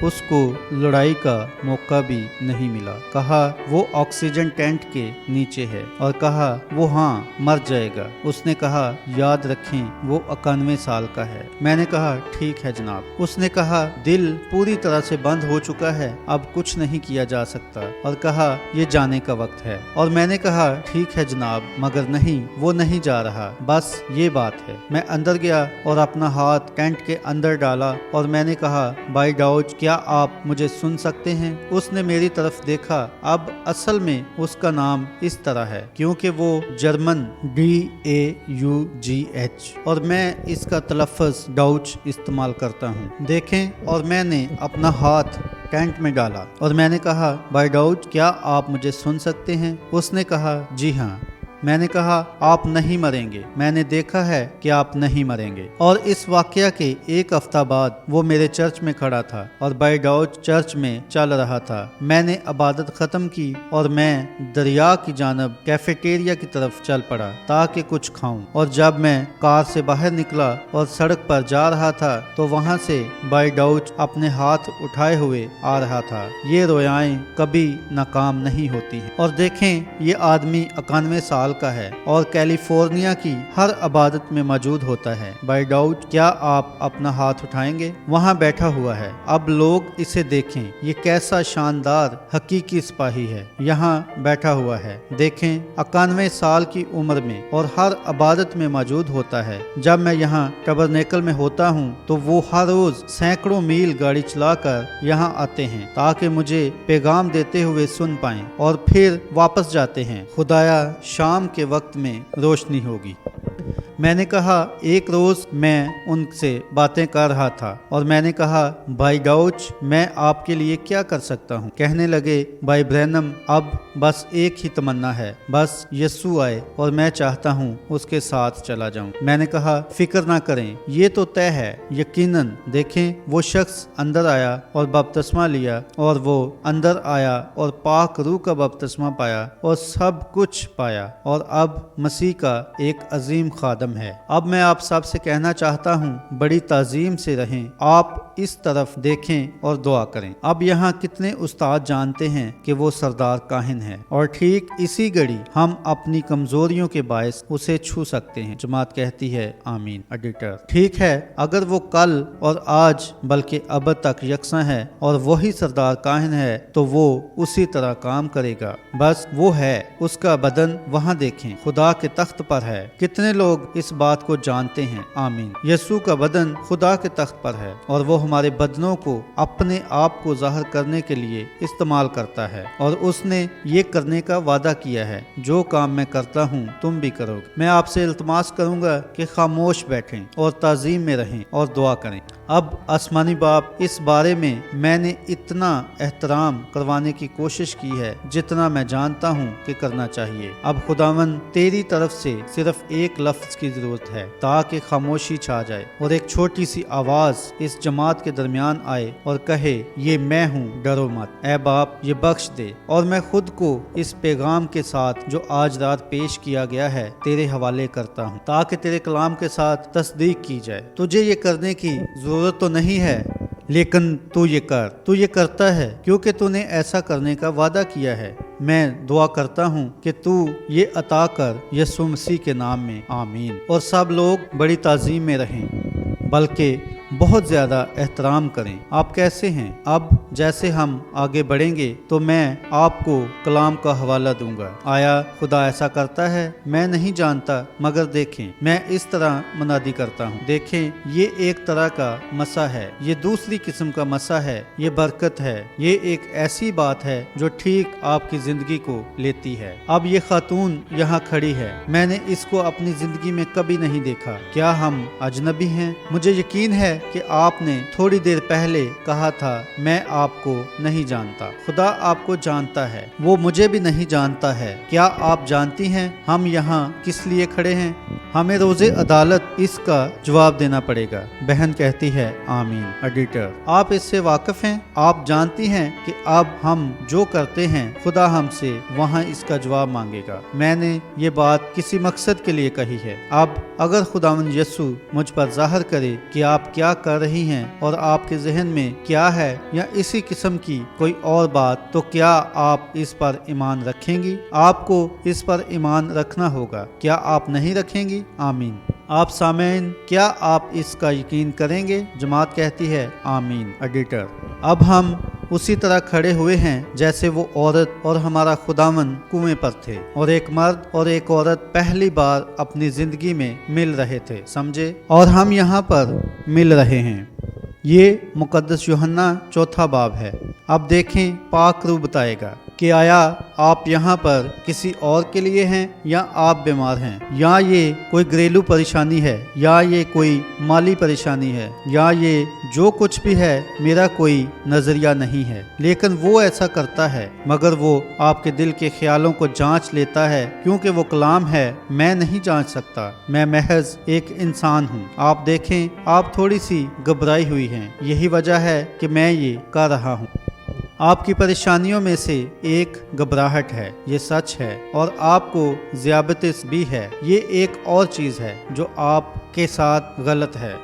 [SPEAKER 1] اس کو لڑائی کا موقع بھی نہیں ملا، کہا وہ آکسیجن ٹینٹ کے نیچے ہے، اور کہا وہ ہاں مر جائے گا۔ اس نے کہا یاد رکھیں وہ 91 سال کا ہے۔ میں نے کہا ٹھیک ہے جناب۔ اس نے کہا دل پوری طرح سے بند ہو چکا ہے، اب کچھ نہیں کیا جا سکتا، اور کہا یہ جانے کا وقت ہے۔ اور میں نے کہا ٹھیک ہے جناب، مگر نہیں، وہ نہیں جا رہا، بس یہ بات ہے۔ میں اندر گیا اور اپنا ہاتھ ٹینٹ کے اندر ڈالا اور میں نے کہا بھائی ڈاؤچ کیا آپ مجھے سن سکتے ہیں؟ اس نے میری طرف دیکھا۔ اب اصل میں اس کا نام اس طرح ہے کیونکہ وہ جرمن DAUGH اور میں اس کا تلفظ ڈاؤچ استعمال کرتا ہوں، دیکھیں۔ اور میں نے اپنا ہاتھ ٹینٹ میں ڈالا اور میں نے کہا بھائی ڈاؤچ کیا آپ مجھے سن سکتے ہیں؟ اس نے کہا جی ہاں۔ میں نے کہا آپ نہیں مریں گے، میں نے دیکھا ہے کہ آپ نہیں مریں گے۔ اور اس واقعہ کے ایک ہفتہ بعد وہ میرے چرچ میں کھڑا تھا اور بھائی ڈاؤچ چرچ میں چل رہا تھا۔ میں نے عبادت ختم کی اور میں دریا کی جانب کیفیٹیریا کی طرف چل پڑا تاکہ کچھ کھاؤں، اور جب میں کار سے باہر نکلا اور سڑک پر جا رہا تھا تو وہاں سے بھائی ڈاؤچ اپنے ہاتھ اٹھائے ہوئے آ رہا تھا۔ یہ رویائیں کبھی ناکام نہیں ہوتی ہیں، اور دیکھیں یہ آدمی 91 سال کا ہے اور کیلیفورنیا کی ہر عبادت میں موجود ہوتا ہے۔ بھائی ڈاؤچ کیا آپ اپنا ہاتھ اٹھائیں گے؟ وہاں بیٹھا ہوا ہے، اب لوگ اسے دیکھیں، یہ کیسا شاندار حقیقی سپاہی ہے، یہاں بیٹھا ہوا ہے، دیکھیں 91 سال کی عمر میں اور ہر عبادت میں موجود ہوتا ہے۔ جب میں یہاں ٹبرنیکل میں ہوتا ہوں تو وہ ہر روز سینکڑوں میل گاڑی چلا کر یہاں آتے ہیں تاکہ مجھے پیغام دیتے ہوئے سن پائیں اور پھر واپس جاتے ہیں۔ خدایا شام کے وقت میں روشنی ہوگی۔ میں نے کہا ایک روز میں ان سے باتیں کر رہا تھا اور میں نے کہا بھائی ڈاؤچ میں آپ کے لیے کیا کر سکتا ہوں؟ کہنے لگے بھائی برینم اب بس ایک ہی تمنا ہے، بس یسوع آئے اور میں چاہتا ہوں اس کے ساتھ چلا جاؤں۔ میں نے کہا فکر نہ کریں، یہ تو طے ہے، یقیناً۔ دیکھیں وہ شخص اندر آیا اور بپتسمہ لیا، اور وہ اندر آیا اور پاک روح کا بپتسمہ پایا اور سب کچھ پایا، اور اب مسیح کا ایک عظیم خادم ہے۔ اب میں آپ سب سے کہنا چاہتا ہوں بڑی تعظیم سے رہیں، آپ اس طرف دیکھیں اور دعا کریں۔ اب یہاں کتنے استاد جانتے ہیں کہ وہ سردار کاہن ہے، اور ٹھیک اسی گھڑی ہم اپنی کمزوریوں کے باعث اسے چھو سکتے ہیں۔ جماعت کہتی ہے آمین۔ ایڈیٹر ٹھیک ہے، اگر وہ کل اور آج بلکہ اب تک یکساں ہے اور وہی سردار کاہن ہے تو وہ اسی طرح کام کرے گا، بس وہ ہے، اس کا بدن وہاں دیکھیں، خدا کے تخت پر ہے۔ کتنے لوگ اس بات کو جانتے ہیں؟ آمین۔ یسوع کا بدن خدا کے تخت پر ہے اور وہ ہمارے بدنوں کو اپنے آپ کو ظاہر کرنے کے لیے استعمال کرتا ہے، اور اس نے یہ کرنے کا وعدہ کیا ہے، جو کام میں کرتا ہوں تم بھی کرو گے۔ میں آپ سے التماس کروں گا کہ خاموش بیٹھیں اور تعظیم میں رہیں اور دعا کریں۔ اب آسمانی باپ، اس بارے میں نے اتنا احترام کروانے کی کوشش کی ہے جتنا میں جانتا ہوں کہ کرنا چاہیے۔ اب خداوند تیری طرف سے صرف ایک لفظ کی ضرورت ہے تاکہ خاموشی چھا جائے اور ایک چھوٹی سی آواز اس جماعت کے درمیان آئے اور کہے یہ میں ہوں، ڈرو مت۔ اے باپ یہ بخش دے، اور میں خود کو اس پیغام کے ساتھ جو آج رات پیش کیا گیا ہے تیرے حوالے کرتا ہوں تاکہ تیرے کلام کے ساتھ تصدیق کی جائے۔ تجھے یہ کرنے کی ضرورت تو نہیں ہے، لیکن تو یہ کرتا ہے کیونکہ تو نے ایسا کرنے کا وعدہ کیا ہے۔ میں دعا کرتا ہوں کہ تو یہ عطا کر یسوع مسیح کے نام میں، آمین۔ اور سب لوگ بڑی تعظیم میں رہیں، بلکہ بہت زیادہ احترام کریں۔ آپ کیسے ہیں؟ اب जैसे हम आगे बढ़ेंगे तो मैं आपको कलाम का हवाला दूंगा। आया खुदा ऐसा करता है? मैं नहीं जानता, मगर देखें मैं इस तरह मुनादी करता हूँ। देखें ये एक तरह का मसा है, ये दूसरी किस्म का मसा है, ये बरकत है, ये एक ऐसी बात है जो ठीक आपकी जिंदगी को लेती है। अब ये खातून यहाँ खड़ी है, मैंने इसको अपनी जिंदगी में कभी नहीं देखा। क्या हम अजनबी हैं? मुझे यकीन है कि आपने थोड़ी देर पहले कहा था मैं आपको नहीं जानता। खुदा आपको जानता है, वो मुझे भी नहीं जानता है। क्या आप जानती हैं हम यहाँ किस लिए खड़े हैं? हमें रोज़े अदालत इसका जवाब देना पड़ेगा। बहन कहती है आमीन। एडिटर, आप इससे वाकिफ हैं? आप जानती हैं कि अब हम जो करते हैं खुदा हमसे वहाँ इसका जवाब मांगेगा। मैंने ये बात किसी मकसद के लिए कही है। अब अगर खुदावंद यस्सु मुझ पर ज़ाहिर करे कि आप क्या कर रही हैं और आपके जहन में क्या है या इसी किस्म की कोई और बात, तो क्या आप इस पर ईमान रखेंगी? आपको इस पर ईमान रखना होगा। क्या आप नहीं रखेंगी? आमीन। आप सामेन, क्या आप इसका यकीन करेंगे? जमात कहती है आमीन। एडिटर, अब हम उसी तरह खड़े हुए हैं जैसे वो औरत और हमारा खुदावन कुएं पर थे और एक मर्द और एक औरत पहली बार अपनी जिंदगी में मिल रहे थे, समझे? और हम यहाँ पर मिल रहे हैं। ये मुकद्दस यूहन्ना 4 बाब है। अब देखें पाक रूह बताएगा कि आया आप यहाँ पर किसी और के लिए हैं या आप बीमार हैं, या ये कोई घरेलू परेशानी है, या ये कोई माली परेशानी है, या ये जो कुछ भी है मेरा कोई नजरिया नहीं है। लेकिन वो ऐसा करता है, मगर वो आपके दिल के ख्यालों को जांच लेता है, क्योंकि वो कलाम है। मैं नहीं जांच सकता, मैं महज एक इंसान हूँ। आप देखें आप थोड़ी सी घबराई हुई हैं, यही वजह है कि मैं ये कर रहा हूँ। आपकी परेशानियों में से एक घबराहट है, ये सच है, और आपको ज़ियाबतिस भी है, ये एक और चीज़ है जो आपके साथ गलत है,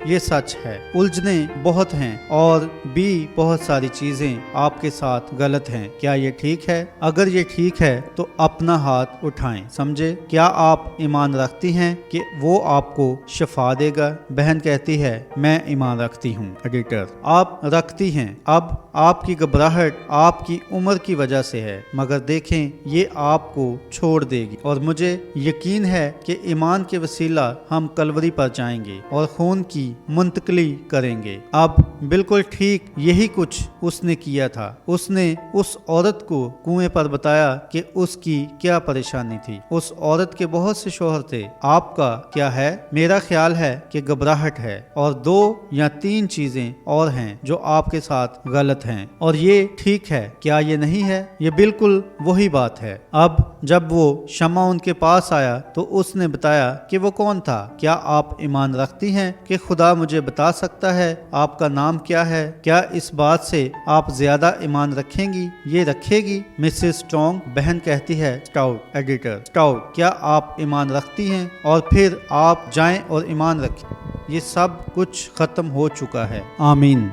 [SPEAKER 1] ये सच है। उलझने बहुत हैं और भी बहुत सारी चीजें आपके साथ गलत हैं। क्या ये ठीक है? अगर ये ठीक है तो अपना हाथ उठाएं, समझे? क्या आप ईमान रखती हैं कि वो आपको शिफा देगा? बहन कहती है मैं ईमान रखती हूँ। एडिटर, आप रखती हैं। अब आपकी घबराहट आपकी उम्र की वजह से है, मगर देखें ये आपको छोड़ देगी, और मुझे यकीन है कि ईमान के वसीला हम कलवरी पर जाएंगे और खून की मुंतकली करेंगे। अब बिल्कुल ठीक यही कुछ उसने किया था। उसने उस औरत को कुएं पर बताया कि उसकी क्या परेशानी थी। उस औरत के बहुत से शौहर थे। आपका क्या है? मेरा ख्याल है कि घबराहट है, और 2 या 3 चीजें और हैं जो आपके साथ गलत हैं, और ये ठीक है। क्या ये नहीं है? ये बिल्कुल वही बात है। अब जब वो शमा उनके पास आया तो उसने बताया कि वो कौन था। क्या आप ईमान रखती हैं कि खुदा मुझे बता सकता है आपका नाम क्या है? क्या इस बात से आप ज्यादा ईमान रखेंगी? ये रखेगी? मिसेस स्ट्रॉन्ग, बहन कहती है स्टाउट। एडिटर, स्टाउट, क्या आप ईमान रखती हैं? और फिर आप जाएं और ईमान रखें। ये सब कुछ खत्म हो चुका है। आमीन।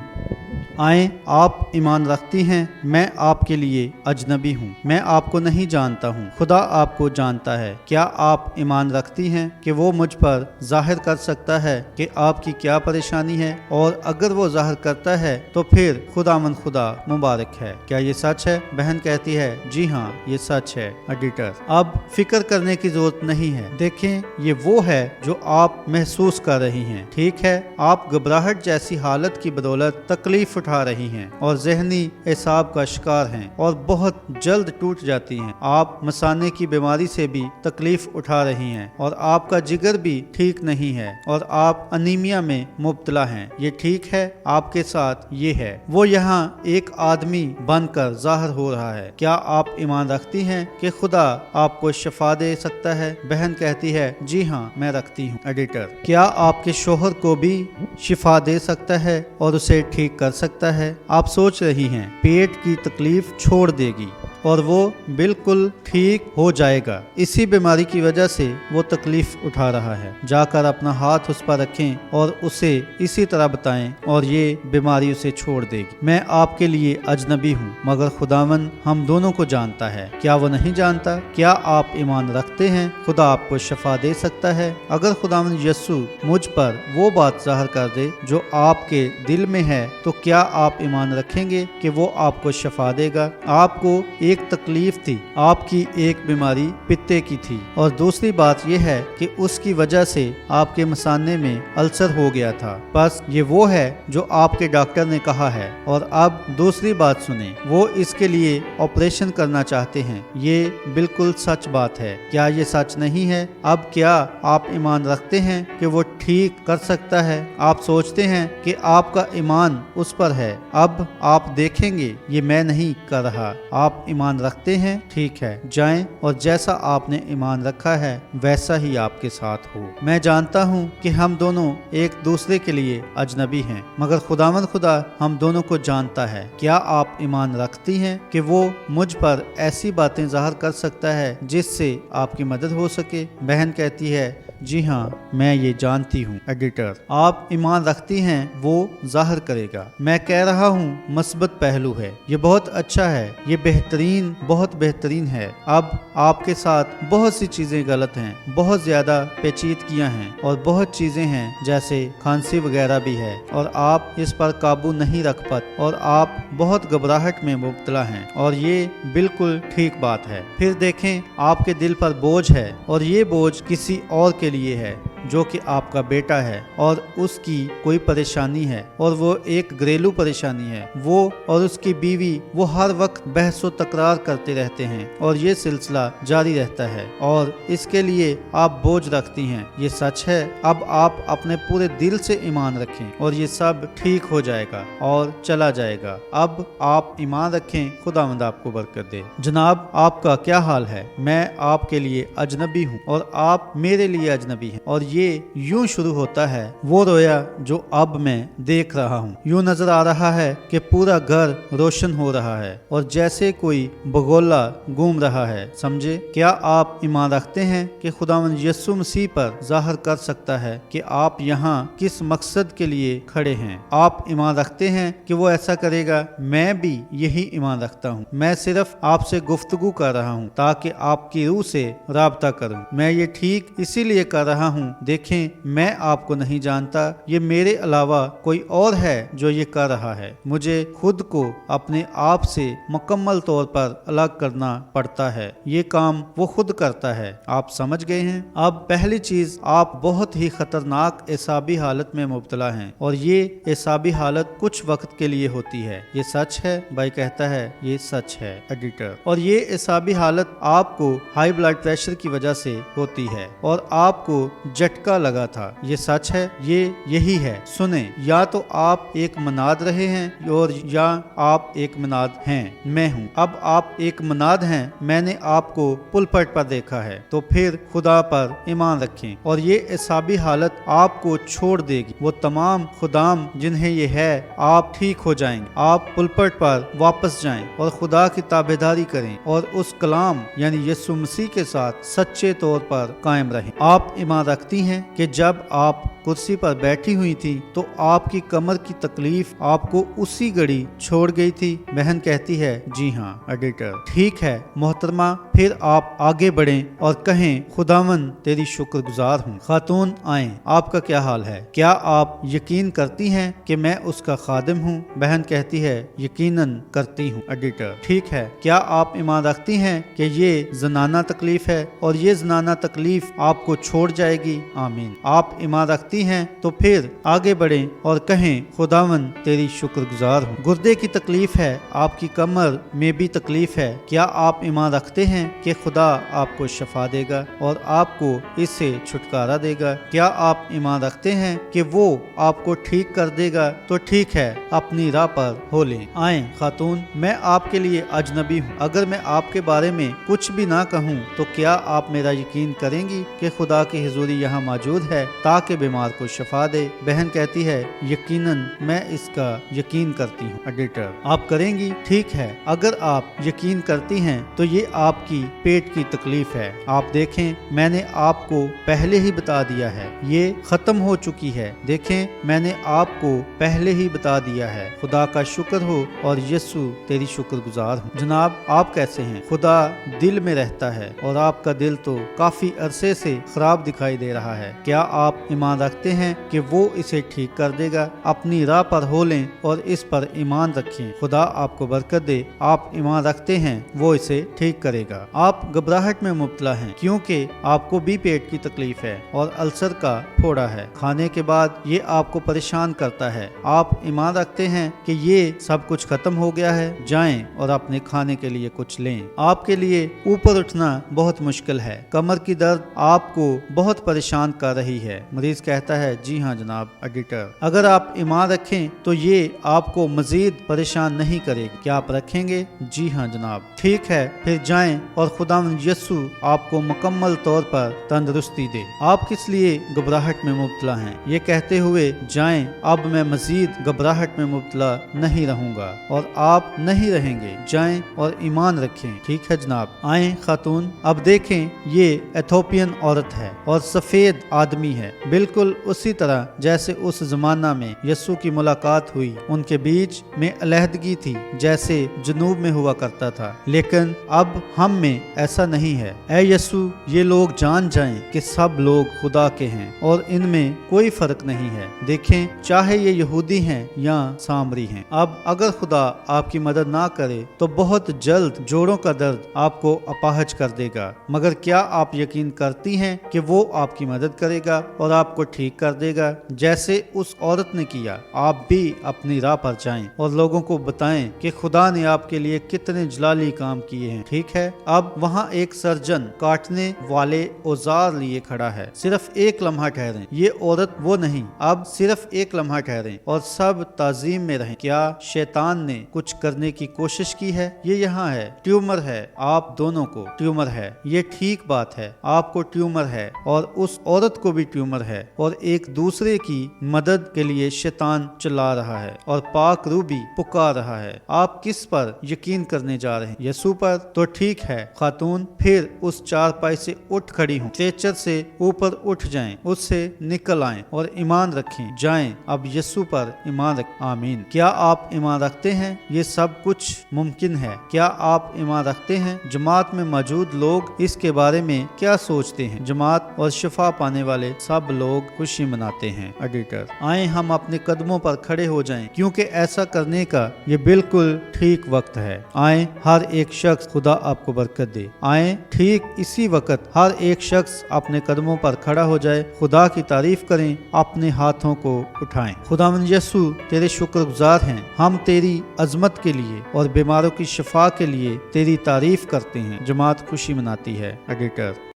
[SPEAKER 1] आए, आप ईमान रखती हैं? मैं आपके लिए अजनबी हूँ, मैं आपको नहीं जानता हूँ, खुदा आपको जानता है। क्या आप ईमान रखती हैं कि वो मुझ पर जाहिर कर सकता है कि आपकी क्या परेशानी है? और अगर वो जाहिर करता है तो फिर खुदावंद खुदा मुबारक है। क्या ये सच है? बहन कहती है जी हाँ ये सच है। एडिटर, अब फिक्र करने की जरूरत नहीं है। देखें ये वो है जो आप महसूस कर रही हैं, ठीक है? आप घबराहट जैसी हालत की बदौलत तकलीफ उठा रही हैं और जहनी एसाब का शिकार हैं और बहुत जल्द टूट जाती हैं। आप मसाने की बीमारी से भी तकलीफ उठा रही हैं और आपका जिगर भी ठीक नहीं है और आप अनीमिया में मुब्तला हैं। ये ठीक है, आपके साथ ये है। वो यहाँ एक आदमी बनकर जाहिर हो रहा है। क्या आप ईमान रखती हैं कि खुदा आपको शिफा दे सकता है? बहन कहती है जी हाँ मैं रखती हूँ। एडिटर, क्या आपके शोहर को भी शिफा दे सकता है और उसे ठीक कर सकता है? आप सोच रही हैं पेट की तकलीफ छोड़ देगी और वो बिल्कुल ठीक हो जाएगा। इसी बीमारी की वजह से वो तकलीफ उठा रहा है। जाकर अपना हाथ उस पर रखें और उसे इसी तरह बताएं और ये बीमारी उसे छोड़ देगी। मैं आपके लिए अजनबी हूँ मगर खुदावन हम दोनों को जानता है। क्या वो नहीं जानता? क्या आप ईमान रखते हैं खुदा आपको शफा दे सकता है? अगर खुदावन यस्सु मुझ पर वो बात ज़ाहिर कर दे जो आपके दिल में है तो क्या आप ईमान रखेंगे कि वो आपको शफा देगा? आपको एक तकलीफ थी, आपकी एक बीमारी पित्ते की थी और दूसरी बात यह है कि उसकी वजह से आपके मसाने में अल्सर हो गया था। बस ये वो है जो आपके डॉक्टर ने कहा है। और अब दूसरी बात सुने, वो इसके लिए ऑपरेशन करना चाहते हैं। ये बिल्कुल सच बात है। क्या ये सच नहीं है? अब क्या आप ईमान रखते हैं कि वो ठीक कर सकता है? आप सोचते हैं कि आपका ईमान उस पर है। अब आप देखेंगे ये मैं नहीं कर रहा। आप ईमान रखते हैं? ठीक है, जाएं और जैसा आपने ईमान रखा है वैसा ही आपके साथ हो। मैं जानता हूँ कि हम दोनों एक दूसरे के लिए अजनबी हैं मगर खुदावंद खुदा हम दोनों को जानता है। क्या आप ईमान रखती हैं कि वो मुझ पर ऐसी बातें ज़ाहिर कर सकता है जिससे आपकी मदद हो सके? बहन कहती है जी हाँ, मैं ये जानती हूँ। एडिटर, आप ईमान रखती हैं वो ज़ाहिर करेगा। मैं कह रहा हूँ मस्बत पहलू है। ये बहुत अच्छा है, ये बेहतरीन, बहुत बेहतरीन है। अब आपके साथ बहुत सी चीज़ें गलत हैं, बहुत ज़्यादा पेचीदगियाँ हैं और बहुत चीज़ें हैं जैसे खांसी वगैरह भी है और आप इस पर काबू नहीं रख पाते और आप बहुत घबराहट में मुब्तला हैं और ये बिल्कुल ठीक बात है। फिर देखें आपके दिल पर बोझ है और ये बोझ किसी और के लिए है जो कि आपका बेटा है और उसकी कोई परेशानी है और वो एक घरेलू परेशानी है। वो और उसकी बीवी वो हर वक्त बहस व तकरार करते रहते हैं और ये सिलसिला जारी रहता है और इसके लिए आप बोझ रखती हैं। ये सच है। अब आप अपने पूरे दिल से ईमान रखें और ये सब ठीक हो जाएगा और चला जाएगा। अब आप ईमान रखें, खुदावंद आपको बरकत दे। जनाब, आपका क्या हाल है? मैं आपके लिए अजनबी हूँ और आप मेरे लिए अजनबी हैं। और ये यूं शुरू होता है, वो रोया जो अब मैं देख रहा हूँ। यूं नजर आ रहा है कि पूरा घर रोशन हो रहा है और जैसे कोई बगोला घूम रहा है। समझे? क्या आप ईमान रखते हैं कि खुदावंद यीशु मसीह पर ज़ाहिर कर सकता है कि आप यहाँ किस मकसद के लिए खड़े हैं? आप ईमान रखते हैं कि वो ऐसा करेगा? मैं भी यही ईमान रखता हूँ। मैं सिर्फ आपसे गुफ्तगू कर रहा हूँ ताकि आपकी रूह से राबता करूँ। मैं ये ठीक इसीलिए कर रहा हूँ। देखें, मैं आपको नहीं जानता, ये मेरे अलावा कोई और है जो ये कर रहा है। मुझे खुद को अपने आप से मुकम्मल तौर पर अलग करना पड़ता है। ये काम वो खुद करता है। आप समझ गए हैं? अब पहली चीज, आप बहुत ही खतरनाक एसाबी हालत में मुब्तला हैं और ये एसाबी हालत कुछ वक्त के लिए होती है। ये सच है? भाई कहता है ये सच है। एडिटर, और ये एसाबी हालत आपको हाई ब्लड प्रेशर की वजह से होती है और आपको झटका लगा था। ये सच है? ये यही है। सुने, या तो आप एक मनाद रहे हैं और या आप एक मनाद हैं। मैं हूँ। अब आप एक मनाद हैं। मैंने आपको पुलपट पर देखा है। तो फिर खुदा पर ईमान रखें और ये एसाबी हालत आपको छोड़ देगी। वो तमाम खुदाम जिन्हें ये है, आप ठीक हो जाएंगे। आप पुलपट पर वापस जाएं और खुदा की ताबेदारी करें और उस कलाम यानी यीशु मसीह के साथ सच्चे तौर पर कायम रहें। आप ईमान रखती हैं कि जब आप कुर्सी पर बैठी हुई थी तो आपकी कमर की तकलीफ आपको उसी घड़ी छोड़ गई थी? बहन कहती है जी हाँ। एडिटर, ठीक है मोहतरमा, फिर आप आगे बढ़ें और कहें खुदावन तेरी शुक्रगुजार हूँ। खातून आएं, आपका क्या हाल है? क्या आप यकीन करती हैं कि मैं उसका खादिम हूँ? बहन कहती है यकीनन करती हूँ। एडिटर, ठीक है। क्या आप ईमान रखती हैं कि ये जनाना तकलीफ है और ये जनाना तकलीफ आपको छोड़ जाएगी? आमीन। आप ईमान रखती हैं तो फिर आगे बढ़ें और कहें खुदावन तेरी शुक्रगुजार हूँ। गुर्दे की तकलीफ है, आपकी कमर में भी तकलीफ है। क्या आप ईमान रखते हैं कि खुदा आपको शफा देगा और आपको इससे छुटकारा देगा? क्या आप ईमान रखते हैं कि वो आपको ठीक कर देगा? तो ठीक है, अपनी राह पर हो लें। आएं खातून, मैं आपके लिए अजनबी हूँ। अगर मैं आपके बारे में कुछ भी ना कहूँ तो क्या आप मेरा यकीन करेंगी कि खुदा की हुजूरी यहाँ यहाँ मौजूद है ताकि बीमार को शफा दे। बहन कहती है यकीनन मैं इसका यकीन करती हूँ। एडिटर आप करेंगी? ठीक है, अगर आप यकीन करती हैं तो ये आपकी पेट की तकलीफ है। आप देखें मैंने आपको पहले ही बता दिया है, ये खत्म हो चुकी है। देखें मैंने आपको पहले ही बता दिया है। खुदा का शुक्र हो और यीशु तेरी शुक्रगुजार हूँ। जनाब आप कैसे हैं? खुदा दिल में रहता है और आपका दिल तो काफी अरसे से खराब दिखाई दे रहा है। क्या आप ईमान रखते हैं कि वो इसे ठीक कर देगा? अपनी राह पर हो लें और इस पर ईमान रखें। खुदा आपको बरकत दे। आप ईमान रखते हैं वो इसे ठीक करेगा। आप घबराहट में मुब्तला हैं क्योंकि आपको भी पेट की तकलीफ है और अल्सर का फोड़ा है। खाने के बाद ये आपको परेशान करता है। आप ईमान रखते हैं कि ये सब कुछ खत्म हो गया है। जाएं और अपने खाने के लिए कुछ लें। आपके लिए ऊपर उठना बहुत मुश्किल है। कमर की दर्द आपको बहुत परेशान कर रही है। मरीज कहता है जी हाँ जनाब। एडिटर अगर आप ईमान रखें तो ये आपको मजीद परेशान नहीं करेगी। क्या आप रखेंगे? जी हाँ जनाब। ठीक है, फिर जाएं और खुदावंद यीशु आपको मुकम्मल तौर पर तंदुरुस्ती दे। आप किस लिए घबराहट में मुब्तला हैं? ये कहते हुए जाएं, अब मैं मजीद घबराहट में मुब्तला नहीं रहूंगा। और आप नहीं रहेंगे। जाएं और ईमान रखें। ठीक है जनाब। आए खातून, अब देखें ये एथोपियन औरत है और सफेद आदमी है, बिल्कुल उसी तरह जैसे उस जमाना में यीशु की मुलाकात हुई। उनके बीच में अलहदगी थी जैसे जनूब में हुआ करता था, लेकिन अब हम में ऐसा नहीं है। ऐ यीशु, ये लोग जान जाएं कि सब लोग खुदा के हैं और इनमें कोई फर्क नहीं है। देखें चाहे ये यहूदी हैं या सामरी हैं। अब अगर खुदा आपकी मदद ना करे तो बहुत जल्द जोड़ों का दर्द आपको अपाहज कर देगा। मगर क्या आप यकीन करती हैं कि वो आपकी मदद करेगा और आपको ठीक कर देगा जैसे उस औरत ने किया? आप भी अपनी राह पर जाएं और लोगों को बताएं कि खुदा ने आपके लिए कितने जलाली काम किए हैं। ठीक है। अब वहाँ एक सर्जन काटने वाले औजार लिए खड़ा है। सिर्फ एक लम्हा ठहरें। ये औरत वो नहीं। अब सिर्फ एक लम्हा ठहरें और सब ताजीम में रहें। क्या शैतान ने कुछ करने की कोशिश की है? ये यहाँ है। ट्यूमर है। आप दोनों को ट्यूमर है। ये ठीक बात है, आपको ट्यूमर है और उस औरत को भी ट्यूमर है और एक दूसरे की मदद के लिए शैतान चला रहा है और पाक रूह भी पुकार रहा है। आप किस पर यकीन करने जा रहे हैं? यीशु पर? तो ठीक है खातून, फिर उस चारपाई से उठ खड़ी हूँ। स्ट्रेचर से ऊपर उठ जाएं, उससे निकल आएं और ईमान रखें। जाएं, अब यीशु पर ईमान रखें। आमीन। क्या आप ईमान रखते हैं ये सब कुछ मुमकिन है? क्या आप ईमान रखते हैं? जमात में मौजूद लोग इसके बारे में क्या सोचते हैं? जमात और शिफा पाने वाले सब लोग खुशी मनाते हैं। एडिटर आए हम अपने कदमों पर खड़े हो जाएं क्योंकि ऐसा करने का ये बिल्कुल ठीक वक्त है। आए हर एक शख्स, खुदा आपको बरकत दे। आए ठीक इसी वक्त हर एक शख्स अपने कदमों पर खड़ा हो जाए, खुदा की तारीफ करें, अपने हाथों को उठाएं। खुदावंद यीशु तेरे शुक्रगुजार हैं। हम तेरी अजमत के लिए और बीमारों की शिफा के लिए तेरी तारीफ करते हैं। जमात खुशी मनाती है। एडिटर